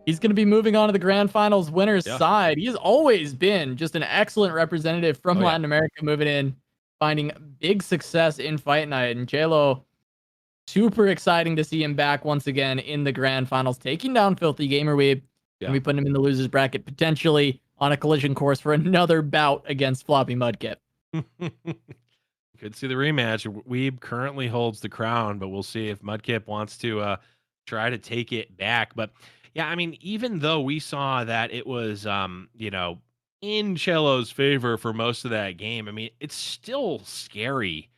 he's going to be moving on to the Grand Finals winners side. He's always been just an excellent representative from Latin America, moving in, finding big success in Fight Night. And JLo, super exciting to see him back once again in the Grand Finals, taking down Filthy Gamer Weeb. And we put him in the losers bracket, potentially on a collision course for another bout against FloppyMudkip. Could see the rematch. Weeb currently holds the crown, but we'll see if Mudkip wants to try to take it back. But yeah, I mean, even though we saw that it was, you know, in Cello's favor for most of that game, I mean, it's still scary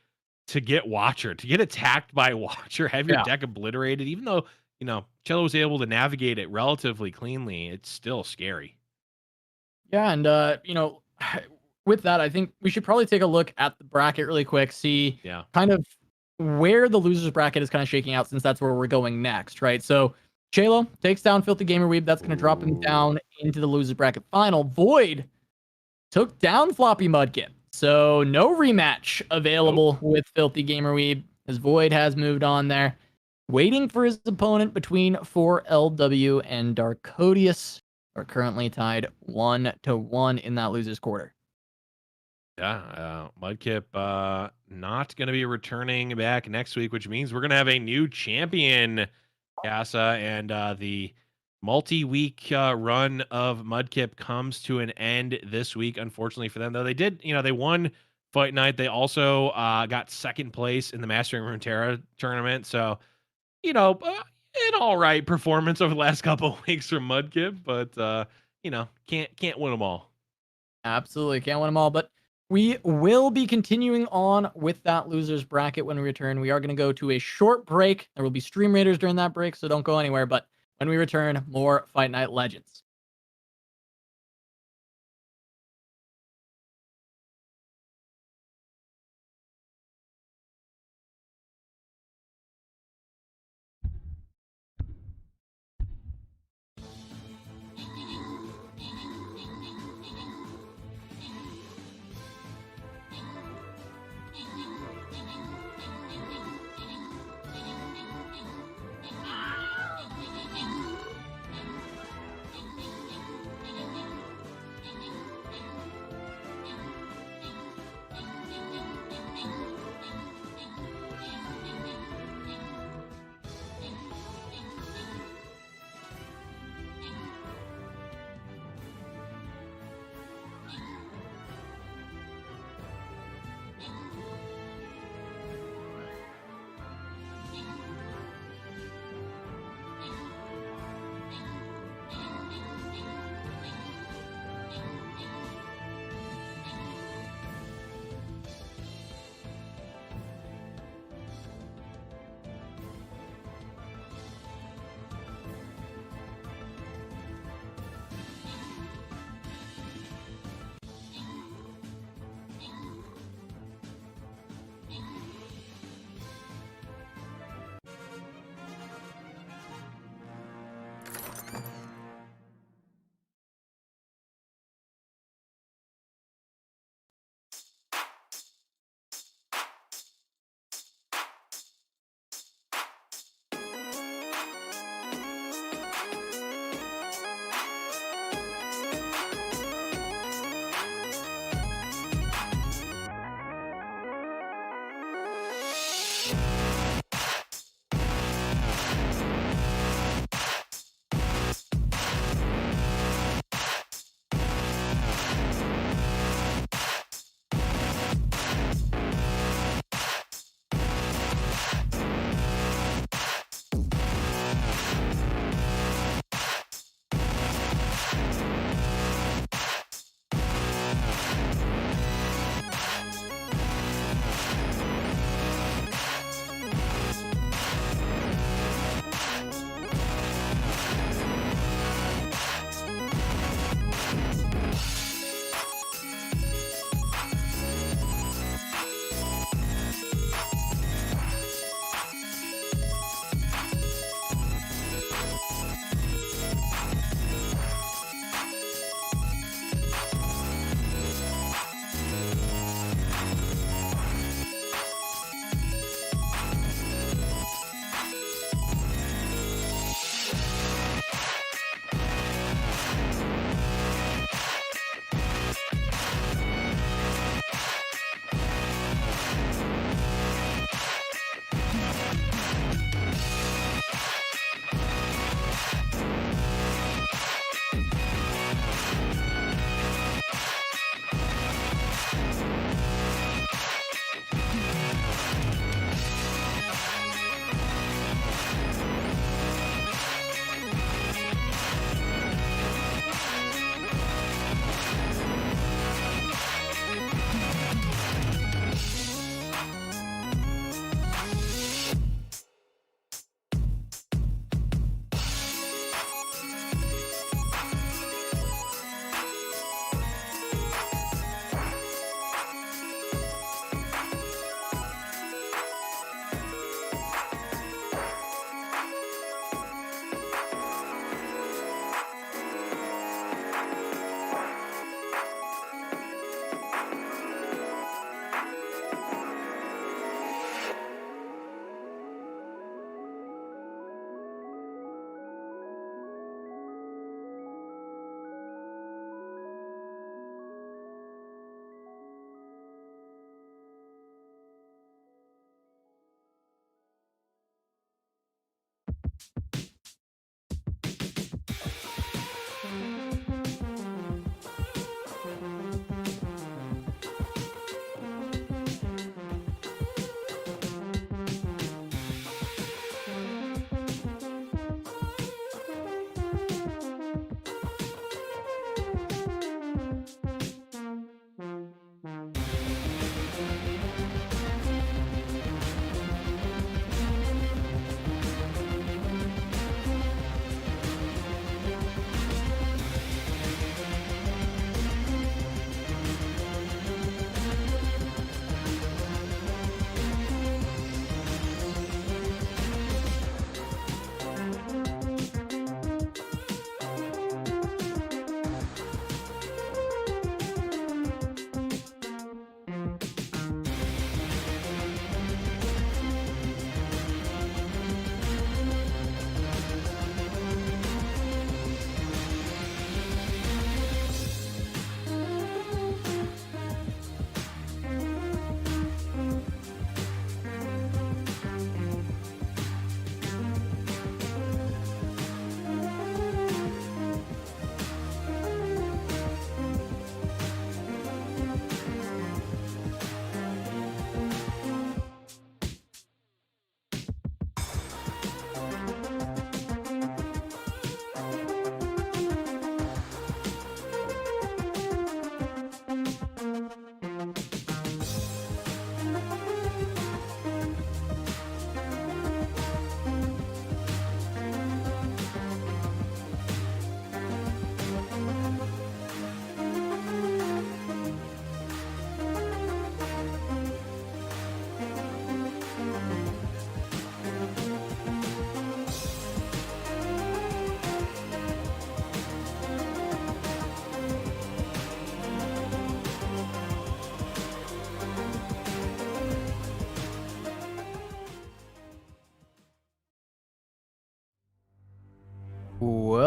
to get Watcher, to get attacked by Watcher, have your deck obliterated, even though, you know, Cello was able to navigate it relatively cleanly. It's still scary. Yeah, and, you know, with that, I think we should probably take a look at the bracket really quick, see kind of where the losers bracket is kind of shaking out, since that's where we're going next, right? So Cello takes down Filthy Gamer Weeb. That's going to drop him down into the losers bracket final. Void took down FloppyMudkip. So no rematch available with Filthy Gamer Weeb, as Void has moved on there, waiting for his opponent between 4LW and Darkodius. Are currently tied 1-1 in that losers quarter. Yeah, Mudkip not going to be returning back next week, which means we're going to have a new champion, Casa, and the multi-week run of Mudkip comes to an end this week, unfortunately for them. Though they did, they won Fight Night. They also got second place in the Mastering Runeterra tournament. So, an all right performance over the last couple of weeks from Mudkip, but can't win them all. Absolutely can't win them all, but we will be continuing on with that losers bracket when we return. We are going to go to a short break. There will be Stream Raiders during that break, so don't go anywhere. But when we return, more Fight Night Legends.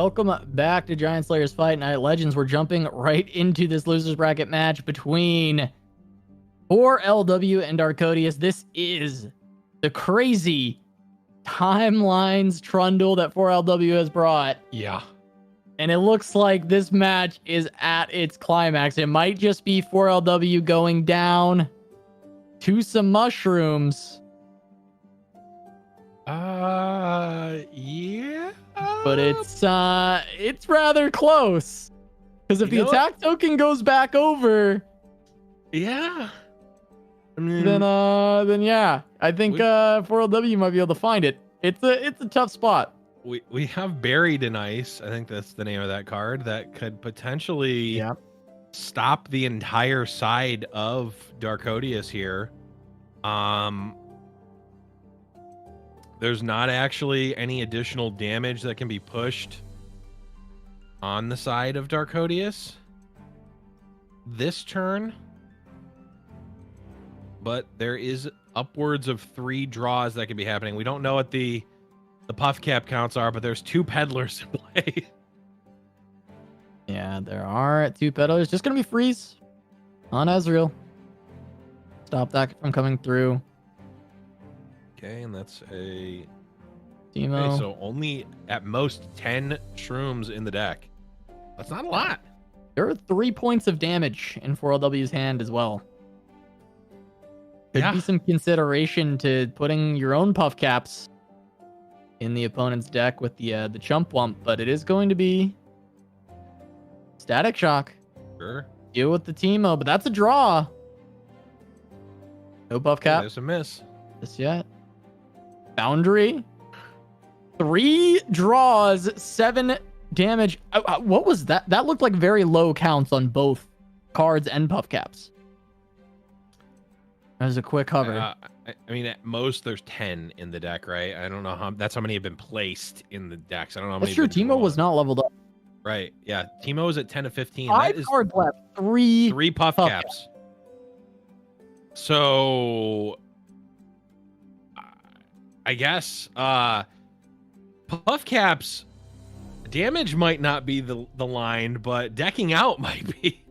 welcome back to Giant Slayer's Fight Night Legends. We're jumping right into this losers bracket match between 4LW and Darkodius. This is the crazy timelines trundle that 4LW has brought. Yeah. And it looks like this match is at its climax. It might just be 4LW going down to some mushrooms. Yeah. But it's rather close. Because if the attack token goes back over, yeah. I mean, then yeah, I think 4LW might be able to find it. It's a tough spot. We have Buried in Ice. I think that's the name of that card that could potentially stop the entire side of Darkodius here. There's not actually any additional damage that can be pushed on the side of Darkodius this turn, but there is upwards of 3 draws that could be happening. We don't know what the puff cap counts are, but there's 2 peddlers in play. Yeah, there are 2 peddlers. Just gonna be freeze on Ezreal. Stop that from coming through. Okay, and that's a Teemo. Okay, so only at most 10 shrooms in the deck. That's not a lot. There are 3 points of damage in 4LW's hand as well. Could be some consideration to putting your own puff caps in the opponent's deck with the chump wump, but it is going to be Static Shock. Sure. Deal with the Teemo, but that's a draw. No puff cap. There's a miss. Just yet. Foundry. 3 draws, 7 damage. What was that? That looked like very low counts on both cards and puff caps. That was a quick hover. I mean, at most there's 10 in the deck, right? I don't know how. That's how many have been placed in the decks. I don't know how many. That's true. Teemo was not leveled up. Right. Yeah. Teemo is at 10 to 15. 5 cards left. 3 puff caps. So I guess puff caps damage might not be the line, but decking out might be.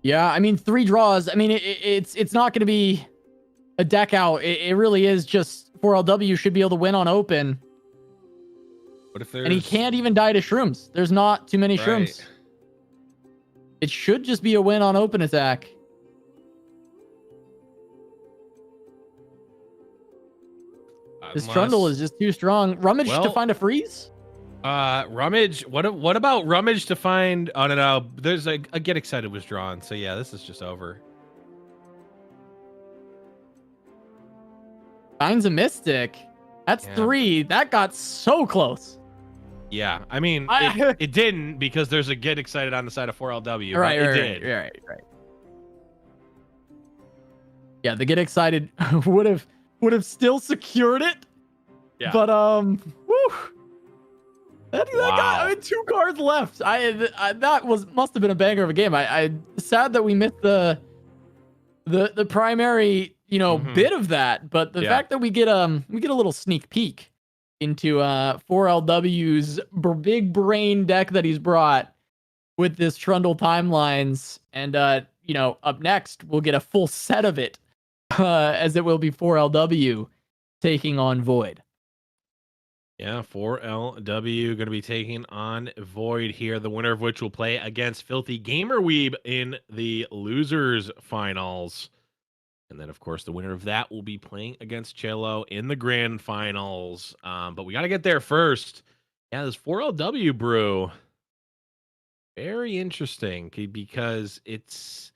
Yeah, I mean 3 draws. I mean it's not going to be a deck out. It really is just 4LW should be able to win on open. What if there's... And he can't even die to shrooms. There's not too many shrooms. It should just be a win on open attack. This trundle is just too strong. Rummage to find a freeze? Rummage. What about Rummage to find? Oh no, there's a Get Excited was drawn. So yeah, this is just over. Finds a Mystic. That's 3. That got so close. Yeah, I mean, it didn't because there's a Get Excited on the side of 4LW. Right, it right, did. Right. Yeah, the Get Excited would have still secured it. Yeah. But whew. That got, I mean, 2 cards left. That must have been a banger of a game. I sad that we missed the primary, bit of that, but the fact that we get a little sneak peek into 4LW's big brain deck that he's brought with this Trundle Timelines, and up next we'll get a full set of it, as it will be 4LW taking on Void. Yeah, 4LW going to be taking on Void here, the winner of which will play against Filthy Gamer Weeb in the losers finals. And then, of course, the winner of that will be playing against Cello in the grand finals. But we got to get there first. Yeah, this 4LW brew. Very interesting because it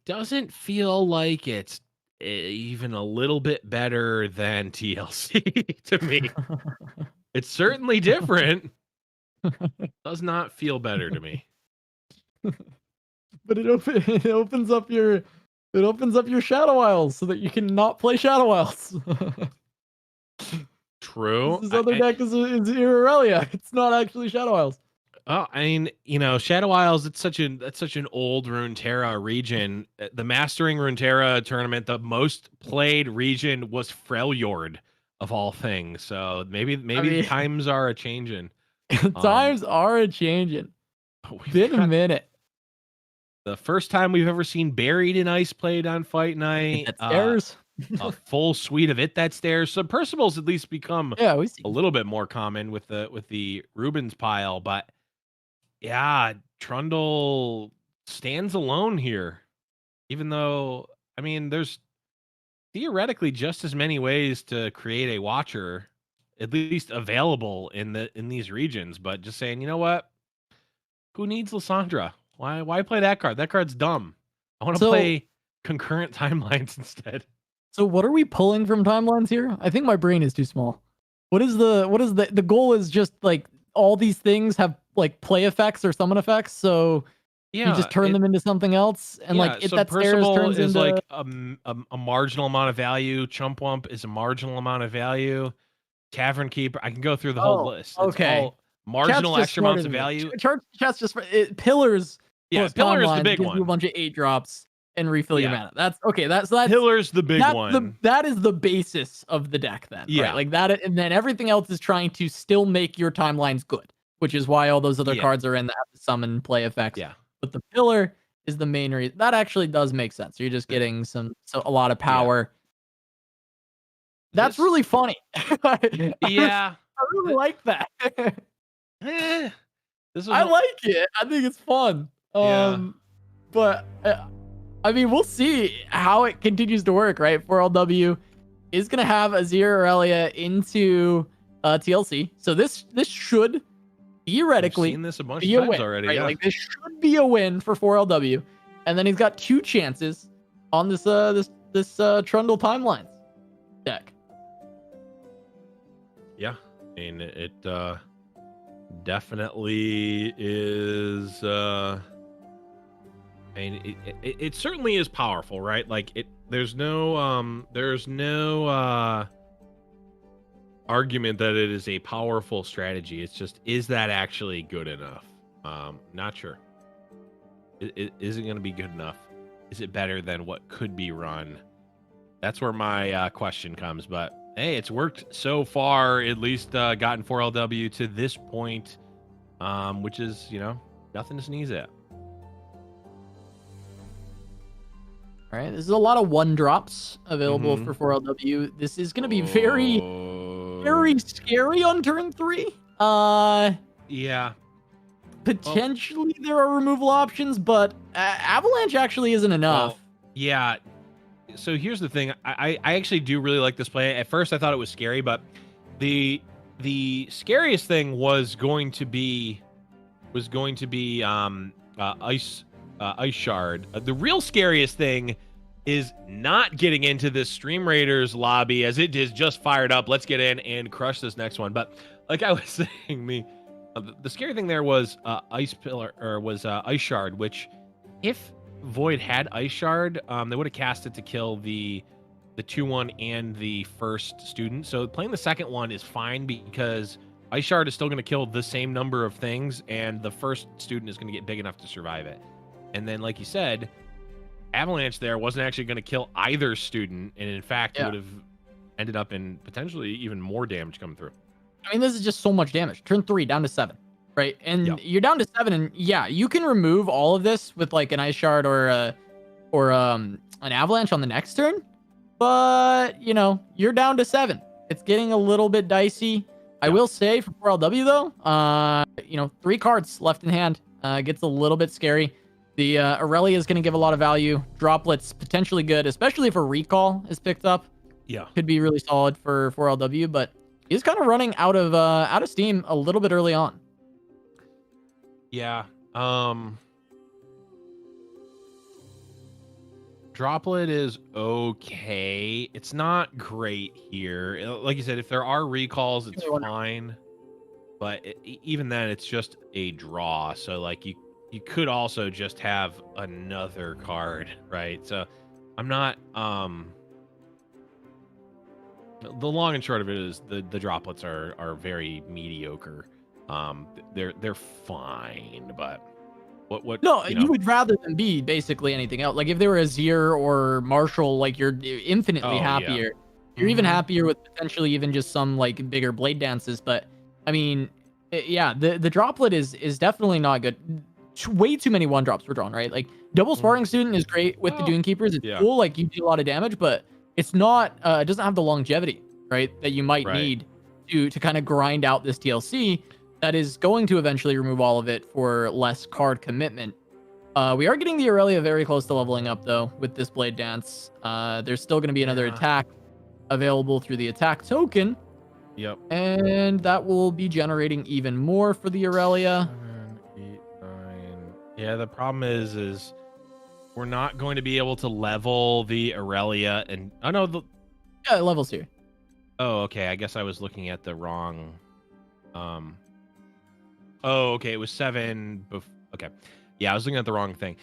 doesn't feel like it's even a little bit better than TLC to me. It's certainly different. Does not feel better to me. But it opens up your Shadow Isles so that you can not play Shadow Isles. True. This other deck is Irelia. It's not actually Shadow Isles. Oh, I mean, Shadow Isles, that's such an old Runeterra region. The Mastering Runeterra tournament, the most played region was Freljord of all things. So maybe times are a changing. Times are a changing. Been a minute. The first time we've ever seen Buried in Ice played on Fight Night. That stairs. A full suite of It That Stares. So Percival's at least become We see a little bit more common with the Rubens pile, but yeah, Trundle stands alone here. Even though, I mean, there's theoretically just as many ways to create a watcher, at least available in these regions, but just saying, you know what? Who needs Lysandra? Why play that card? That card's dumb. I want to play concurrent timelines instead. So what are we pulling from timelines here? I think my brain is too small. What is the goal is just like all these things have like play effects or summon effects, so you just turn them into something else, and like so that Percival turns is into like a marginal amount of value. Chumpwump is a marginal amount of value. Tavern Keeper, I can go through the whole list. It's all marginal extra amounts of value. Chat's just Pillars. Yeah, Pillar is the big gives one. you a bunch of 8 drops and refill your mana. That's okay. That's Pillar's the big one. That is the basis of the deck then. Yeah, right? Like that, and then everything else is trying to still make your timelines good, which is why all those other cards are in the summon play effects. Yeah, but the Pillar is the main reason. That actually does make sense. You're just getting a lot of power. That's really funny. I really like that. I like it. I think it's fun. But I mean, we'll see how it continues to work, right? 4LW is going to have Azir Aurelia into TLC. So this should theoretically seen this a bunch be of a times win, already. Right? Yeah. Like this should be a win for 4LW. And then he's got 2 chances on this Trundle Timelines deck. Yeah. I mean, it definitely is. I mean, it certainly is powerful, right? Like there's no argument that it is a powerful strategy. It's just, is that actually good enough? Not sure. Is it going to be good enough? Is it better than what could be run? That's where my question comes. But hey, it's worked so far. At least gotten 4LW to this point, which is, nothing to sneeze at. All right, there's a lot of 1-drops available for 4LW. This is going to be very, very scary on turn 3. Yeah. Potentially there are removal options, but Avalanche actually isn't enough. Well, yeah. So here's the thing. I actually do really like this play. At first I thought it was scary, but the scariest thing was going to be Ice Shard. The real scariest thing is not getting into this Stream Raiders lobby as it is just fired up. Let's get in and crush this next one. But like I was saying, the scary thing there was Ice Shard, which if Void had Ice Shard, they would have cast it to kill the 2/1 and the first student. So playing the second one is fine because Ice Shard is still going to kill the same number of things, and the first student is going to get big enough to survive it. And then, like you said, Avalanche there wasn't actually going to kill either student, and in fact, it would have ended up in potentially even more damage coming through. I mean, this is just so much damage. Turn 3 down to 7, right? And you're down to 7, and you can remove all of this with like an Ice Shard or an Avalanche on the next turn, but you're down to 7. It's getting a little bit dicey. I will say for 4LW though, 3 cards left in hand gets a little bit scary. The Aurelia is going to give a lot of value. Droplets potentially good, especially if a recall is picked up. Yeah, could be really solid for 4LW, but he's kind of running out of steam a little bit early on. Yeah. Droplet is okay. It's not great here. Like you said, if there are recalls, it's fine. But even then, it's just a draw. So like you could also just have another card, right? So I'm not the long and short of it is the droplets are very mediocre. They're fine, but what no, you would rather than be basically anything else. Like if they were Azir or Marshall, like you're infinitely happier. You're even happier with potentially even just some like bigger blade dances. But I mean, Yeah, the droplet is definitely not good. Way too many one drops were drawn, right? Like double sparring student is great with the Dune Keepers. It's cool, like you do a lot of damage, but it's not. It doesn't have the longevity, right? That you might need to kind of grind out this TLC. That is going to eventually remove all of it for less card commitment. We are getting the Aurelia very close to leveling up though with this Blade Dance. There's still going to be another attack available through the attack token. Yep. And that will be generating even more for the Aurelia. 7, 8, 9. Yeah, the problem is we're not going to be able to level the Aurelia and yeah, it levels here. Oh, okay. I guess I was looking at the wrong Oh, okay. It was 7 okay. Yeah, I was looking at the wrong thing.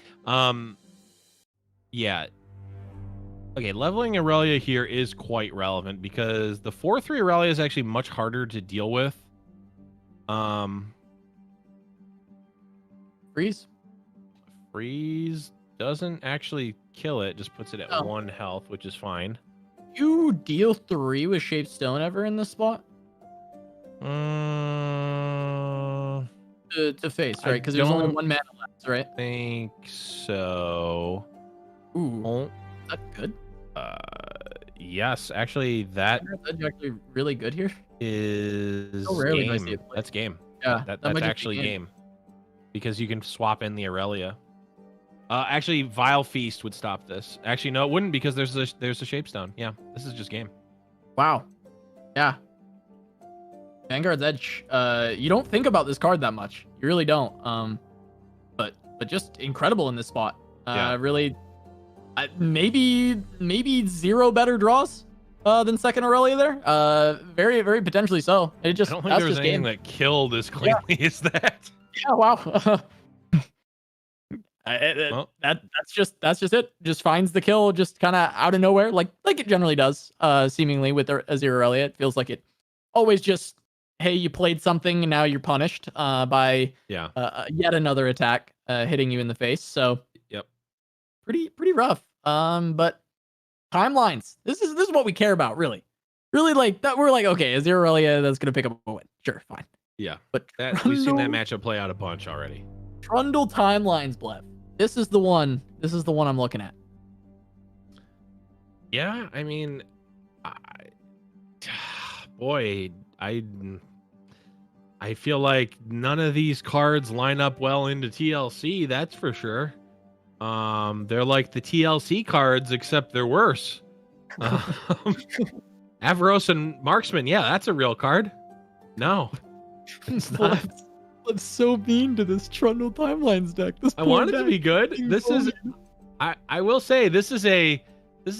Yeah. Okay, leveling Aurelia here is quite relevant because the 4/3 Aurelia is actually much harder to deal with. Freeze doesn't actually kill it, just puts it at 1 health, which is fine. You deal 3 with Shaped Stone ever in this spot? To face, right? Because there's only 1 mana left, right? I think so. Ooh, that's good. Yes, actually, that's actually really good here. Is game. That's game. Yeah, that's actually game. Because you can swap in the Aurelia. Actually, Vile Feast would stop this. Actually, no, it wouldn't because there's a Shapestone. Yeah, this is just game. Wow. Yeah. Vanguard's Edge. You don't think about this card that much. You really don't. But just incredible in this spot. Really. Maybe 0 better draws than second Aurelia there. Very, very potentially so. It just, I don't think there was anything that killed as cleanly as that. Yeah, wow. That's just it. Just finds the kill just kind of out of nowhere, like it generally does, seemingly with a 0 Aurelia. It feels like it always just, hey, you played something and now you're punished by yet another attack hitting you in the face. So pretty rough. But timelines. This is what we care about, really. Really, like that. We're like, okay, is there Aurelia that's gonna pick up a win? Sure, fine. Yeah, but we've seen that matchup play out a bunch already. Trundle timelines, Blev. This is the one. This is the one I'm looking at. Yeah, I mean, I feel like none of these cards line up well into TLC. That's for sure. They're like the TLC cards, except they're worse. Avaros and Marksman, yeah, that's a real card. No, it's not. I'm so mean to this Trundle Timelines deck. I want it to be good. This is, I will say, this is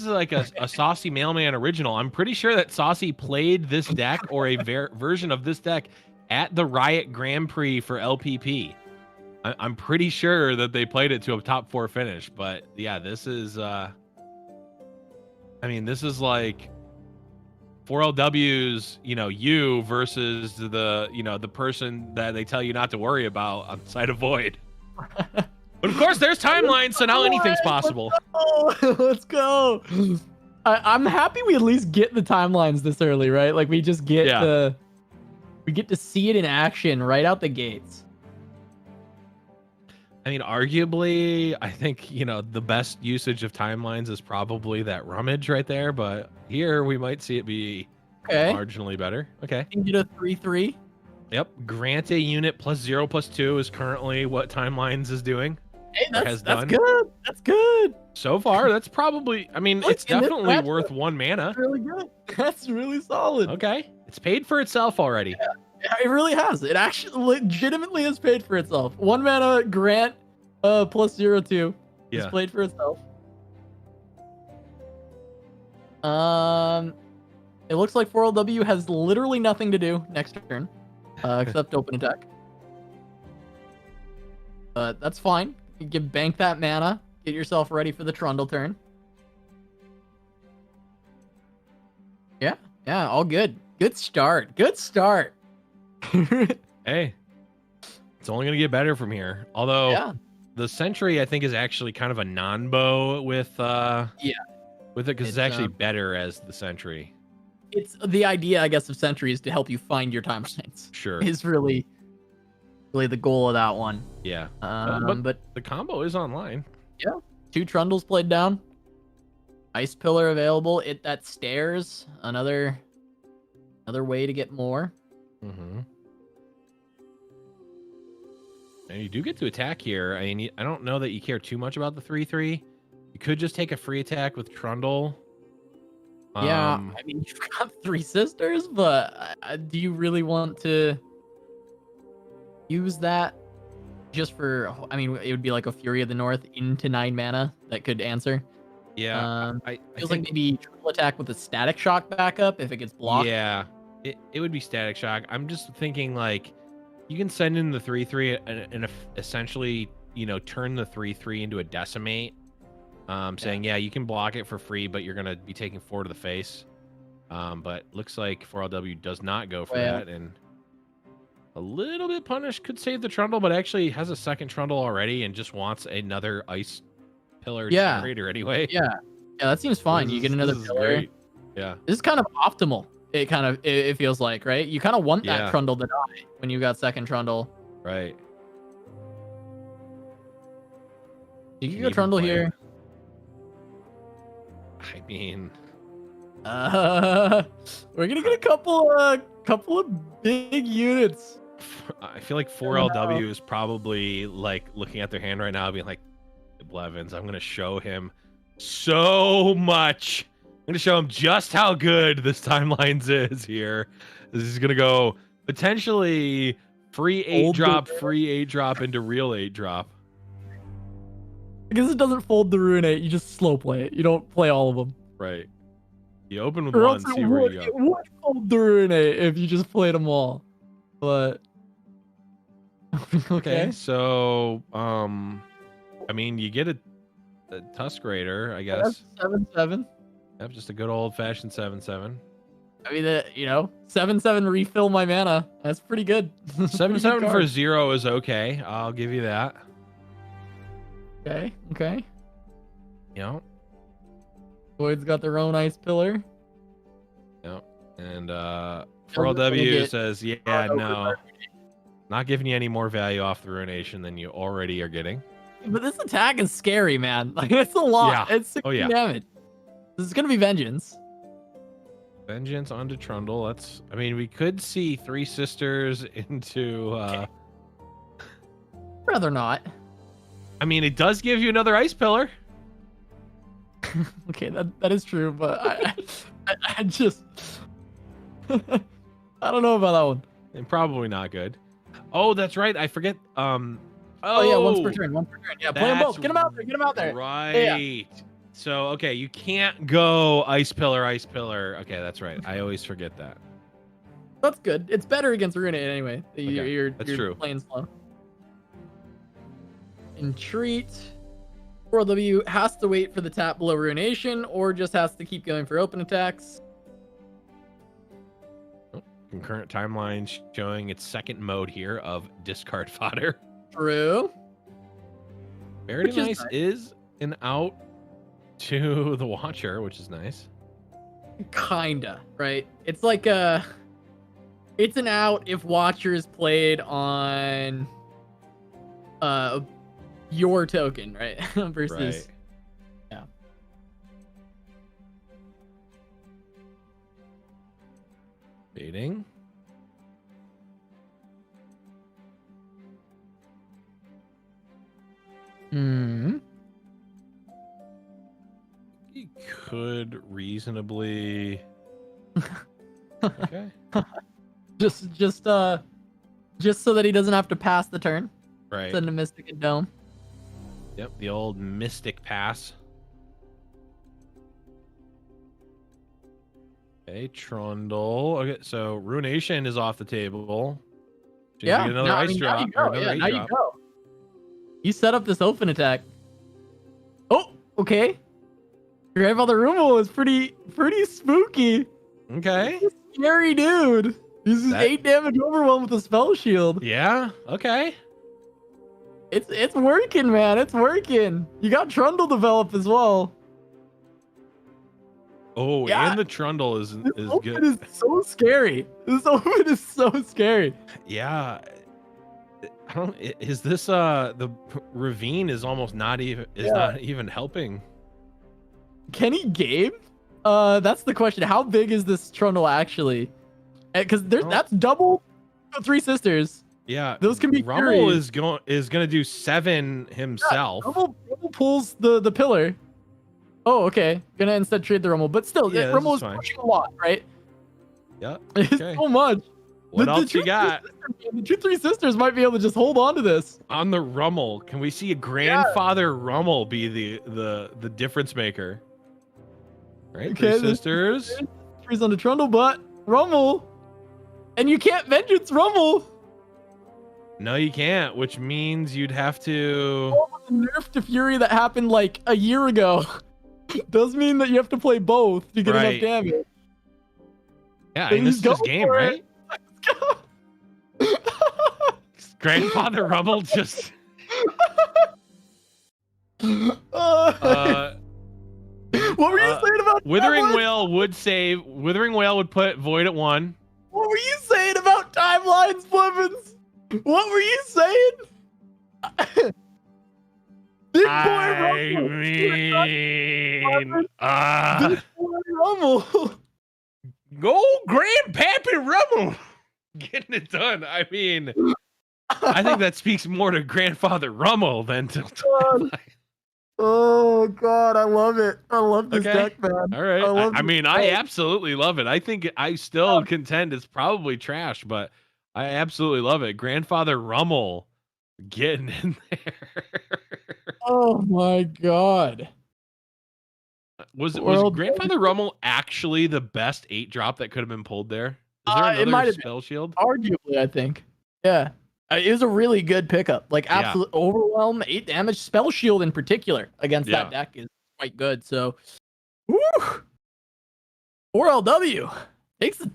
like a Saucy Mailman original. I'm pretty sure that Saucy played this deck or a version of this deck at the Riot Grand Prix for LPP. I'm pretty sure that they played it to a top 4 finish, but yeah, this is, I mean, this is like 4LW's, you versus the person that they tell you not to worry about on Side of Void. But of course, there's timelines, so now anything's possible. Let's go. I'm happy we at least get the timelines this early, right? Like we just get we get to see it in action right out the gates. I mean, arguably, I think, the best usage of timelines is probably that rummage right there, but here we might see it be marginally better. Okay. You can get a 3/3. Yep. Grant a unit +0/+2 is currently what timelines is doing. Hey, that's good. That's good. So far, that's probably, I mean, it's definitely worth 1 mana. That's really good. That's really solid. Okay. It's paid for itself already. Yeah, it really has. It actually legitimately has paid for itself. 1 mana Grant +0/2. It's played for itself. It looks like 4LW has literally nothing to do next turn, except open attack. But that's fine. You can bank that mana, get yourself ready for the Trundle turn. Yeah, all good. Good start. Good start. Hey, it's only gonna get better from here. Although the Sentry, I think, is actually kind of a non-bow with it because it's actually better as the Sentry. It's the idea, I guess, of Sentry is to help you find your timelines. Sure, is really really the goal of that one. Yeah. But the combo is online. yeah, 2 Trundles played down. Ice Pillar available. That stairs. Another way to get more. Mm-hmm. And you do get to attack here. I mean, I don't know that you care too much about the 3/3. You could just take a free attack with Trundle. Yeah, I mean, you've got 3 sisters, but do you really want to use that just for? I mean, it would be like a Fury of the North into 9 mana that could answer. Yeah, I think, feels like maybe triple attack with a Static Shock backup if it gets blocked. Yeah, it would be Static Shock. I'm just thinking like you can send in the 3/3 and essentially, you know, turn the 3/3 into a Decimate. Saying, yeah, you can block it for free, but you're gonna be taking 4 to the face. But looks like 4LW does not go for that, and a little bit punish could save the Trundle, but actually has a second Trundle already and just wants another Ice Pillar generator anyway. Yeah, that seems fine. You get another pillar. Great. Yeah, this is kind of optimal. It feels like, right? You kind of want that Trundle to die when you got second Trundle. Right. You can go Trundle here. I mean, we're gonna get a couple of big units. I feel like 4LW is probably like looking at their hand right now, being like, Blevins, I'm gonna show him so much. I'm gonna show him just how good this timelines is here. This is gonna go potentially free 8-drop into real 8-drop. Because it doesn't fold the Runate, you just slow play it. You don't play all of them. Right. You open with one, see where you go. It would fold the Runate if you just played them all. But okay, so I mean, you get a Tusk Raider, I guess. 7/7. Yep, just a good old fashioned 7/7. I mean, 7/7 refill my mana. That's pretty good. 7/7 for 0 is okay. I'll give you that. Okay. Yep. Void's got their own Ice Pillar. Yep. And 4LW says, yeah, no. Not giving you any more value off the Ruination than you already are getting. But this attack is scary, man. Like, it's a lot. Yeah. It's 60 damage. This is going to be Vengeance. Vengeance onto Trundle. That's, I mean, we could see 3 sisters into... Rather not. I mean, it does give you another Ice Pillar. Okay, that is true, but I just... I don't know about that one. And probably not good. Oh, that's right. I forget. Oh yeah, once per turn. Yeah, play them both. Get them out there. Right. Yeah. So, okay, you can't go Ice Pillar. Okay, that's right. I always forget that. That's good. It's better against Runate anyway. You're true. Playing slow. Entreat. 4W has to wait for the tap below Ruination, or just has to keep going for open attacks. Concurrent timeline showing its second mode here of discard fodder. True. Very nice is an out to the Watcher, which is nice. Kinda, right? It's like it's an out if Watcher is played on your token, right? Versus right. Yeah. Baiting. He could reasonably okay. Just so that he doesn't have to pass the turn. Right. Send a Mystic and Dome. Yep, the old Mystic pass. Okay, Trundle. Okay, so Ruination is off the table. So yeah, you get another ice drop. Now you go. You set up this open attack. Oh, okay. Your grandfather Rumo is pretty spooky. Okay. He's a scary dude. He's 8 damage overwhelm with a spell shield. Yeah. Okay. It's working, man. It's working. You got Trundle develop as well. Oh, yeah. And the Trundle is good. Is so scary. This open is so scary. Yeah. I don't. Is this the ravine is almost not even not even helping? Can he game? That's the question. How big is this Trundle actually? Because that's double the Three Sisters. Yeah, those can be. Rummel is gonna do 7 himself. Yeah, Rummel pulls the pillar. Oh, okay. Gonna instead trade the Rummel, but still, Rummel is pushing a lot, right? Yeah. It's Okay. so much. What else you got? The 2 Three Sisters might be able to just hold on to this. On the Rummel, can we see a grandfather Rummel be the difference maker? Right, Okay, Three Sisters. Three's on the Trundle, but Rummel, and you can't vengeance Rummel. No, you can't, which means you'd have to. The nerf to Fury that happened like a year ago does mean that you have to play both to get enough damage. Yeah, and this is just game, right? Grandfather Rummel just. What were you saying about Withering Whale would save? Withering Whale would put Void at 1. What were you saying about timelines, Blevins? What were you saying? Big boy Rummel. Big boy Rummel. Go Grandpappy Rummel. Getting it done. I mean, I think that speaks more to Grandfather Rummel than to timeline. Oh God, I love it. I love this deck, man. All right. I mean, I absolutely love it. I think I still contend it's probably trash, but I absolutely love it. Grandfather Rummel getting in there. Oh my God. Was Grandfather Rummel actually the best 8-drop that could have been pulled there? Is there another spell shield? Arguably, I think. Yeah. It was a really good pickup. Like, absolute overwhelm, 8 damage. Spell shield in particular against that deck is quite good. So, woo! 4LW takes the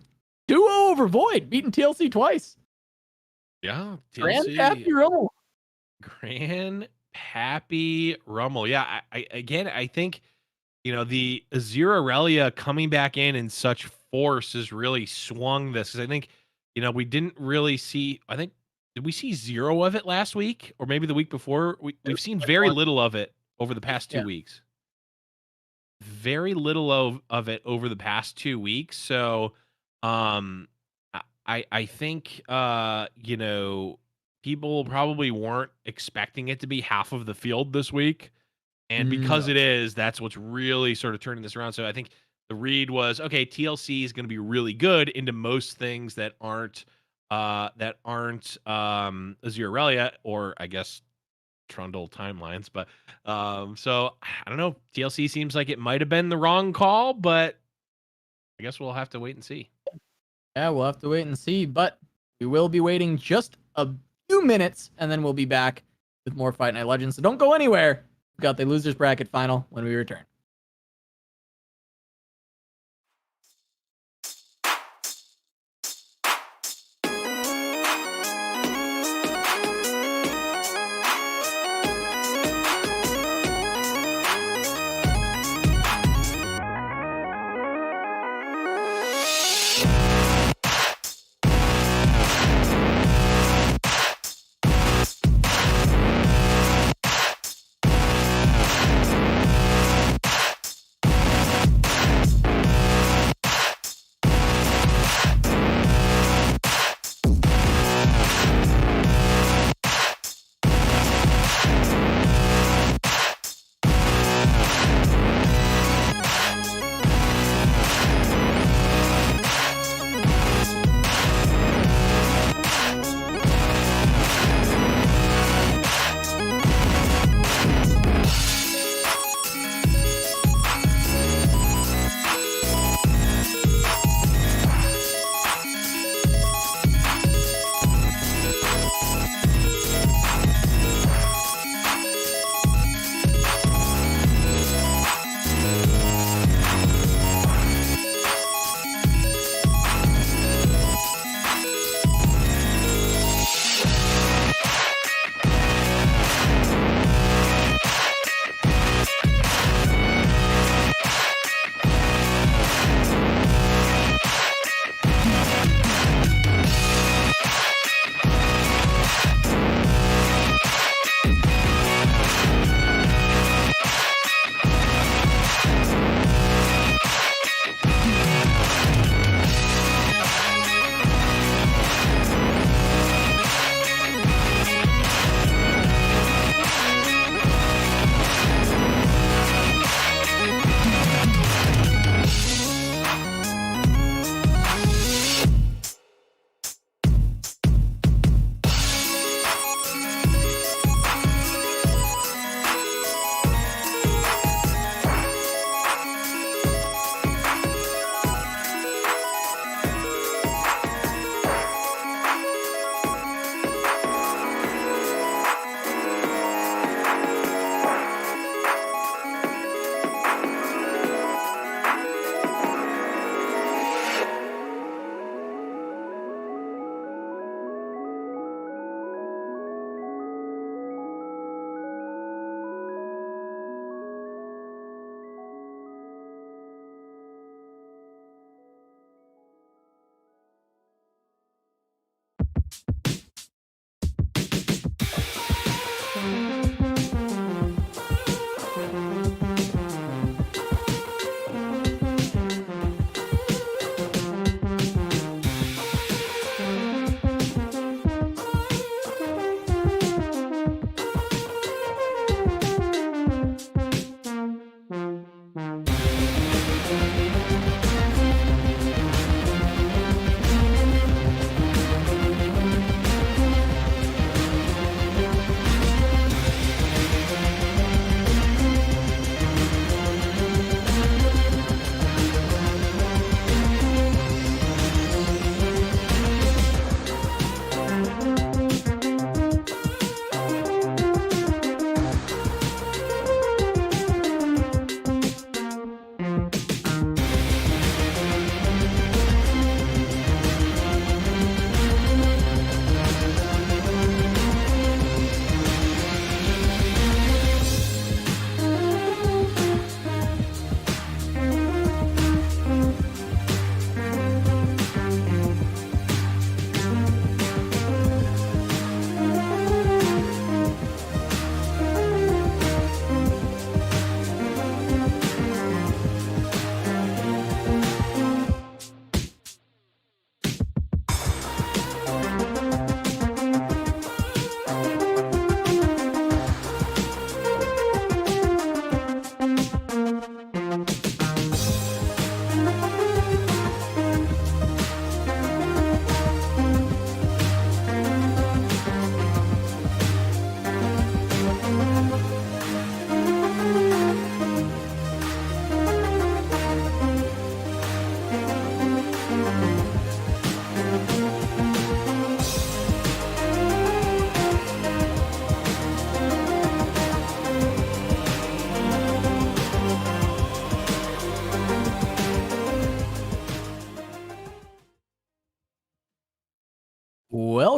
duo over Void, beating TLC twice. Yeah. Grandpappy Rummel. Grandpappy Rummel. Yeah. I think, the Azir Aurelia coming back in such force has really swung this. Because I think, we didn't really see, did we see 0 of it last week? Or maybe the week before? We've seen very little of it over the past 2 weeks. Very little of it over the past 2 weeks. So I think people probably weren't expecting it to be half of the field this week. And because it is, that's what's really sort of turning this around. So I think the read was, okay, TLC is going to be really good into most things that aren't Azir Aurelia, or I guess Trundle timelines. But so I don't know. TLC seems like it might have been the wrong call, but I guess we'll have to wait and see. Yeah, we'll have to wait and see. But we will be waiting just a few minutes, and then we'll be back with more Fight Night Legends. So don't go anywhere. We've got the losers bracket final when we return.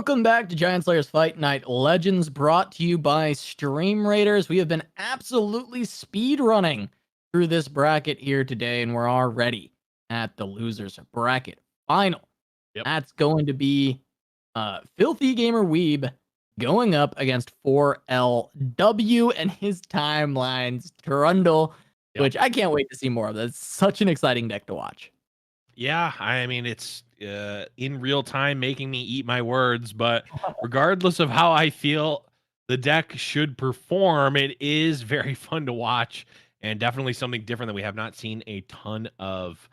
Welcome back to Giant Slayer's Fight Night Legends, brought to you by Stream Raiders. We have been absolutely speed running through this bracket here today, and we're already at the losers bracket final. Yep. That's going to be Filthy Gamer Weeb going up against 4LW and his timelines Trundle, which I can't wait to see more of. That's such an exciting deck to watch. Yeah, I mean, it's in real time making me eat my words, but regardless of how I feel the deck should perform, it is very fun to watch and definitely something different that we have not seen a ton of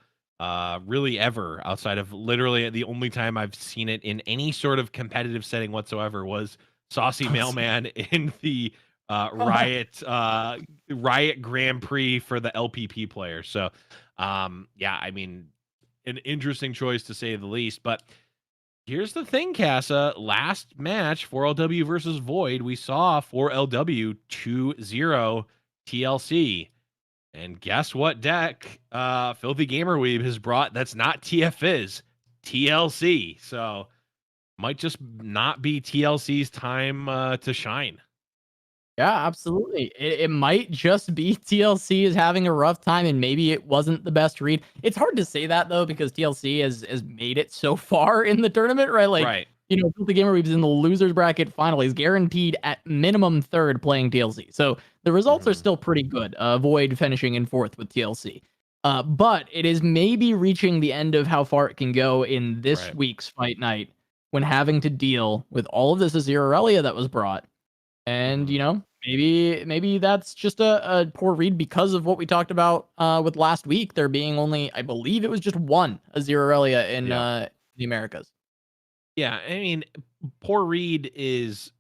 really ever, outside of literally the only time I've seen it in any sort of competitive setting whatsoever was Saucy Mailman in the Riot Grand Prix for the LPP players. So yeah, I mean, an interesting choice to say the least. But here's the thing, Casa. Last match, 4LW versus Void, we saw 4LW 2-0 TLC. And guess what deck Filthy Gamer Weeb has brought that's not TFIz, TLC. So might just not be TLC's time to shine. Yeah, absolutely. It might just be TLC is having a rough time, and maybe it wasn't the best read. It's hard to say that though, because TLC has made it so far in the tournament, right? Like, you know, Filthy Gamer Weeb's in the losers bracket final. He's guaranteed at minimum third playing TLC. So the results are still pretty good. Void finishing in fourth with TLC. But it is maybe reaching the end of how far it can go in this week's fight night when having to deal with all of this Azir Aurelia that was brought. And, you know, maybe that's just a poor read because of what we talked about with last week. There being only, I believe it was just one Azir Aurelia in the Americas. Yeah, I mean, poor read is,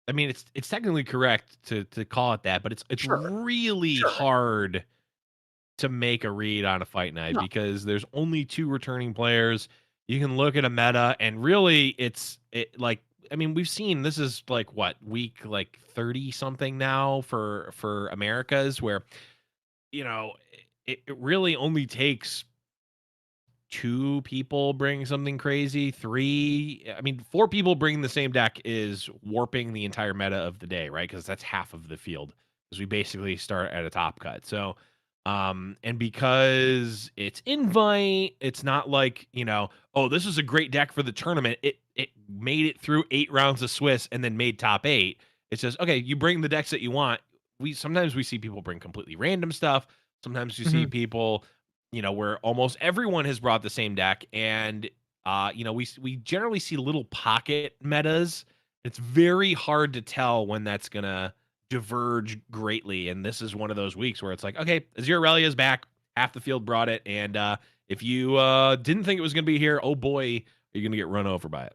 I mean, it's technically correct to call it that, but it's really hard to make a read on a fight night because there's only two returning players. You can look at a meta, and really, like, I mean, we've seen this is like what, week like 30 something now for Americas, where, you know, it really only takes two people bring something crazy, three, I mean, four people bringing the same deck is warping the entire meta of the day, right? Because that's half of the field, because we basically start at a top cut. So and because it's invite, it's not like, you know, oh, this is a great deck for the tournament. It made it through 8 rounds of Swiss and then made top 8. It says, okay, you bring the decks that you want. Sometimes we see people bring completely random stuff. Sometimes you see people, you know, where almost everyone has brought the same deck, and you know, we generally see little pocket metas. It's very hard to tell when that's gonna diverge greatly, and this is one of those weeks where it's like, okay, Azir Aurelia is back, half the field brought it, and if you didn't think it was gonna be here, oh boy, you're gonna get run over by it.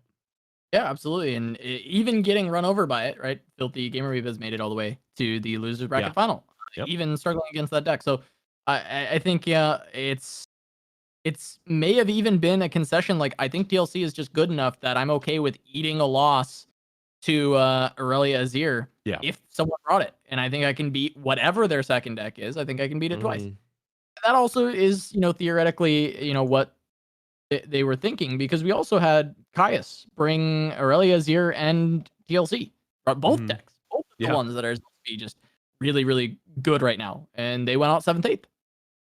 Yeah, absolutely. And even getting run over by it, right? Filthy Gamer Weeb has made it all the way to the losers bracket final, even struggling against that deck. So I think, it's may have even been a concession. Like, I think TLC is just good enough that I'm okay with eating a loss to Aurelia Azir if someone brought it. And I think I can beat whatever their second deck is. I think I can beat it twice. That also is, you know, theoretically, you know, what they were thinking, because we also had Caius bring Aurelia Azir and TLC, both decks, both the ones that are supposed to be just really, really good right now. And they went out 7th, 8th.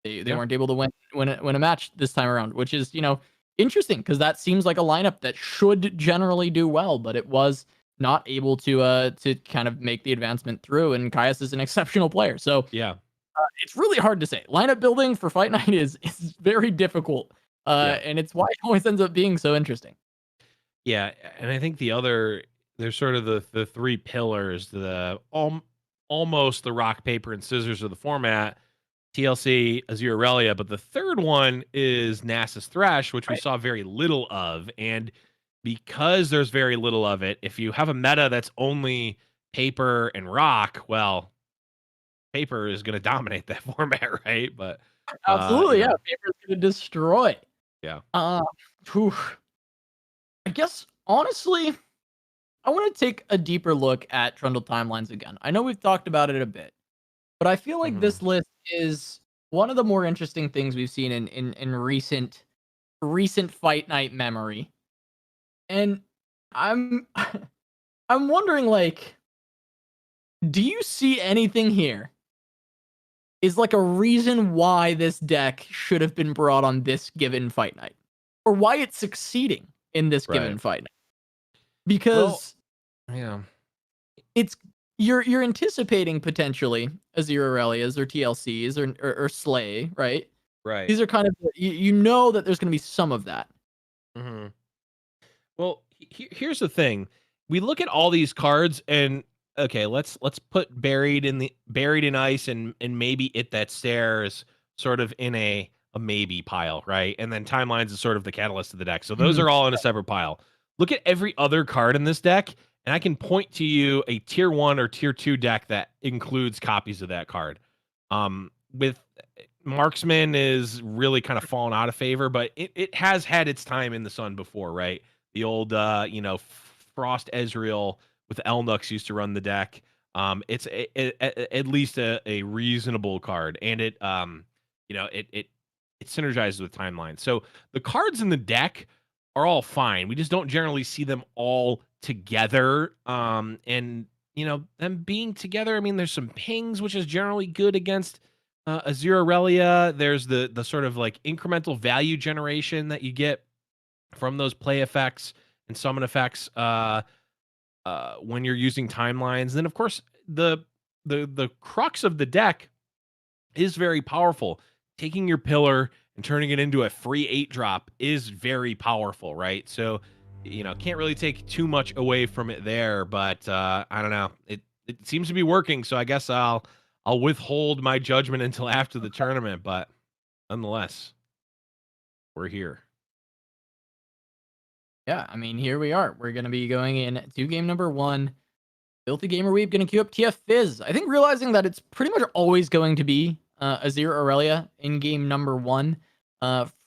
They weren't able to win a match this time around, which is, you know, interesting, because that seems like a lineup that should generally do well, but it was not able to kind of make the advancement through. And Caius is an exceptional player, so it's really hard to say. Lineup building for Fight Night is very difficult, and it's why it always ends up being so interesting. Yeah, and I think there's sort of the three pillars, the almost the rock, paper, and scissors of the format. TLC, Azir Aurelia, but the third one is Nasus Thresh, which we saw very little of. And because there's very little of it, if you have a meta that's only paper and rock, well, paper is going to dominate that format, right? But absolutely, paper is going to destroy. Yeah. I guess honestly, I want to take a deeper look at Trundle timelines again. I know we've talked about it a bit, but I feel like this list is one of the more interesting things we've seen in recent fight night memory. And I'm I'm wondering, like, do you see anything here? Is like a reason why this deck should have been brought on this given fight night, or why it's succeeding in this given Right. fight night? Well, Because yeah. it's you're anticipating potentially Azirarelias or TLCs or Slay, right? Right. These are kind of you know that there's going to be some of that. Hmm. Well, here's the thing. We look at all these cards and okay, let's put buried in ice and maybe it that stares sort of in a maybe pile, right? And then timelines is sort of the catalyst of the deck. So those Mhm. are all in a separate pile. Look at every other card in this deck, and I can point to you a tier 1 or tier 2 deck that includes copies of that card. With Marksman is really kind of fallen out of favor, but it has had its time in the sun before, right? The old Frost Ezreal with Elnux used to run the deck. It's at least a reasonable card, and it synergizes with timeline. So the cards in the deck are all fine. We just don't generally see them all together. And them being together, I mean, there's some pings, which is generally good against Azirarelia. There's the sort of like incremental value generation that you get from those play effects and summon effects when you're using timelines. Then of course the crux of the deck is very powerful. Taking your pillar and turning it into a free 8-drop is very powerful, right? So can't really take too much away from it there, but I don't know. It seems to be working, so I guess I'll withhold my judgment until after the tournament, but nonetheless, we're here. Yeah, I mean, here we are. We're going to be going in to game number 1. Filthy Gamer Weeb going to queue up TF Fizz. I think realizing that it's pretty much always going to be Azir Aurelia in game number 1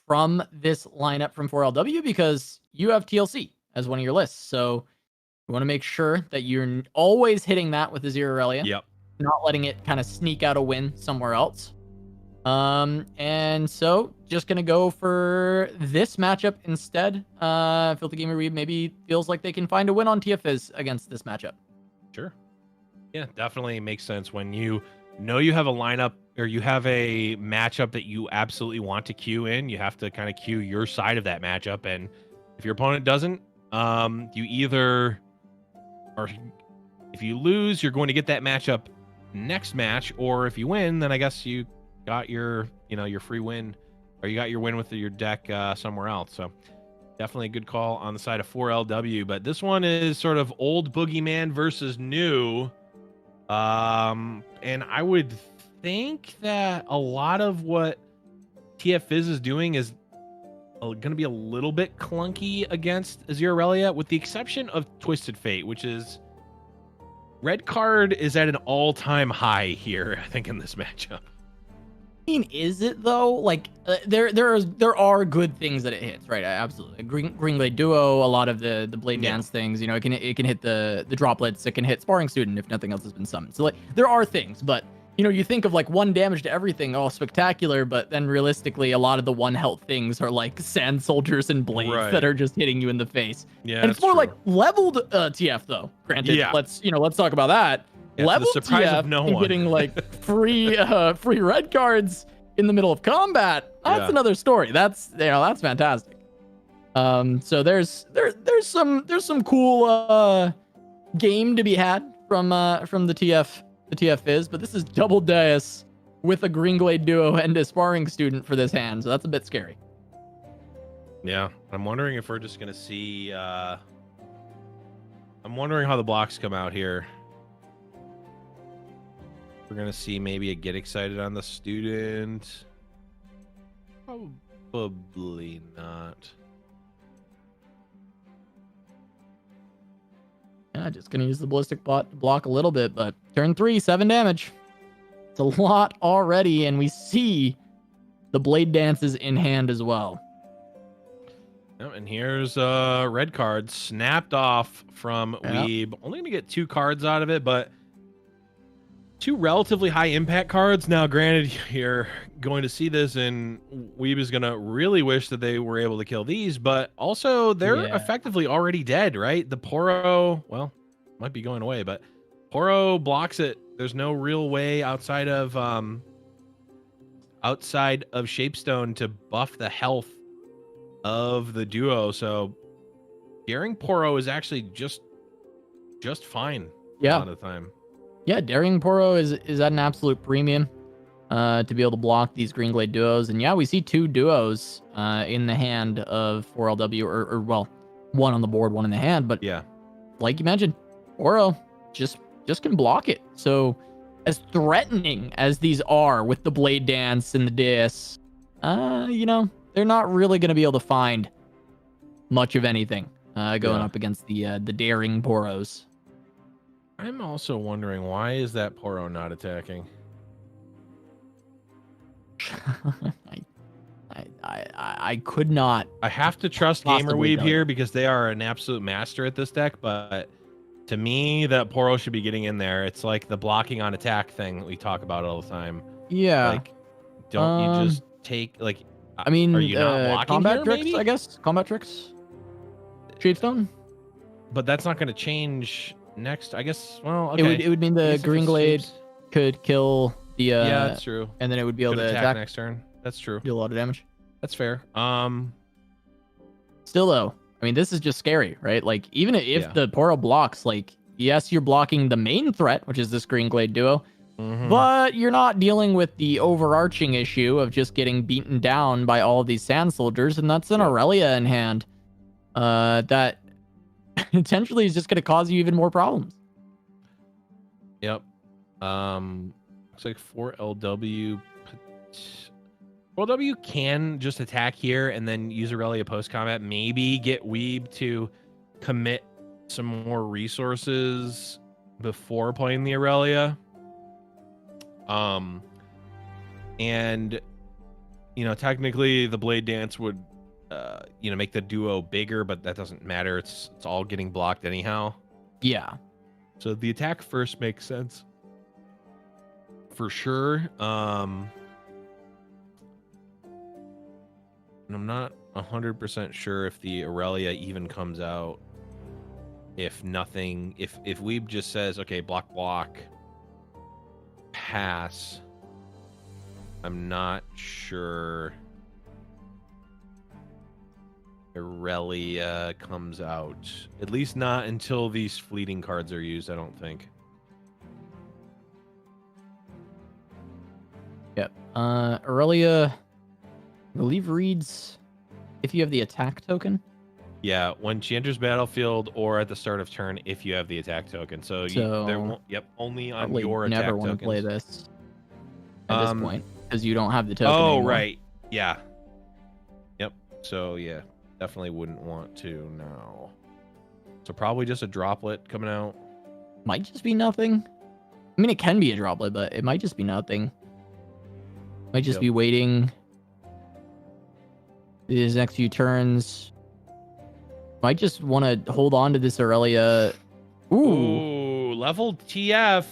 from this lineup from 4LW, because you have TLC as one of your lists. So you want to make sure that you're always hitting that with Azir Aurelia. Yep. Not letting it kind of sneak out a win somewhere else. And so just gonna go for this matchup instead. Filthy Gamer Weeb maybe feels like they can find a win on TFIZ against this matchup. Sure. Yeah, definitely makes sense when you know you have a lineup or you have a matchup that you absolutely want to queue in. You have to kind of queue your side of that matchup, and if your opponent doesn't, you either or if you lose, you're going to get that matchup next match, or if you win, then I guess you got your free win, or you got your win with your deck somewhere else. So definitely a good call on the side of 4LW, but this one is sort of old boogeyman versus new. And I would think that a lot of what TF Fizz is doing is going to be a little bit clunky against Azirarelia, with the exception of Twisted Fate, which is red card is at an all-time high here, I think, in this matchup. I mean, is it though? Like, there are good things that it hits, right? Absolutely. Green Blade Duo, a lot of the Blade Dance things. It can hit the droplets. It can hit Sparring Student if nothing else has been summoned. So like, there are things, but you think of like 1 damage to everything, all spectacular, but then realistically, a lot of the 1 health things are like Sand Soldiers and Blades that are just hitting you in the face. Yeah, and it's more like leveled TF though. Granted, let's talk about that. Yeah, leveled the surprise TF of no and one. getting like free red cards in the middle of combat. That's another story. That's fantastic. So there's some cool game to be had from the TF Fizz, but this is double Deus with a Green Glade Duo and a Sparring Student for this hand, so that's a bit scary. Yeah, I'm wondering if we're just gonna see. I'm wondering how the blocks come out here. We're gonna see maybe a get excited on the student. Probably not. Yeah, just gonna use the ballistic bot to block a little bit, but turn 3, 7 damage. It's a lot already, and we see the Blade Dances in hand as well. Oh, and here's a red card snapped off from Weeb. Only gonna get 2 cards out of it, but 2 relatively high impact cards. Now, granted, you're going to see this, and Weeb is going to really wish that they were able to kill these, but also they're effectively already dead, right? The Poro, well, might be going away, but Poro blocks it. There's no real way outside of Shapestone to buff the health of the duo. So daring Poro is actually just fine a lot of the time. Yeah, daring Poro is at an absolute premium to be able to block these Green Glade duos. And yeah, we see 2 duos in the hand of 4LW, or well, 1 on the board, 1 in the hand. But yeah, like you mentioned, Poro just can block it. So as threatening as these are with the Blade Dance and the Dis, you know, they're not really going to be able to find much of anything going up against the daring Poros. I'm also wondering, why is that Poro not attacking? I could not. I have to trust GamerWeeb here because they are an absolute master at this deck, but to me, that Poro should be getting in there. It's like the blocking on attack thing that we talk about all the time. Yeah. Like, don't you just take, like, I mean, are you not blocking combat here, tricks, maybe? I guess. Combat tricks. Shapestone. But that's not going to change next, I guess. Well, okay. It would mean the Green Glade could kill the yeah, that's true. And then it would be able to attack next turn. That's true. Do a lot of damage. That's fair. Still though, I mean, this is just scary, right? Like, even if the Poro blocks, like, yes, you're blocking the main threat, which is this Green Glade duo, but you're not dealing with the overarching issue of just getting beaten down by all of these Sand Soldiers, and that's an Aurelia in hand that potentially is just going to cause you even more problems. Yep. Looks like 4LW. 4LW can just attack here and then use Aurelia post combat. Maybe get Weeb to commit some more resources before playing the Aurelia. And you know, technically the Blade Dance would you know, make the duo bigger, but that doesn't matter. It's all getting blocked anyhow. Yeah. So the attack first makes sense for sure. And I'm not 100% sure if the Aurelia even comes out. If nothing, if Weeb just says, okay, block, pass, I'm not sure Aurelia comes out. At least not until these fleeting cards are used, I don't think. Yep. Aurelia, I believe, reads if you have the attack token. Yeah, when she enters battlefield or at the start of turn if you have the attack token. So there won't, only on your attack never want tokens. To play this at this point because you don't have the token. Oh, anymore. right. Yeah. Yep. So yeah, definitely wouldn't want to now. So probably just a droplet coming out. Might just be nothing. I mean, it can be a droplet, but it might just be nothing. Might just be waiting these next few turns. Might just want to hold on to this Aurelia. Ooh, level TF.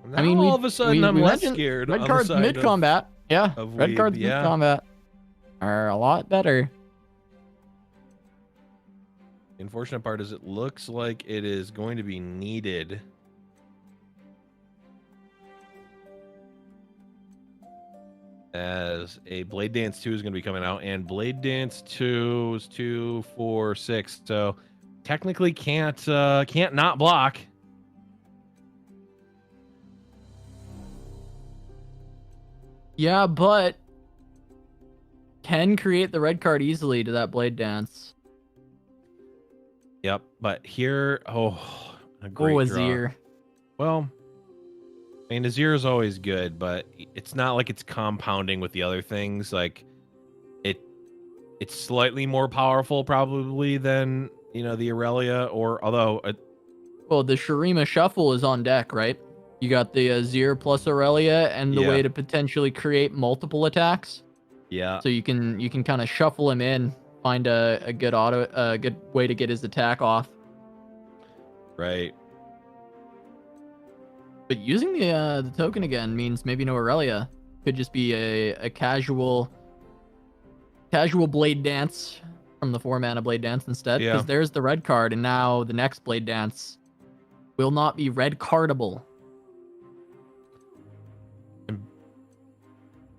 Now, I mean, all of a sudden, I'm less scared. Red cards mid combat. Yeah, red Weeb, cards mid combat are a lot better. The unfortunate part is it looks like it is going to be needed. As a Blade Dance 2 is going to be coming out, and Blade Dance 2 is 2, 4, 6. So technically can't not block. Yeah, but can create the red card easily to that Blade Dance. Yep, but here, a great Azir. Draw. Well, I mean, Azir is always good, but it's not like it's compounding with the other things. Like, it's slightly more powerful probably than, you know, the Aurelia, or although... well, the Shurima Shuffle is on deck, right? You got the Azir plus Aurelia and the way to potentially create multiple attacks. Yeah. So you can kind of shuffle him in, find a good good way to get his attack off. Right. But using the token again means maybe no Aurelia. Could just be a casual blade dance from the 4-mana blade dance instead. Because there's the red card, and now the next blade dance will not be red cardable.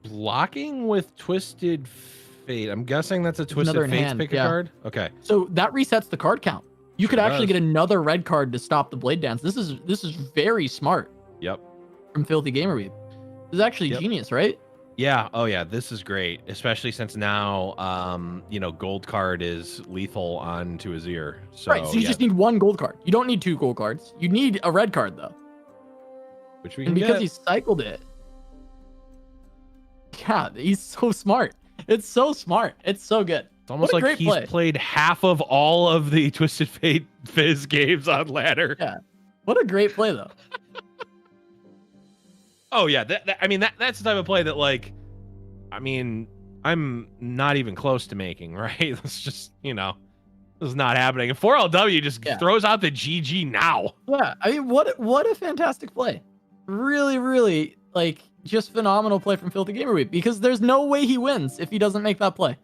Blocking with Twisted Fate. I'm guessing that's a Twisted Fate pick a card. Okay. So that resets the card count. You could actually get another red card to stop the blade dance. This is very smart. Yep. From Filthy Gamer Weeb. This is actually genius, right? Yeah. Oh yeah. This is great, especially since now, gold card is lethal onto his ear. So, right. So you just need one gold card. You don't need 2 gold cards. You need a red card though. Which we can because he cycled it. Yeah, he's so smart. It's so smart. It's so good. It's almost like he's played half of all of the Twisted Fate Fizz games on ladder. Yeah. What a great play though. Oh yeah, that's the type of play that I'm not even close to making, right? It's just, this is not happening. And 4LW just throws out the GG now. Yeah, I mean, what a fantastic play. Really, really, just phenomenal play from Filthy Gamer Week, because there's no way he wins if he doesn't make that play.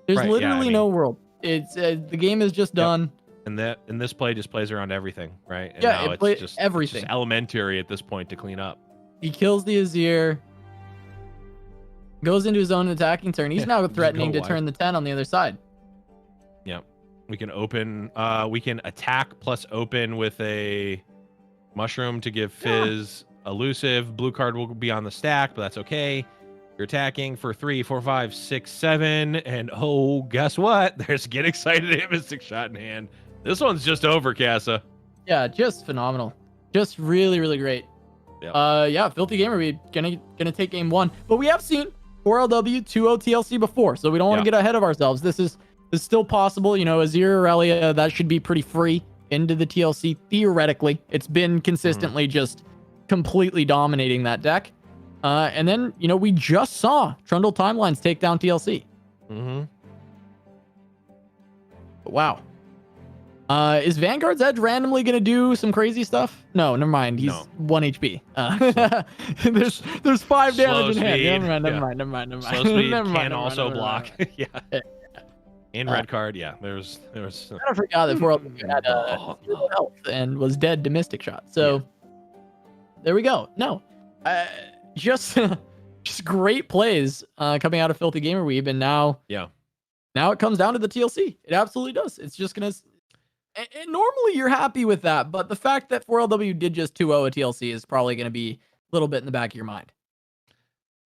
There's literally no world. It's the game is just done. And this play just plays around everything, right? And now it plays just everything. It's just elementary at this point to clean up. He kills the Azir, goes into his own attacking turn. He's now threatening to turn the 10 on the other side. Yeah, we can open. We can attack plus open with a mushroom to give Fizz elusive. Blue card will be on the stack, but that's okay. You're attacking for 3, 4, 5, 6, 7, and oh, guess what? There's Get Excited hit Mystic Shot in hand. This one's just over, Casa. Yeah, just phenomenal. Just really, really great. Yeah. Filthy Gamer, we're gonna take game 1, but we have seen 4LW 2-0 TLC before, so we don't want to get ahead of ourselves. This is still possible. Azir Aurelia, that should be pretty free into the TLC theoretically. It's been consistently just completely dominating that deck. And then, we just saw Trundle Timelines take down TLC. Wow. Is Vanguard's Edge randomly going to do some crazy stuff? No, never mind. He's 1 HP. There's 5 damage in hand. Never mind. Slow speed can also block. Yeah. And red card, there's I kind of forgot that 4LW had 0 health and was dead to Mystic Shot. So there we go. No, just great plays coming out of Filthy Gamer Weeb, and now it comes down to the TLC. It absolutely does. It's just gonna. And normally you're happy with that, but the fact that 4LW did just 2-0 a TLC is probably going to be a little bit in the back of your mind.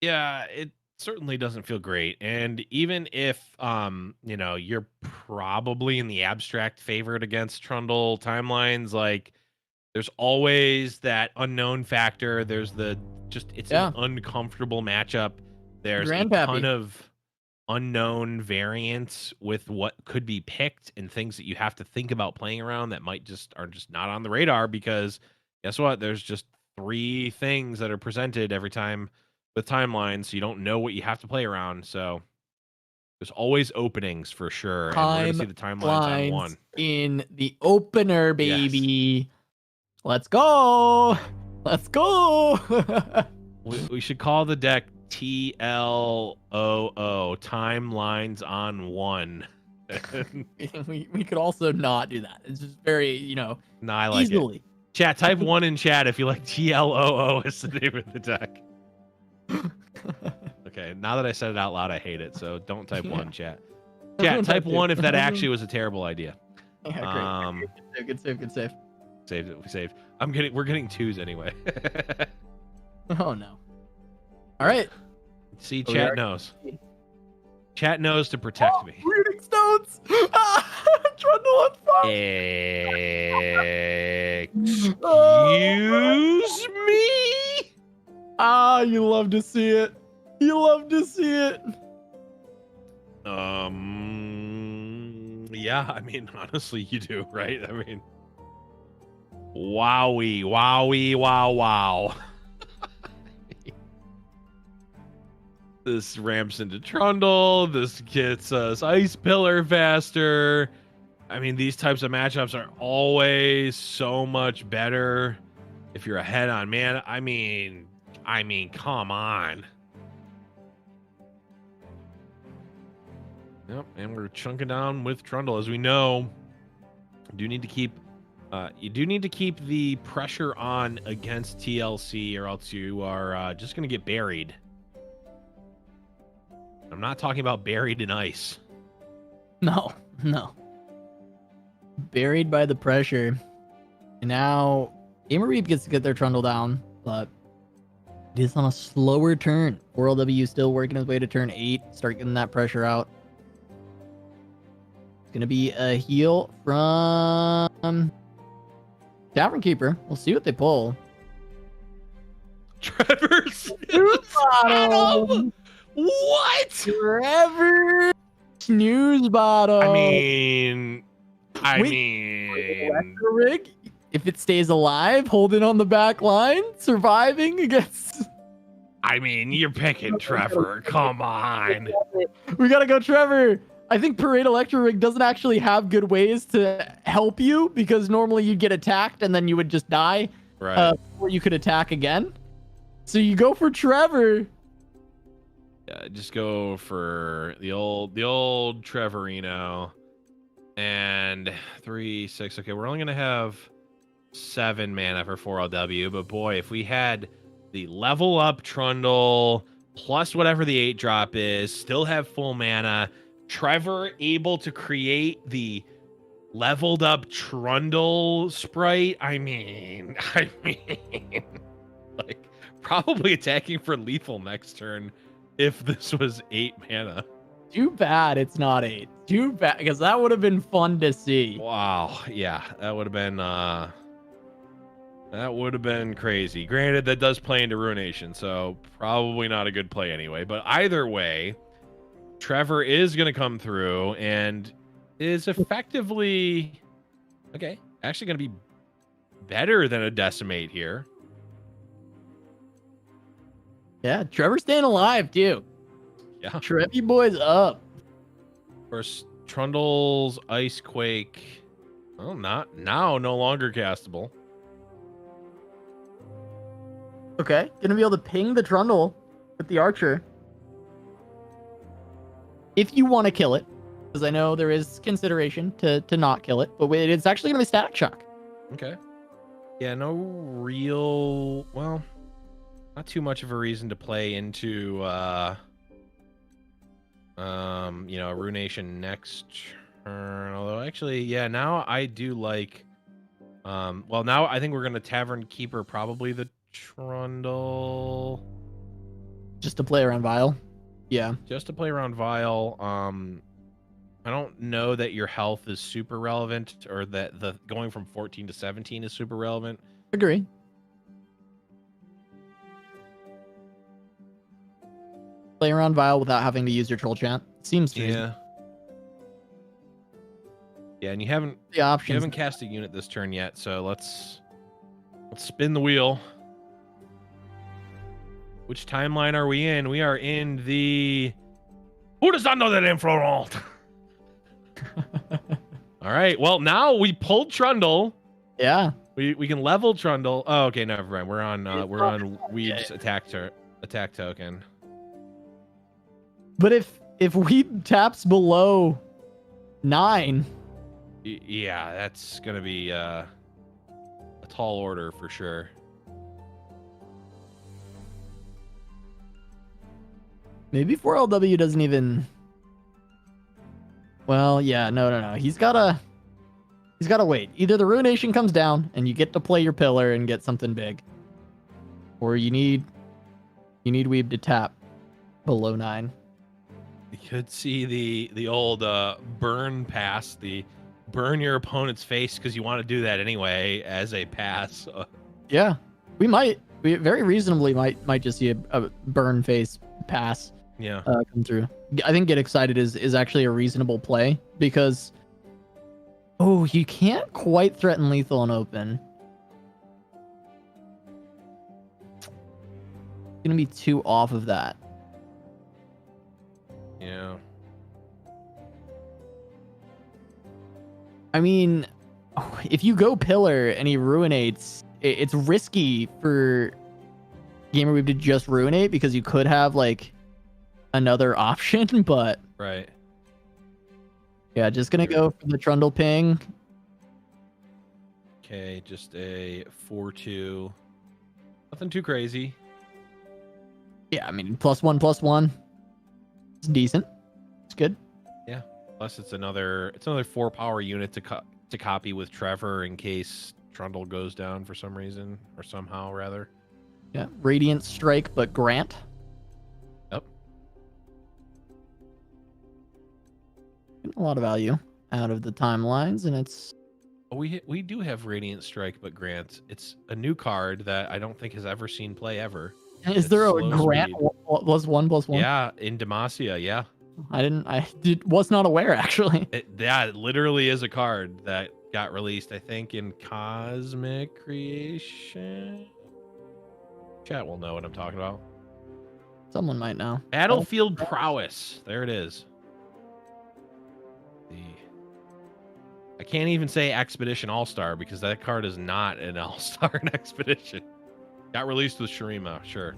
Yeah, it certainly doesn't feel great. And even if you're probably in the abstract favored against Trundle Timelines, there's always that unknown factor. There's it's an uncomfortable matchup. There's a ton of unknown variants with what could be picked and things that you have to think about playing around that are just not on the radar, because guess what? There's just 3 things that are presented every time with timelines, so you don't know what you have to play around. So there's always openings for sure. And we're gonna see the timelines on 1 in the opener, baby. Yes. Let's go. We should call the deck TLOO, timelines on 1. we could also not do that. It's just very, No, I like easily. It. Chat, type 1 in chat if you like TLOO is the name of the deck. Okay, now that I said it out loud, I hate it. So don't type 1, chat. Chat, type 1 if that actually was a terrible idea. Yeah, great. Good save. Saved it. We saved. We're getting 2s anyway. Oh no. All right. See, chat knows. Chat knows to protect me. We're getting stones. Trundle on fire. Excuse me? You love to see it. Yeah, honestly, you do, right? Wowie, wow. This ramps into Trundle. This gets us Ice Pillar faster. These types of matchups are always so much better. if you're ahead on man. I mean, come on. Yep, and we're chunking down with Trundle, as we know. You do need to keep the pressure on against TLC, or else you are just going to get buried. I'm not talking about buried in ice. No. Buried by the pressure. And now Weeb gets to get their Trundle down, but it is on a slower turn. 4LW still working his way to turn 8, start getting that pressure out. It's going to be a heal from Tavern Keeper. We'll see what they pull. Trevor Snooze Bottom! What? Trevor Snooze Bottom! I mean... Electro Rig, if it stays alive, holding on the back line, surviving against... I mean, you're picking Trevor. Come on. We gotta go Trevor. I think Parade Electro Rig doesn't actually have good ways to help you, because normally you'd get attacked and then you would just die. Right. Before you could attack again. So you go for Trevor. Yeah, just go for the old Trevorino. And 3, 6. Okay, we're only gonna have 7 mana for 4LW, but boy, if we had the level up Trundle plus whatever the 8-drop is, still have full mana, Trevor able to create the leveled up Trundle sprite. I mean, like probably attacking for lethal next turn if this was 8 mana. Too bad it's not 8. Too bad, because that would have been fun to see. Wow, yeah, that would have been crazy. Granted, that does play into Ruination, so probably not a good play anyway. But either way, Trevor is going to come through and is effectively actually going to be better than a Decimate here. Yeah, Trevor's staying alive too. Yeah. Trevi boy's up. Of course, Trundle's Ice Quake. Well, no longer castable. Okay, gonna be able to ping the Trundle with the Archer. If you want to kill it, because I know there is consideration to not kill it, but it's actually gonna be Static Shock. Okay. Yeah, no real, well, not too much of a reason to play into Ruination next turn. Although actually, yeah, now I do like well, now I think we're gonna Tavern Keeper probably the Trundle. Just to play around Vile. Yeah. Just to play around Vile. I don't know that your health is super relevant, or that the going from 14 to 17 is super relevant. Agree. Play around Vile without having to use your troll chant. Seems reasonable. Yeah, and you haven't cast a unit this turn yet, so let's spin the wheel. Which timeline are we in? We are in the... Who does not know that info? All right. Well, now we pulled Trundle. Yeah. We can level Trundle. Oh, okay. Never mind. We're on Weeb's attack token. But if Weeb taps below 9, yeah, that's gonna be a tall order for sure. Maybe 4LW doesn't even... Well, yeah, no. He's gotta wait. Either the Ruination comes down and you get to play your pillar and get something big, or you need Weeb to tap below 9. You could see the old burn pass, the burn your opponent's face, because you want to do that anyway as a pass. Yeah, we very reasonably might just see a burn face pass. Yeah, come through. I think Get Excited is actually a reasonable play, because you can't quite threaten lethal and open. It's gonna be too off of that. Yeah. I mean, if you go pillar and he ruinates, it's risky for Gamer Weeb to just Ruinate because you could have like another option, but Right. yeah, just gonna go for the Trundle ping. Okay, just a 4/2. Nothing too crazy. Yeah, I mean +1/+1. It's decent. It's good. Yeah. Plus it's another 4 power unit to copy with Trevor in case Trundle goes down for some reason or somehow rather. Yeah, Radiant Strike, but Grant. Yep. Getting a lot of value out of the timelines, and it's We do have Radiant Strike, but Grant. It's a new card that I don't think has ever seen play ever. Is there a slow Grant speed. +1/+1? Yeah, in Demacia, yeah. I was not aware actually. It literally is a card that got released, I think, in Cosmic Creation. Chat will know what I'm talking about. Someone might know. Battlefield Prowess. There it is. I can't even say Expedition All-Star because that card is not an All-Star in Expedition. Got released with Shurima, sure.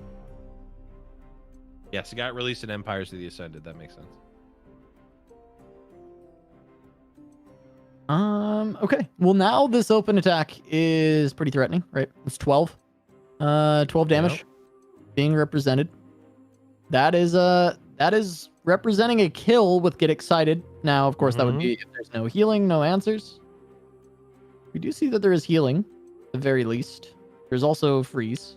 Yes, it got released in Empires of the Ascended. That makes sense. Okay. Well, now this open attack is pretty threatening, right? It's 12. 12 damage. Yep. Being represented. That is representing a kill with Get Excited. Now, of course, that would be if there's no healing, no answers. We do see that there is healing, at the very least. There's also freeze.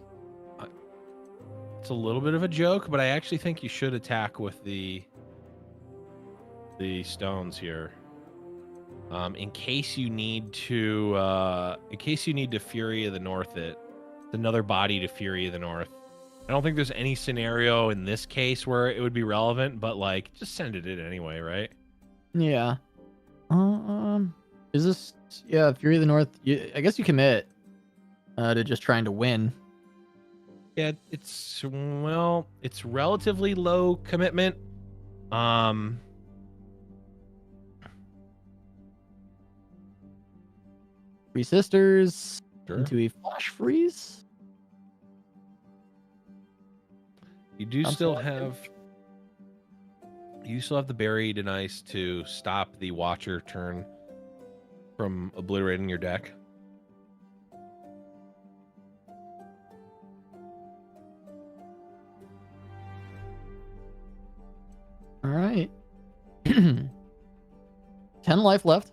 It's a little bit of a joke, but I actually think you should attack with the stones here. In case you need to Fury of the North it. It's another body to Fury of the North. I don't think there's any scenario in this case where it would be relevant, but like just send it in anyway, right? Yeah. Is this Fury of the North? I guess you commit to just trying to win. Yeah, it's relatively low commitment. Three Sisters Sure. into a flash freeze. You do still have the Buried and Ice to stop the Watcher turn from obliterating your deck. All right. 10 life left.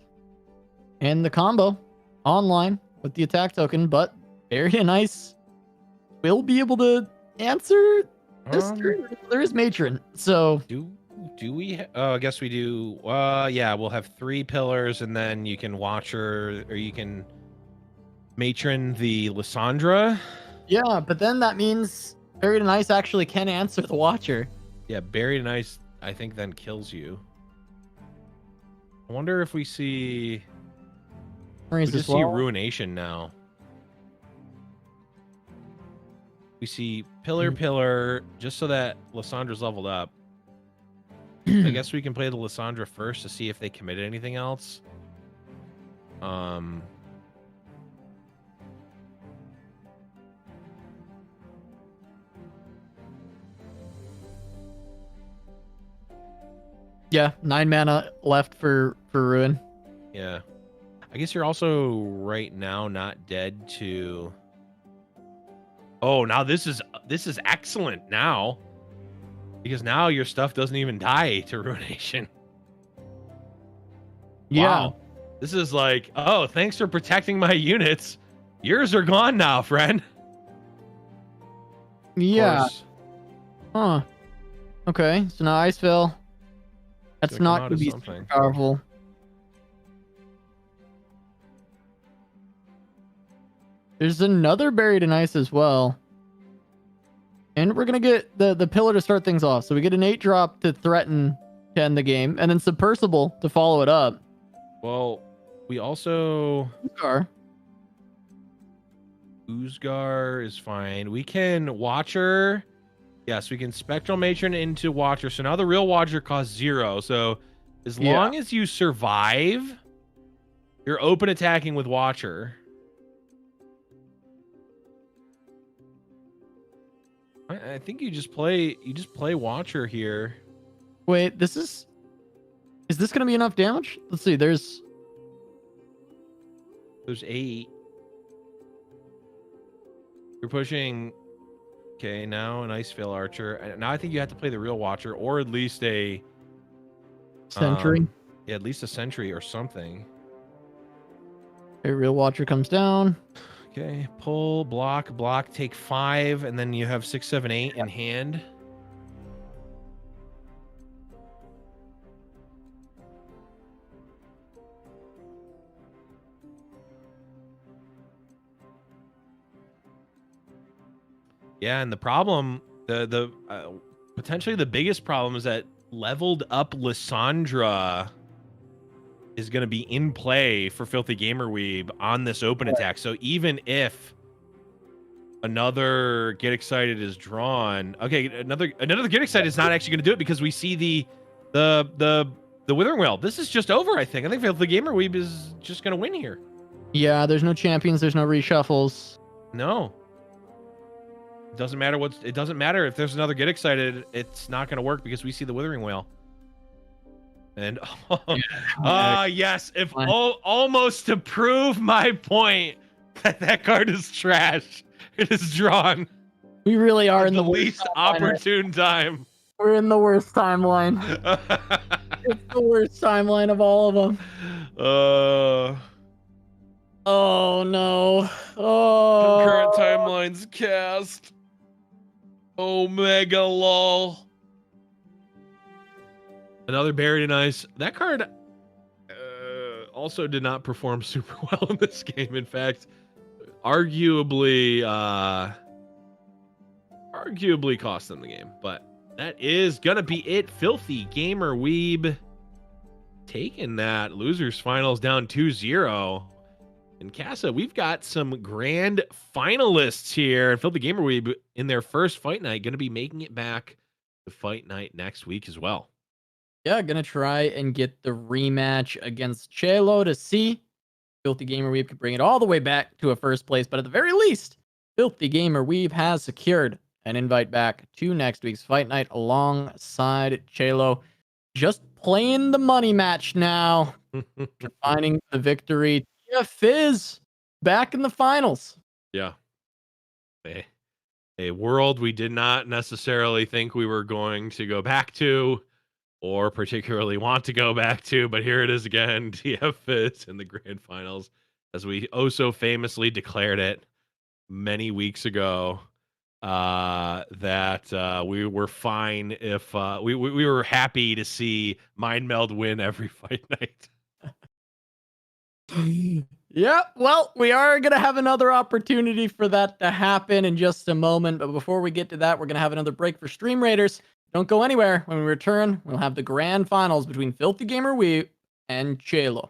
And the combo online with the attack token, but Buried and Ice will be able to answer this turn. There is Matron. So do we I guess we do. Yeah, we'll have 3 pillars and then you can Watcher or you can Matron the Lysandra. Yeah, but then that means Buried and Ice actually can answer the Watcher. Yeah, Buried and Ice I think then kills you. I wonder if we see we just see Ruination now. We see pillar, just so that Lysandra's leveled up. I guess we can play the Lysandra first to see if they committed anything else. Yeah, 9 mana left for Ruin. Yeah. I guess you're also right now not dead to... Oh, now this is excellent now. Because now your stuff doesn't even die to Ruination. Yeah. Wow. This is like, oh, thanks for protecting my units. Yours are gone now, friend. Yeah. Huh. Okay, so now Iceville. That's not going to be super powerful. There's another Buried in Ice as well. And we're going to get the pillar to start things off. So we get an 8-drop to threaten to end the game. And then Submersible to follow it up. Well, we also... Uzgar is fine. We can Watcher... Yes, we can Spectral Matron into Watcher. So now the real Watcher costs 0. So as long as you survive, you're open attacking with Watcher. I think you just play Watcher here. Wait, is this gonna be enough damage? Let's see. There's 8. You're pushing. Okay, now an Icefield Archer. Now I think you have to play the real Watcher, or at least a Sentry. Yeah, at least a Sentry or something. A real Watcher comes down. Okay, pull, block, take 5, and then you have 6, 7, 8 in hand. Yeah, and the problem, the potentially the biggest problem is that leveled up Lissandra is going to be in play for Filthy Gamer Weeb on this open attack. So even if another Get Excited is drawn, okay, another Get Excited is not actually going to do it because we see the Withering Well. This is just over, I think. I think Filthy Gamer Weeb is just going to win here. Yeah, there's no champions, there's no reshuffles. No. It doesn't matter if there's another Get Excited, it's not going to work because we see the Withering Whale. And yes, if almost to prove my point that card is trash, it is drawn. We really are in the the least opportune time. We're in the worst timeline. It's the worst timeline of all of them. Oh no. Oh. Concurrent timelines cast. Omega lol. Another Buried in Ice. That card also did not perform super well in this game. In fact, arguably cost them the game. But that is gonna be it. Filthy Gamer Weeb taking that losers finals down 2-0. And Casa, we've got some grand finalists here. And Filthy Gamer Weeb in their first fight night going to be making it back to fight night next week as well. Yeah, gonna try and get the rematch against Chelo to see Filthy Gamer Weeb can bring it all the way back to a first place. But at the very least, Filthy Gamer Weeb has secured an invite back to next week's fight night alongside Chelo. Just playing the money match now. Finding the victory. Fizz back in the finals. Yeah. A world we did not necessarily think we were going to go back to or particularly want to go back to, but here it is again. TF Fizz in the grand finals, as we so famously declared it many weeks ago, that we were fine if we were happy to see Mind Meld win every fight night. Yeah, well, we are going to have another opportunity for that to happen in just a moment. But before we get to that, we're going to have another break for Stream Raiders. Don't go anywhere. When we return, we'll have the grand finals between Filthy Gamer Weeb and Chelo.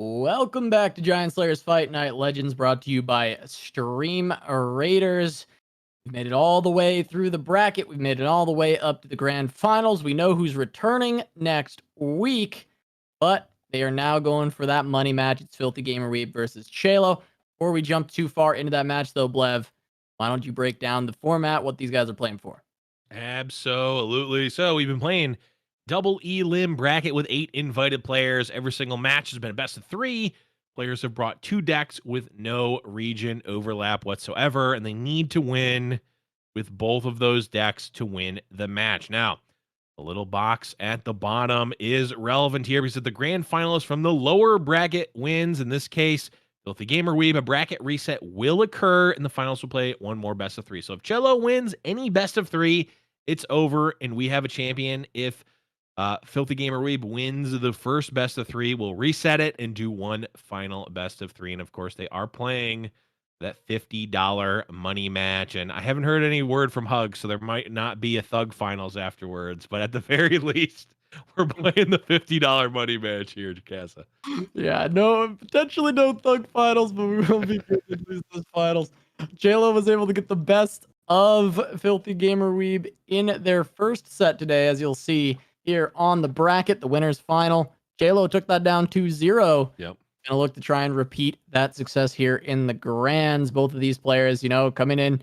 Welcome back to Giant Slayer's Fight Night Legends, brought to you by Stream Raiders. We've made it all the way through the bracket. We've made it all the way up to the grand finals. We know who's returning next week, but they are now going for that money match. It's Filthy Gamer Weeb versus Chelo. Before we jump too far into that match, though, Blev, why don't you break down the format, what these guys are playing for? Absolutely. So we've been playing double elim bracket with 8 invited players. Every single match has been a best of 3. Players have brought 2 decks with no region overlap whatsoever, and they need to win with both of those decks to win the match. Now, the little box at the bottom is relevant here because the grand finalist from the lower bracket wins. In this case, Filthy Gamer Weeb, a bracket reset will occur, and the finals will play one more best of 3. So if Chelo wins any best of 3, it's over, and we have a champion. If Filthy Gamer Weeb wins the first best of 3, we'll reset it and do one final best of 3. And of course, they are playing that $50 money match. And I haven't heard any word from Hug, so there might not be a Thug finals afterwards. But at the very least, we're playing the $50 money match here, Casa. Yeah, no, potentially no Thug finals, but we will be good to lose those finals. Chelo was able to get the best of Filthy Gamer Weeb in their first set today, as you'll see here on the bracket, the winner's final. Chelo took that down 2-0. Yep. Gonna look to try and repeat that success here in the grands. Both of these players, coming in,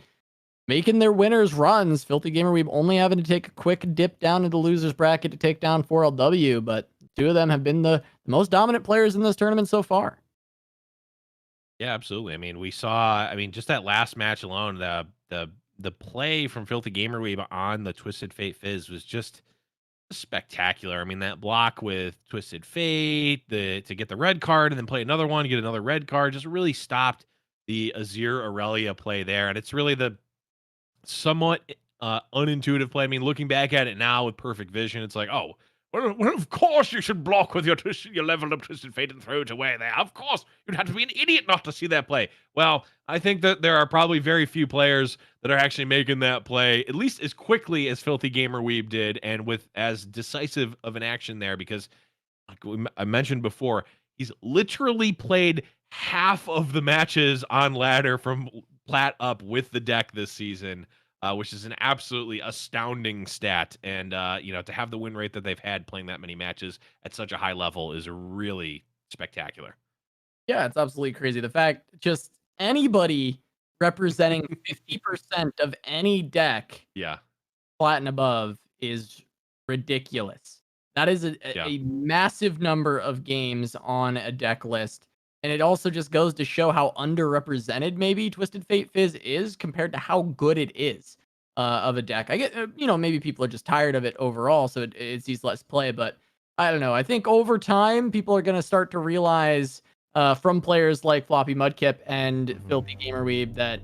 making their winners runs. Filthy Gamer Weeb only having to take a quick dip down into the losers bracket to take down 4LW, but 2 of them have been the most dominant players in this tournament so far. Yeah, absolutely. I mean, we saw, just that last match alone, the play from Filthy Gamer Weeb on the Twisted Fate Fizz was just spectacular. I mean, that block with Twisted Fate, to get the red card and then play another one, get another red card, just really stopped the Azir Aurelia play there. And it's really the somewhat unintuitive play. I mean, looking back at it now with perfect vision, it's like, oh, well, of course you should block with your level up Twisted Fate and throw it away there. Of course, you'd have to be an idiot not to see that play. Well, I think that there are probably very few players that are actually making that play, at least as quickly as Filthy Gamer Weeb did, and with as decisive of an action there, because like I mentioned before, he's literally played half of the matches on ladder from plat up with the deck this season. Which is an absolutely astounding stat. And, to have the win rate that they've had playing that many matches at such a high level is really spectacular. Yeah, it's absolutely crazy. The fact just anybody representing 50% of any deck, Yeah. plat and above, is ridiculous. That is a massive number of games on a deck list. And it also just goes to show how underrepresented maybe Twisted Fate Fizz is compared to how good it is of a deck. I get, maybe people are just tired of it overall, so it sees less play. But I don't know. I think over time, people are going to start to realize from players like FloppyMudkip and Filthy Gamer Weeb that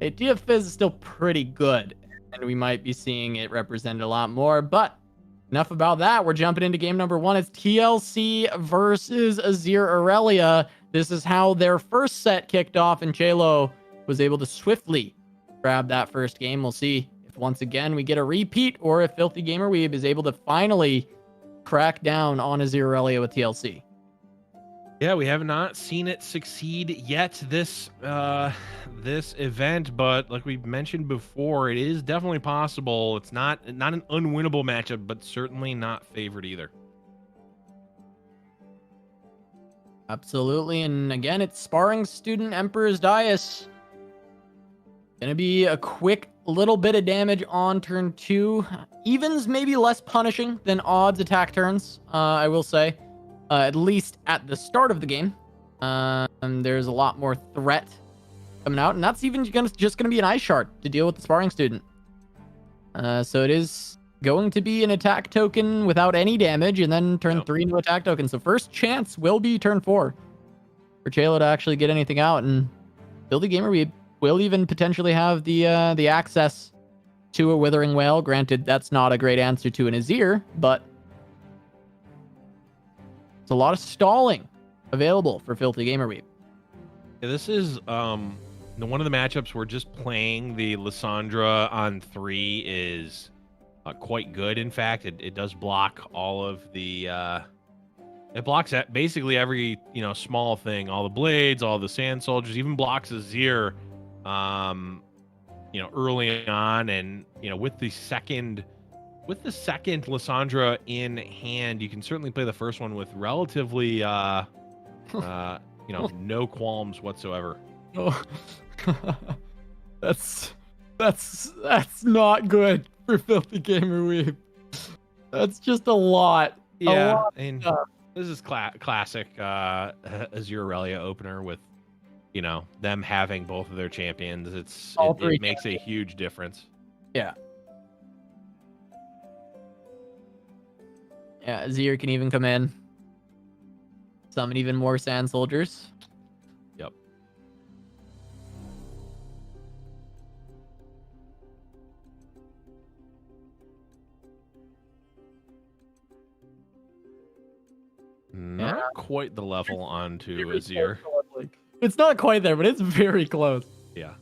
TF Fizz is still pretty good. And we might be seeing it represented a lot more. But enough about that. We're jumping into game number 1. It's TLC versus Azir Aurelia. This is how their first set kicked off, and Chelo was able to swiftly grab that first game. We'll see if once again we get a repeat, or if Filthy Gamer Weeb is able to finally crack down on Azir Aurelia with TLC. Yeah, we have not seen it succeed yet this event, but like we mentioned before, it is definitely possible. It's not an unwinnable matchup, but certainly not favored either. Absolutely, and again, it's sparring student Emperor's Dais. Gonna be a quick little bit of damage on turn 2. Evens maybe less punishing than odds attack turns, I will say. At least at the start of the game. And there's a lot more threat coming out, and that's even just gonna be an ice shard to deal with the sparring student. So it is going to be an attack token without any damage, and then turn 3 into attack token. So first chance will be turn 4 for Chelo to actually get anything out, and Filthy Gamer Weeb will even potentially have the access to a Withering Wail. Granted, that's not a great answer to an Azir, but it's a lot of stalling available for Filthy Gamer Weeb. Yeah, this is one of the matchups where just playing the Lissandra on 3 is quite good. In fact, it does block all of the It blocks basically every small thing, all the blades, all the sand soldiers, even blocks Azir, early on, and with the second Lissandra in hand, you can certainly play the first one with relatively no qualms whatsoever. Oh. that's not good for Filthy Gamer Weeb. That's just a lot. Yeah, a lot and this is classic Azir Aurelia opener with them having both of their champions. It makes a huge difference. Yeah. Yeah, Azir can even come in. Summon even more sand soldiers. Yep. Not quite the level onto Azir. It's not quite there, but it's very close. Yeah.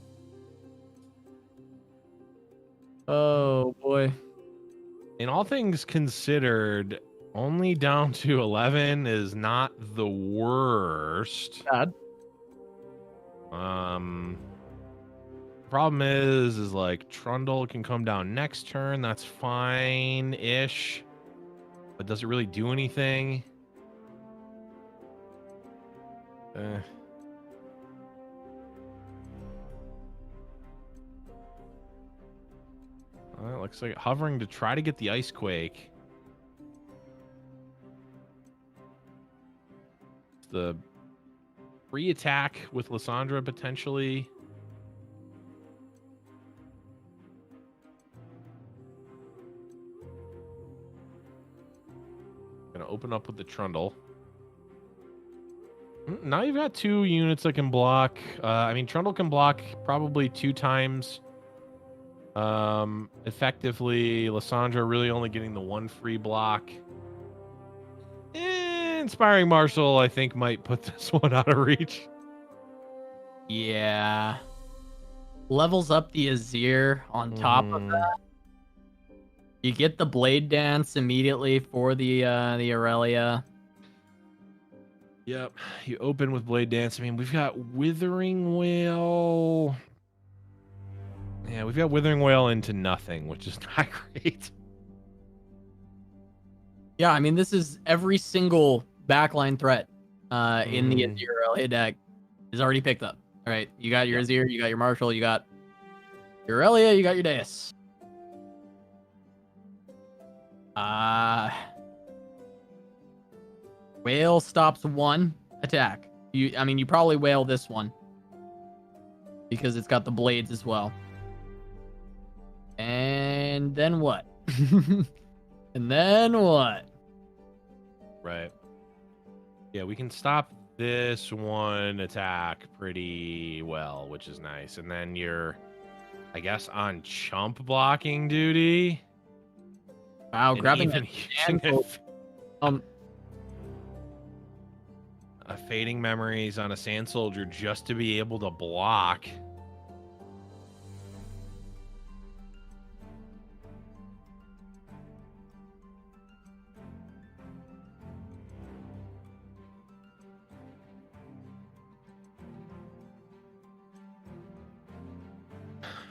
Oh boy. In all things considered, only down to 11 is not the worst. Bad. Problem is like Trundle can come down next turn. That's fine-ish. But does it really do anything? Well, it looks like hovering to try to get the Ice Quake. The free attack with Lissandra potentially. Gonna open up with the Trundle. Now you've got 2 units that can block. I mean, Trundle can block probably 2 times. Effectively, Lissandra really only getting the 1 free block. Inspiring Marshal, I think, might put this one out of reach. Yeah. Levels up the Azir on top of that. You get the Blade Dance immediately for the Aurelia. Yep. You open with Blade Dance. I mean, we've got Withering Wail. Yeah, we've got Withering Wail into nothing, which is not great. Yeah, I mean, this is every single backline threat in the Azir Aurelia deck is already picked up. All right, you got your Azir, you got your Marshal, you got your Aurelia, you got your Deus. Whale stops 1 attack. I mean, you probably whale this one because it's got the blades as well. And then what? And then what? Right. Yeah, we can stop this 1 attack pretty well, which is nice. And then you're, I guess, on chump blocking duty. Wow, and grabbing even a Fading Memories on a Sand Soldier just to be able to block.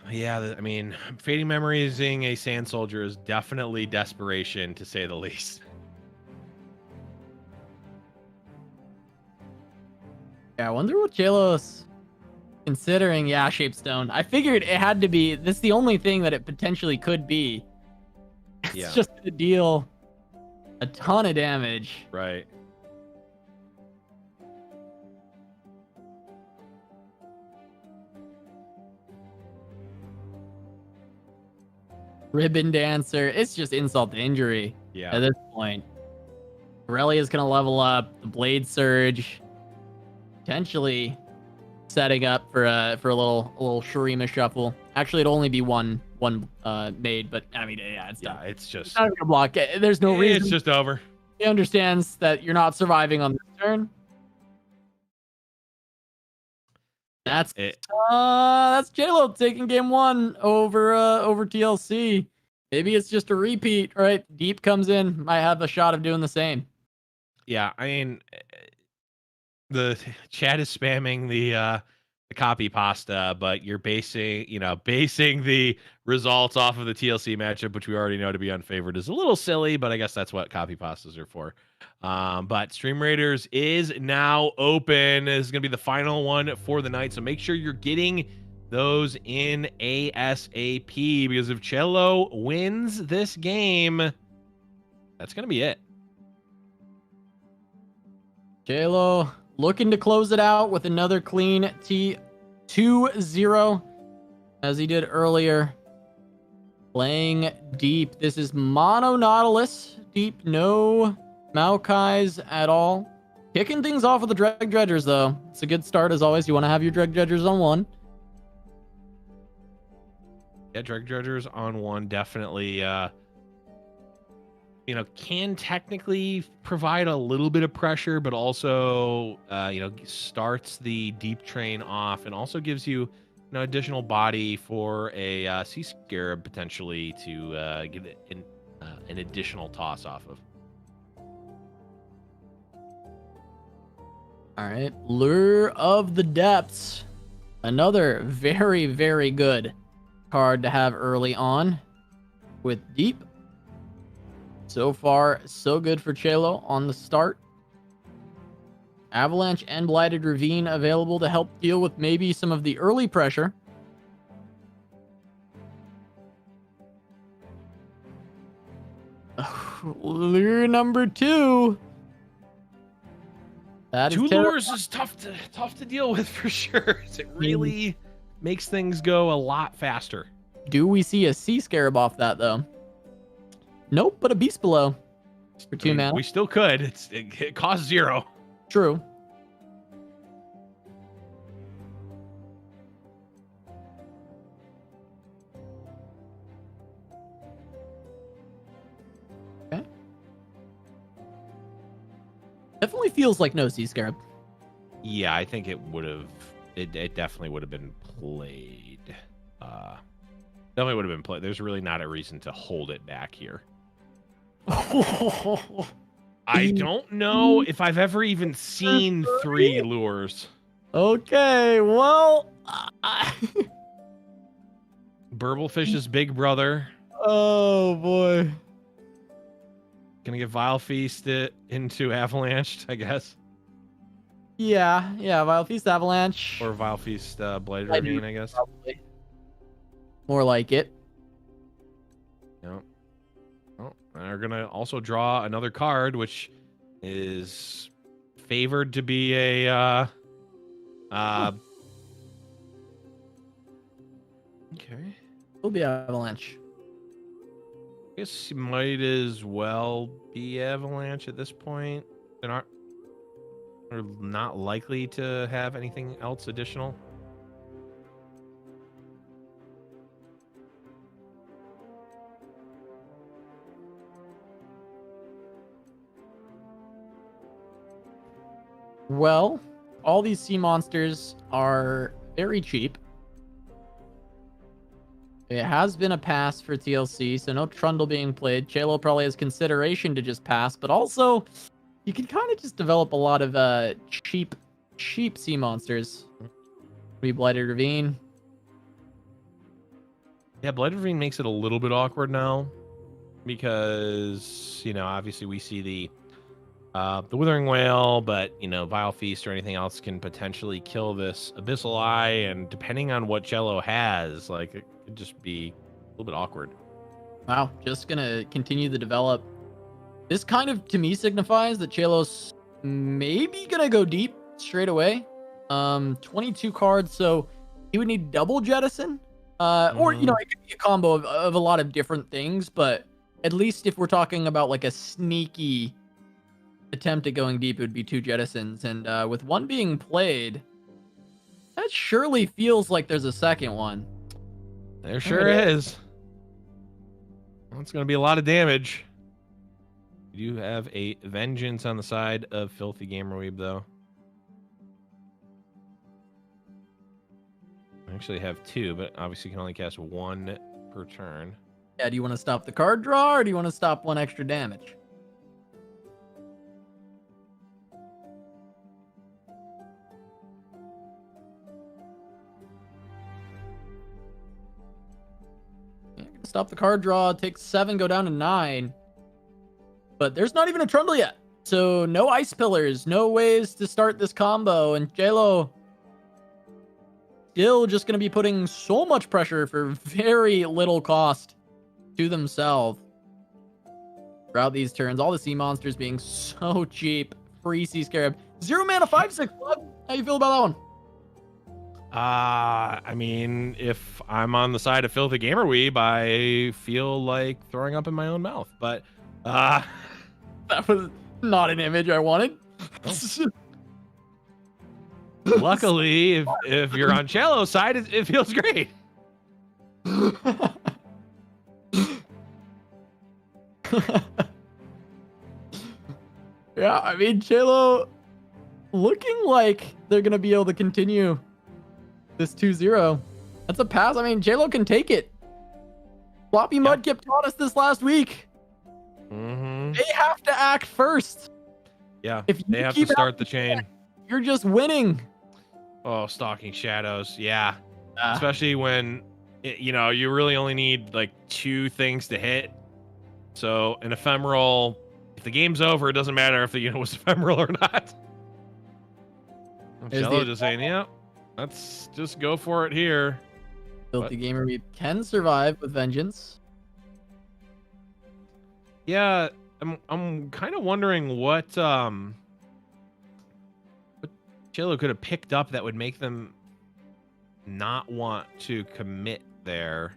Yeah, I mean, Fading Memorizing a Sand Soldier is definitely desperation, to say the least. Yeah, I wonder what JLo's considering. Yeah, Shapestone. I figured it had to be. This is the only thing that it potentially could be. It's just to deal a ton of damage. Right. Ribbon Dancer. It's just insult to injury at this point. Aurelia's going to level up. The Blade Surge. Potentially setting up for a little Shurima shuffle. Actually, it'd only be one made, but I mean, yeah, it's done. It's just it's not gonna block. There's no reason. It's just over. He understands that you're not surviving on this turn. That's JLo taking game 1 over TLC. Maybe it's just a repeat, right? Deep comes in, might have a shot of doing the same. yeah, I mean, the chat is spamming the copy pasta, but you're basing the results off of the TLC matchup, which we already know to be unfavored, is a little silly, but I guess that's what copy pastas are for. But Stream Raiders is now open. This is gonna be the final one for the night, so make sure you're getting those in ASAP, because if Cello wins this game, that's gonna be it. J-Lo looking to close it out with another clean T2-0 as he did earlier. Playing deep. This is Mono Nautilus deep. No Maokai's at all. Kicking things off with the Dreg Dredgers, though. It's a good start, as always. You want to have your Dreg Dredgers on one. Yeah, Dreg Dredgers on one definitely, can technically provide a little bit of pressure, but also, starts the deep train off and also gives you, additional body for a Sea Scarab potentially to get an additional toss off of. All right. Lure of the Depths. Another very, very good card to have early on with deep. So far, so good for Cello on the start. Avalanche and Blighted Ravine available to help deal with maybe some of the early pressure. Lure number 2. That is 2 terrible. lures is tough to deal with for sure. It really makes things go a lot faster. Do we see a Sea Scarab off that, though? Nope, but a Beast Below for 2 mana. We still could. It costs 0. True. Okay. Definitely feels like no Sea Scarab. Yeah, I think it would have. It definitely would have been played. Definitely would have been played. There's really not a reason to hold it back here. I don't know if I've ever even seen 3 lures. Okay, well, Burblefish's big brother. Oh boy. Gonna get Vile Feast it into Avalanched, I guess. Yeah, Vile Feast Avalanche. Or Vile Feast Blighted Ravine, I guess. Probably. More like it. Yep. Well, they're gonna also draw another card, which is favored to be a okay. It'll be Avalanche. I guess you might as well be Avalanche at this point. They're not likely to have anything else additional. Well, all these sea monsters are very cheap. It has been a pass for TLC, so no Trundle being played. Chelo probably has consideration to just pass, but also you can kind of just develop a lot of cheap sea monsters. Be Blighted Ravine. Yeah, Blighted Ravine makes it a little bit awkward now because, obviously we see the Withering Whale, but, Vile Feast or anything else can potentially kill this Abyssal Eye, and depending on what Cello has, it could just be a little bit awkward. Wow, just gonna continue to develop. This kind of, to me, signifies that Chelo's maybe gonna go deep straight away. 22 cards, so he would need double Jettison. Or, it could be a combo of a lot of different things, but at least if we're talking about a sneaky attempt at going deep, it would be 2 Jettisons, and with one being played, that surely feels like there's a second one. There sure is. Well, it's going to be a lot of damage. You do have a Vengeance on the side of Filthy Gamer Weeb, though. I actually have 2, but obviously you can only cast 1 per turn. Yeah, do you want to stop the card draw, or do you want to stop 1 extra damage? stop the card draw. Take 7, go down to 9. But there's not even a Trundle yet. So no Ice Pillars, no ways to start this combo. And JLo still just going to be putting so much pressure for very little cost to themselves throughout these turns. All the sea monsters being so cheap. Free Sea Scarab. 0 mana 5/6. How you feel about that one? I mean, if I'm on the side of Filthy Gamer Weeb, I feel like throwing up in my own mouth. But that was not an image I wanted. Luckily, if you're on Cello's side, it feels great. Yeah, I mean, Cello looking like they're going to be able to continue this 2-0. That's a pass. I mean, Cello can take it. FloppyMudkip taught us this last week. They have to act first. Yeah, if they have to start the chain. You're just winning. Oh, Stalking Shadows. Yeah. Especially when, you really only need like 2 things to hit. So an ephemeral, if the game's over, it doesn't matter if the unit was ephemeral or not. Cello just saying, yeah, let's just go for it here. Filthy Gamer Weeb can survive with vengeance. Yeah, I'm kind of wondering what Cello could have picked up that would make them not want to commit there.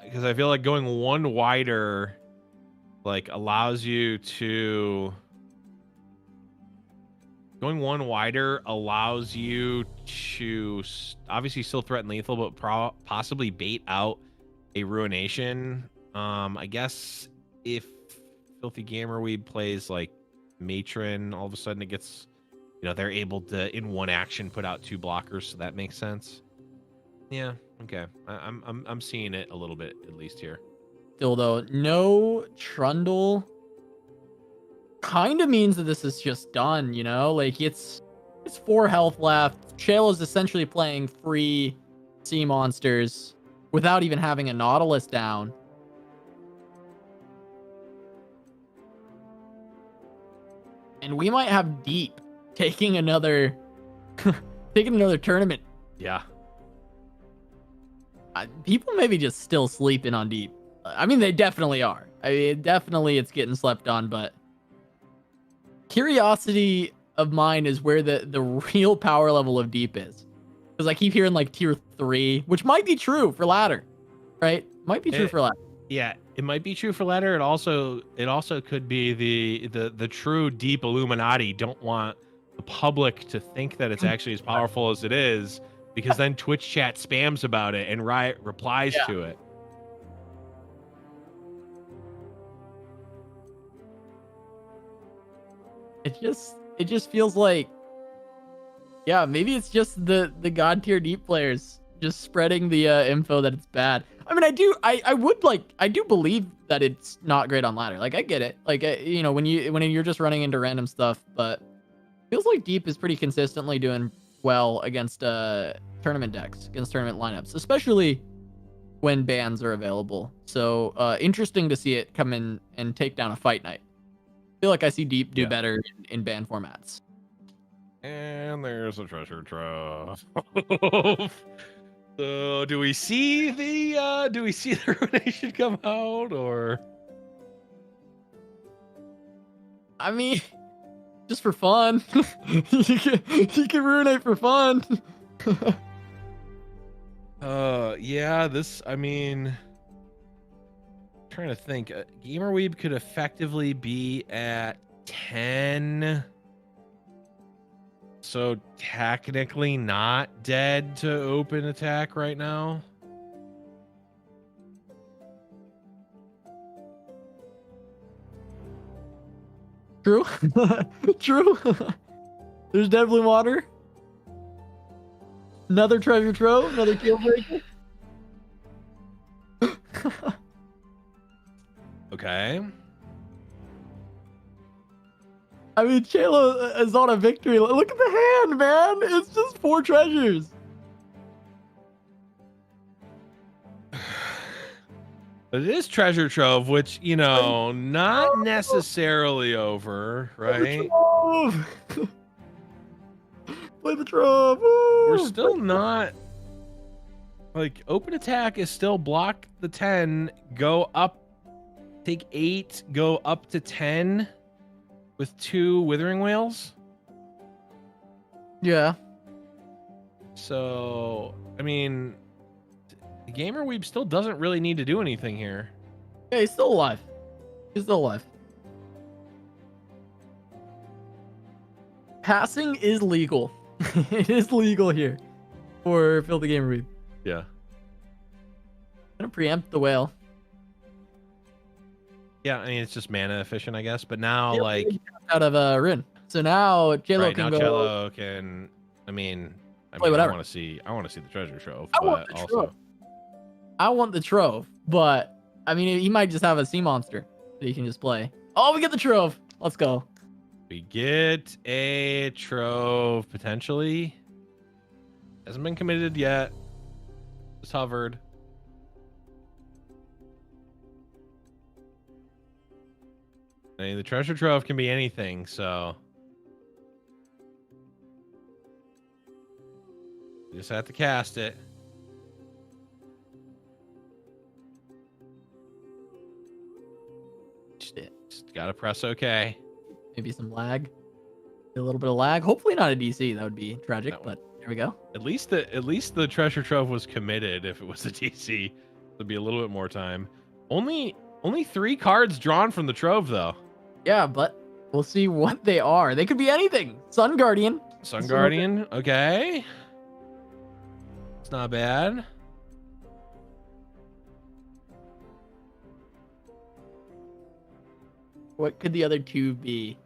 Because I feel like going 1 wider like allows you to obviously still threaten lethal, but possibly bait out a Ruination. I guess if Filthy Gamer Weeb plays like Matron, all of a sudden it gets, they're able to in 1 action put out 2 blockers, so that makes sense. Yeah, okay. I'm seeing it a little bit at least here. Still though, no Trundle kind of means that this is just done, like it's 4 health left. Cello's essentially playing free sea monsters without even having a Nautilus down. And we might have Deep taking another tournament. Yeah. People maybe just still sleeping on Deep. I mean, they definitely are. I mean, definitely it's getting slept on, but curiosity of mine is where the real power level of Deep is. Because I keep hearing like tier 3, which might be true for ladder, right? Might be true for ladder. Yeah, it might be true for ladder. It also could be the true Deep Illuminati don't want the public to think that it's actually as powerful as it is, because then Twitch chat spams about it and Riot replies to it. It just feels like, yeah, maybe it's just the god tier Deep players just spreading the info that it's bad. I mean, I do believe that it's not great on ladder. Like, I get it. Like, when you're just running into random stuff, but it feels like Deep is pretty consistently doing well against tournament decks, against tournament lineups, especially when bans are available. So interesting to see it come in and take down a fight night. I feel like I see Deep do better in ban formats. And there's a treasure trove. So do we see the Ruination come out, or? I mean, just for fun. you can Ruinate for fun. Yeah, I mean, trying to think. Gamer Weeb could effectively be at 10. So technically not dead to open attack right now. True. True. There's definitely water. Another treasure trove, another kill breaker. Okay. I mean, Cello is on a victory. Look at the hand, man. It's just 4 treasures. But it is treasure trove, which, you know, not necessarily over, right? Play the trove. We're still not, like, open attack is still block the 10, go up, take 8, go up to 10 with 2 withering whales. Yeah. So, I mean, the Gamer Weeb still doesn't really need to do anything here. Yeah, he's still alive. He's still alive. Passing is legal. It is legal here for Filthy Gamer Weeb. Yeah. Gonna preempt the whale. Yeah, I mean, it's just mana efficient, I guess. But now, Yeah, like, out of Rin. So now JLo right, can now go. Cello can, I mean, whatever. I want to see the treasure trove. I want the trove. I want the trove, but I mean, he might just have a sea monster that he can just play. Oh, we get the trove. Let's go. We get a trove potentially. Hasn't been committed yet. Just hovered. I mean, the treasure trove can be anything, so you just have to cast it. Shit. Just gotta press OK. Maybe some lag. A little bit of lag. Hopefully not a DC. That would be tragic, That but there we go. At least the treasure trove was committed. If it was a DC, there'd be a little bit more time. Only 3 cards drawn from the trove, though. Yeah, but we'll see what they are. They could be anything. Sun Guardian. Sun Guardian. Okay. It's not bad. What could the other 2 be?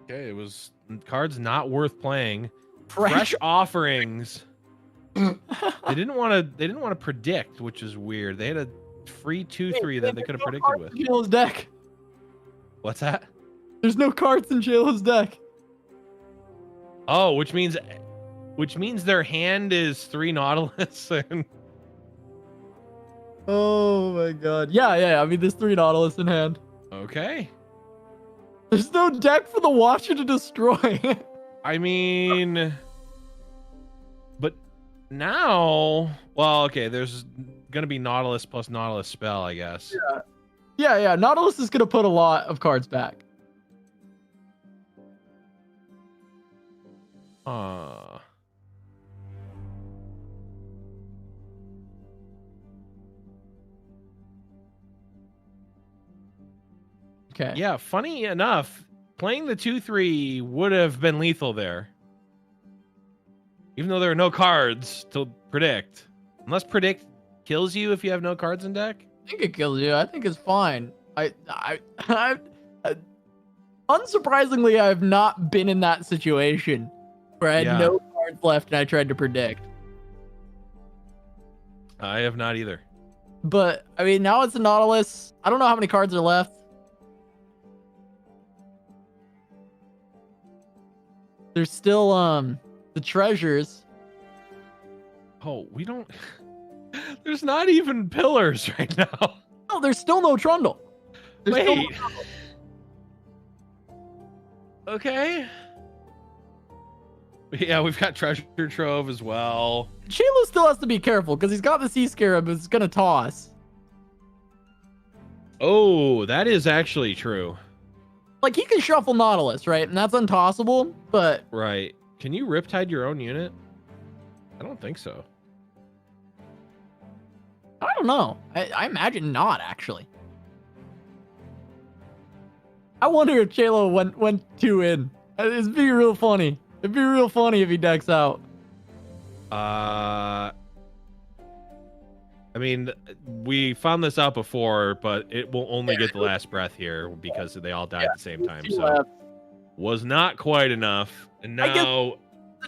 Okay, it was cards not worth playing. Fresh offerings. They didn't want to predict, which is weird. They had a free 2/3 that they could have predicted with. JLo's deck. What's that? There's no cards in JLo's deck. Oh, which means their hand is 3 Nautilus and Oh my god. Yeah. I mean, there's 3 Nautilus in hand. okay. There's no deck for the Watcher to destroy. I mean, but now, well, okay, there's gonna be Nautilus plus Nautilus spell, I guess. Yeah. Nautilus is gonna put a lot of cards back. Okay. Yeah, funny enough, playing the 2/3 would have been lethal there. Even though there are no cards to predict. Unless predict kills you if you have no cards in deck. I think it kills you. I think it's fine. Unsurprisingly, I have not been in that situation where I had no cards left and I tried to predict. I have not either. But I mean, now it's a Nautilus. I don't know how many cards are left. There's still the treasures. Oh, we don't. There's not even pillars right now. No, there's still no Trundle. Wait. Okay. Yeah, we've got treasure trove as well. JLo still has to be careful because he's got the Sea Scarab. It's gonna toss. Oh, that is actually true. Like, he can shuffle Nautilus, right? And that's untossable, but... Right. Can you Riptide your own unit? I don't think so. I don't know. I imagine not, actually. I wonder if JLo went 2 in. It'd be real funny. It'd be real funny if he decks out. I mean, we found this out before, but it will only get the last breath here because they all died at the same time. So was not quite enough. And now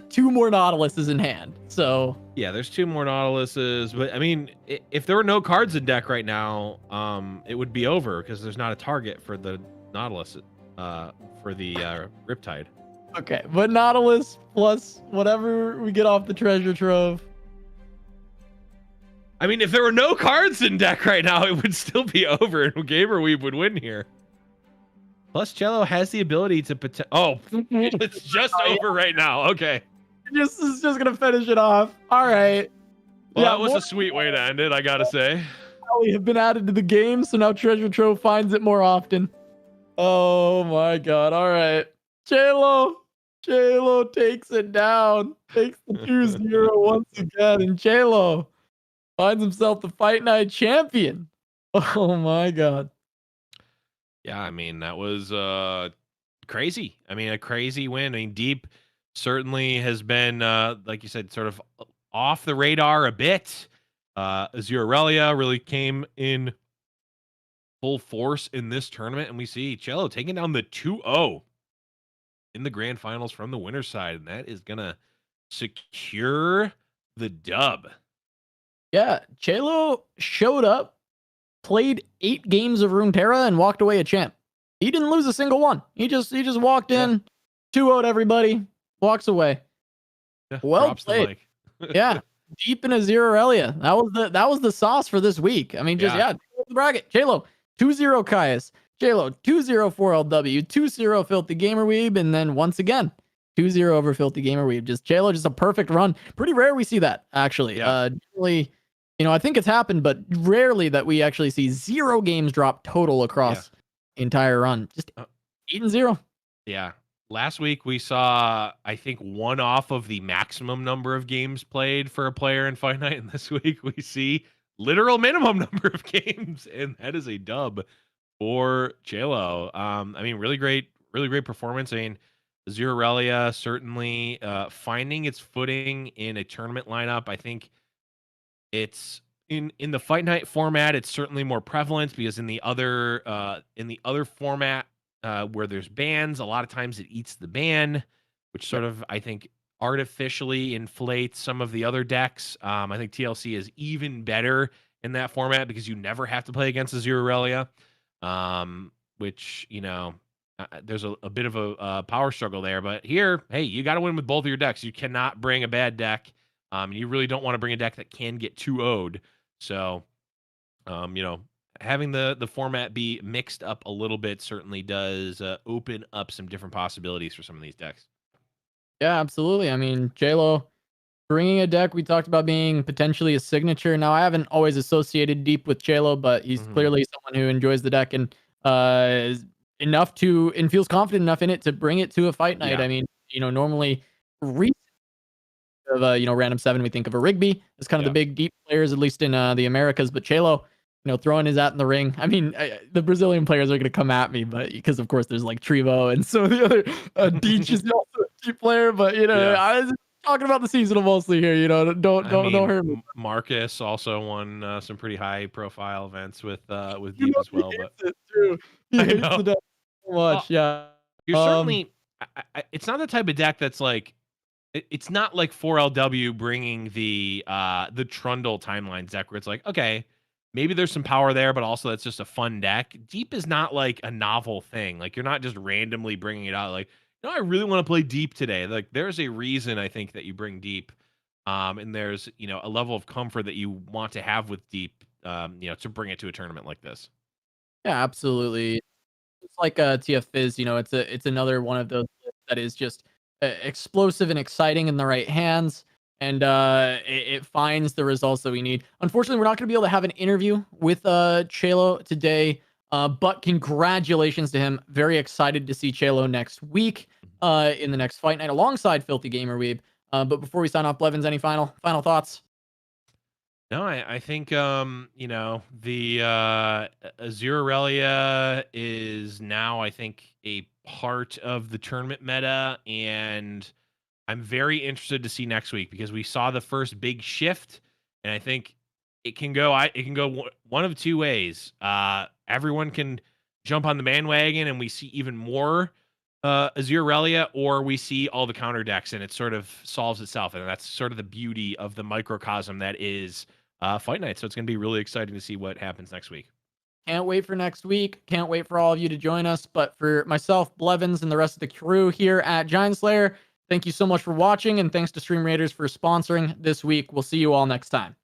2 more Nautiluses in hand. So yeah, there's 2 more Nautiluses. But I mean, if there were no cards in deck right now, it would be over because there's not a target for the Nautilus, for the Riptide. Okay, but Nautilus plus whatever we get off the treasure trove. I mean, if there were no cards in deck right now, it would still be over, and Gamer Weeb would win here. Plus, Cello has the ability to oh, it's just over right now. Okay. Is just gonna finish it off. All right. Well, that was a sweet way to end it, I gotta say. Have been added to the game, so now Treasure Trove finds it more often. Oh my god. All right. J-Lo takes it down. Takes the 2-0 once again. And J-Lo finds himself the Fight Night champion. Oh my god. Yeah, I mean, that was crazy. I mean, a crazy win. I mean, Deep certainly has been, like you said, sort of off the radar a bit. Azurelia really came in full force in this tournament, and we see Cello taking down the 2-0 in the grand finals from the winner's side, and that is gonna secure the dub. Yeah, Cello showed up, played 8 games of Runeterra, and walked away a champ. He didn't lose a single one. He just walked in, 2-0'd everybody, walks away. Yeah, well played. Yeah. Deep in Azurelia. That was the sauce for this week. I mean, just the bracket. J-Lo, 2-0 Caius. J-Lo, 2-0 4LW, 2-0 Filthy Gamer Weeb, and then once again, 2-0 over Filthy Gamer Weeb. Just J-Lo, just a perfect run. Pretty rare we see that, actually. Generally, I think it's happened, but rarely that we actually see 0 games drop total across the entire run. Just 8-0. Yeah. Last week we saw, I think, 1 off of the maximum number of games played for a player in Fight Night, and this week we see literal minimum number of games, and that is a dub for J-Lo. I mean, really great performance. I mean, Azurelia certainly finding its footing in a tournament lineup. I think it's in the Fight Night format, it's certainly more prevalent because in the other format where there's bans, a lot of times it eats the ban, which sort of, I think, artificially inflates some of the other decks. I think TLC is even better in that format because you never have to play against Azurelia, which, there's a bit of a power struggle there. But here, hey, you got to win with both of your decks. You cannot bring a bad deck. You really don't want to bring a deck that can get 2-0'd. So, having the format be mixed up a little bit certainly does open up some different possibilities for some of these decks. Yeah, absolutely. I mean, J-Lo bringing a deck we talked about being potentially a signature. Now, I haven't always associated Deep with J-Lo, but he's clearly someone who enjoys the deck and is enough to and feels confident enough in it to bring it to a Fight Night. I mean, normally of random 7 we think of a Rigby as kind of the big deep players, at least in the Americas, but J-Lo throwing his hat in the ring. I mean, the Brazilian players are going to come at me, but because of course there's like Trevo and some of the other Deech is also a deep player, but I was talking about the seasonal mostly here. Don't hurt me. Marcus also won some pretty high profile events with Deep as well, but he hates the deck so much. You're certainly. It's not the type of deck that's like. It's not like 4LW bringing the Trundle timeline deck where it's like, okay, maybe there's some power there, but also that's just a fun deck. Deep is not like a novel thing. Like, you're not just randomly bringing it out. Like, I really want to play Deep today. Like, there's a reason I think that you bring Deep, and there's a level of comfort that you want to have with Deep, to bring it to a tournament like this. Yeah, absolutely. It's like TF Fizz. It's another one of those that is just explosive and exciting in the right hands, and it finds the results that we need. Unfortunately, we're not going to be able to have an interview with J-Lo today, but congratulations to him. Very excited to see J-Lo next week in the next Fight Night alongside Filthy Gamer Weeb. But before we sign off, Blevins, any final thoughts? No, I think the Azurelia is now, I think, a part of the tournament meta, and I'm very interested to see next week because we saw the first big shift, and I think it can go one of 2 ways. Everyone can jump on the bandwagon and we see even more Azurelia, or we see all the counter decks and it sort of solves itself, and that's sort of the beauty of the microcosm that is Fight Night. So it's going to be really exciting to see what happens next week. Can't wait for next week. Can't wait for all of you to join us. But for myself, Blevins, and the rest of the crew here at Giant Slayer, thank you so much for watching, and thanks to Stream Raiders for sponsoring this week. We'll see you all next time.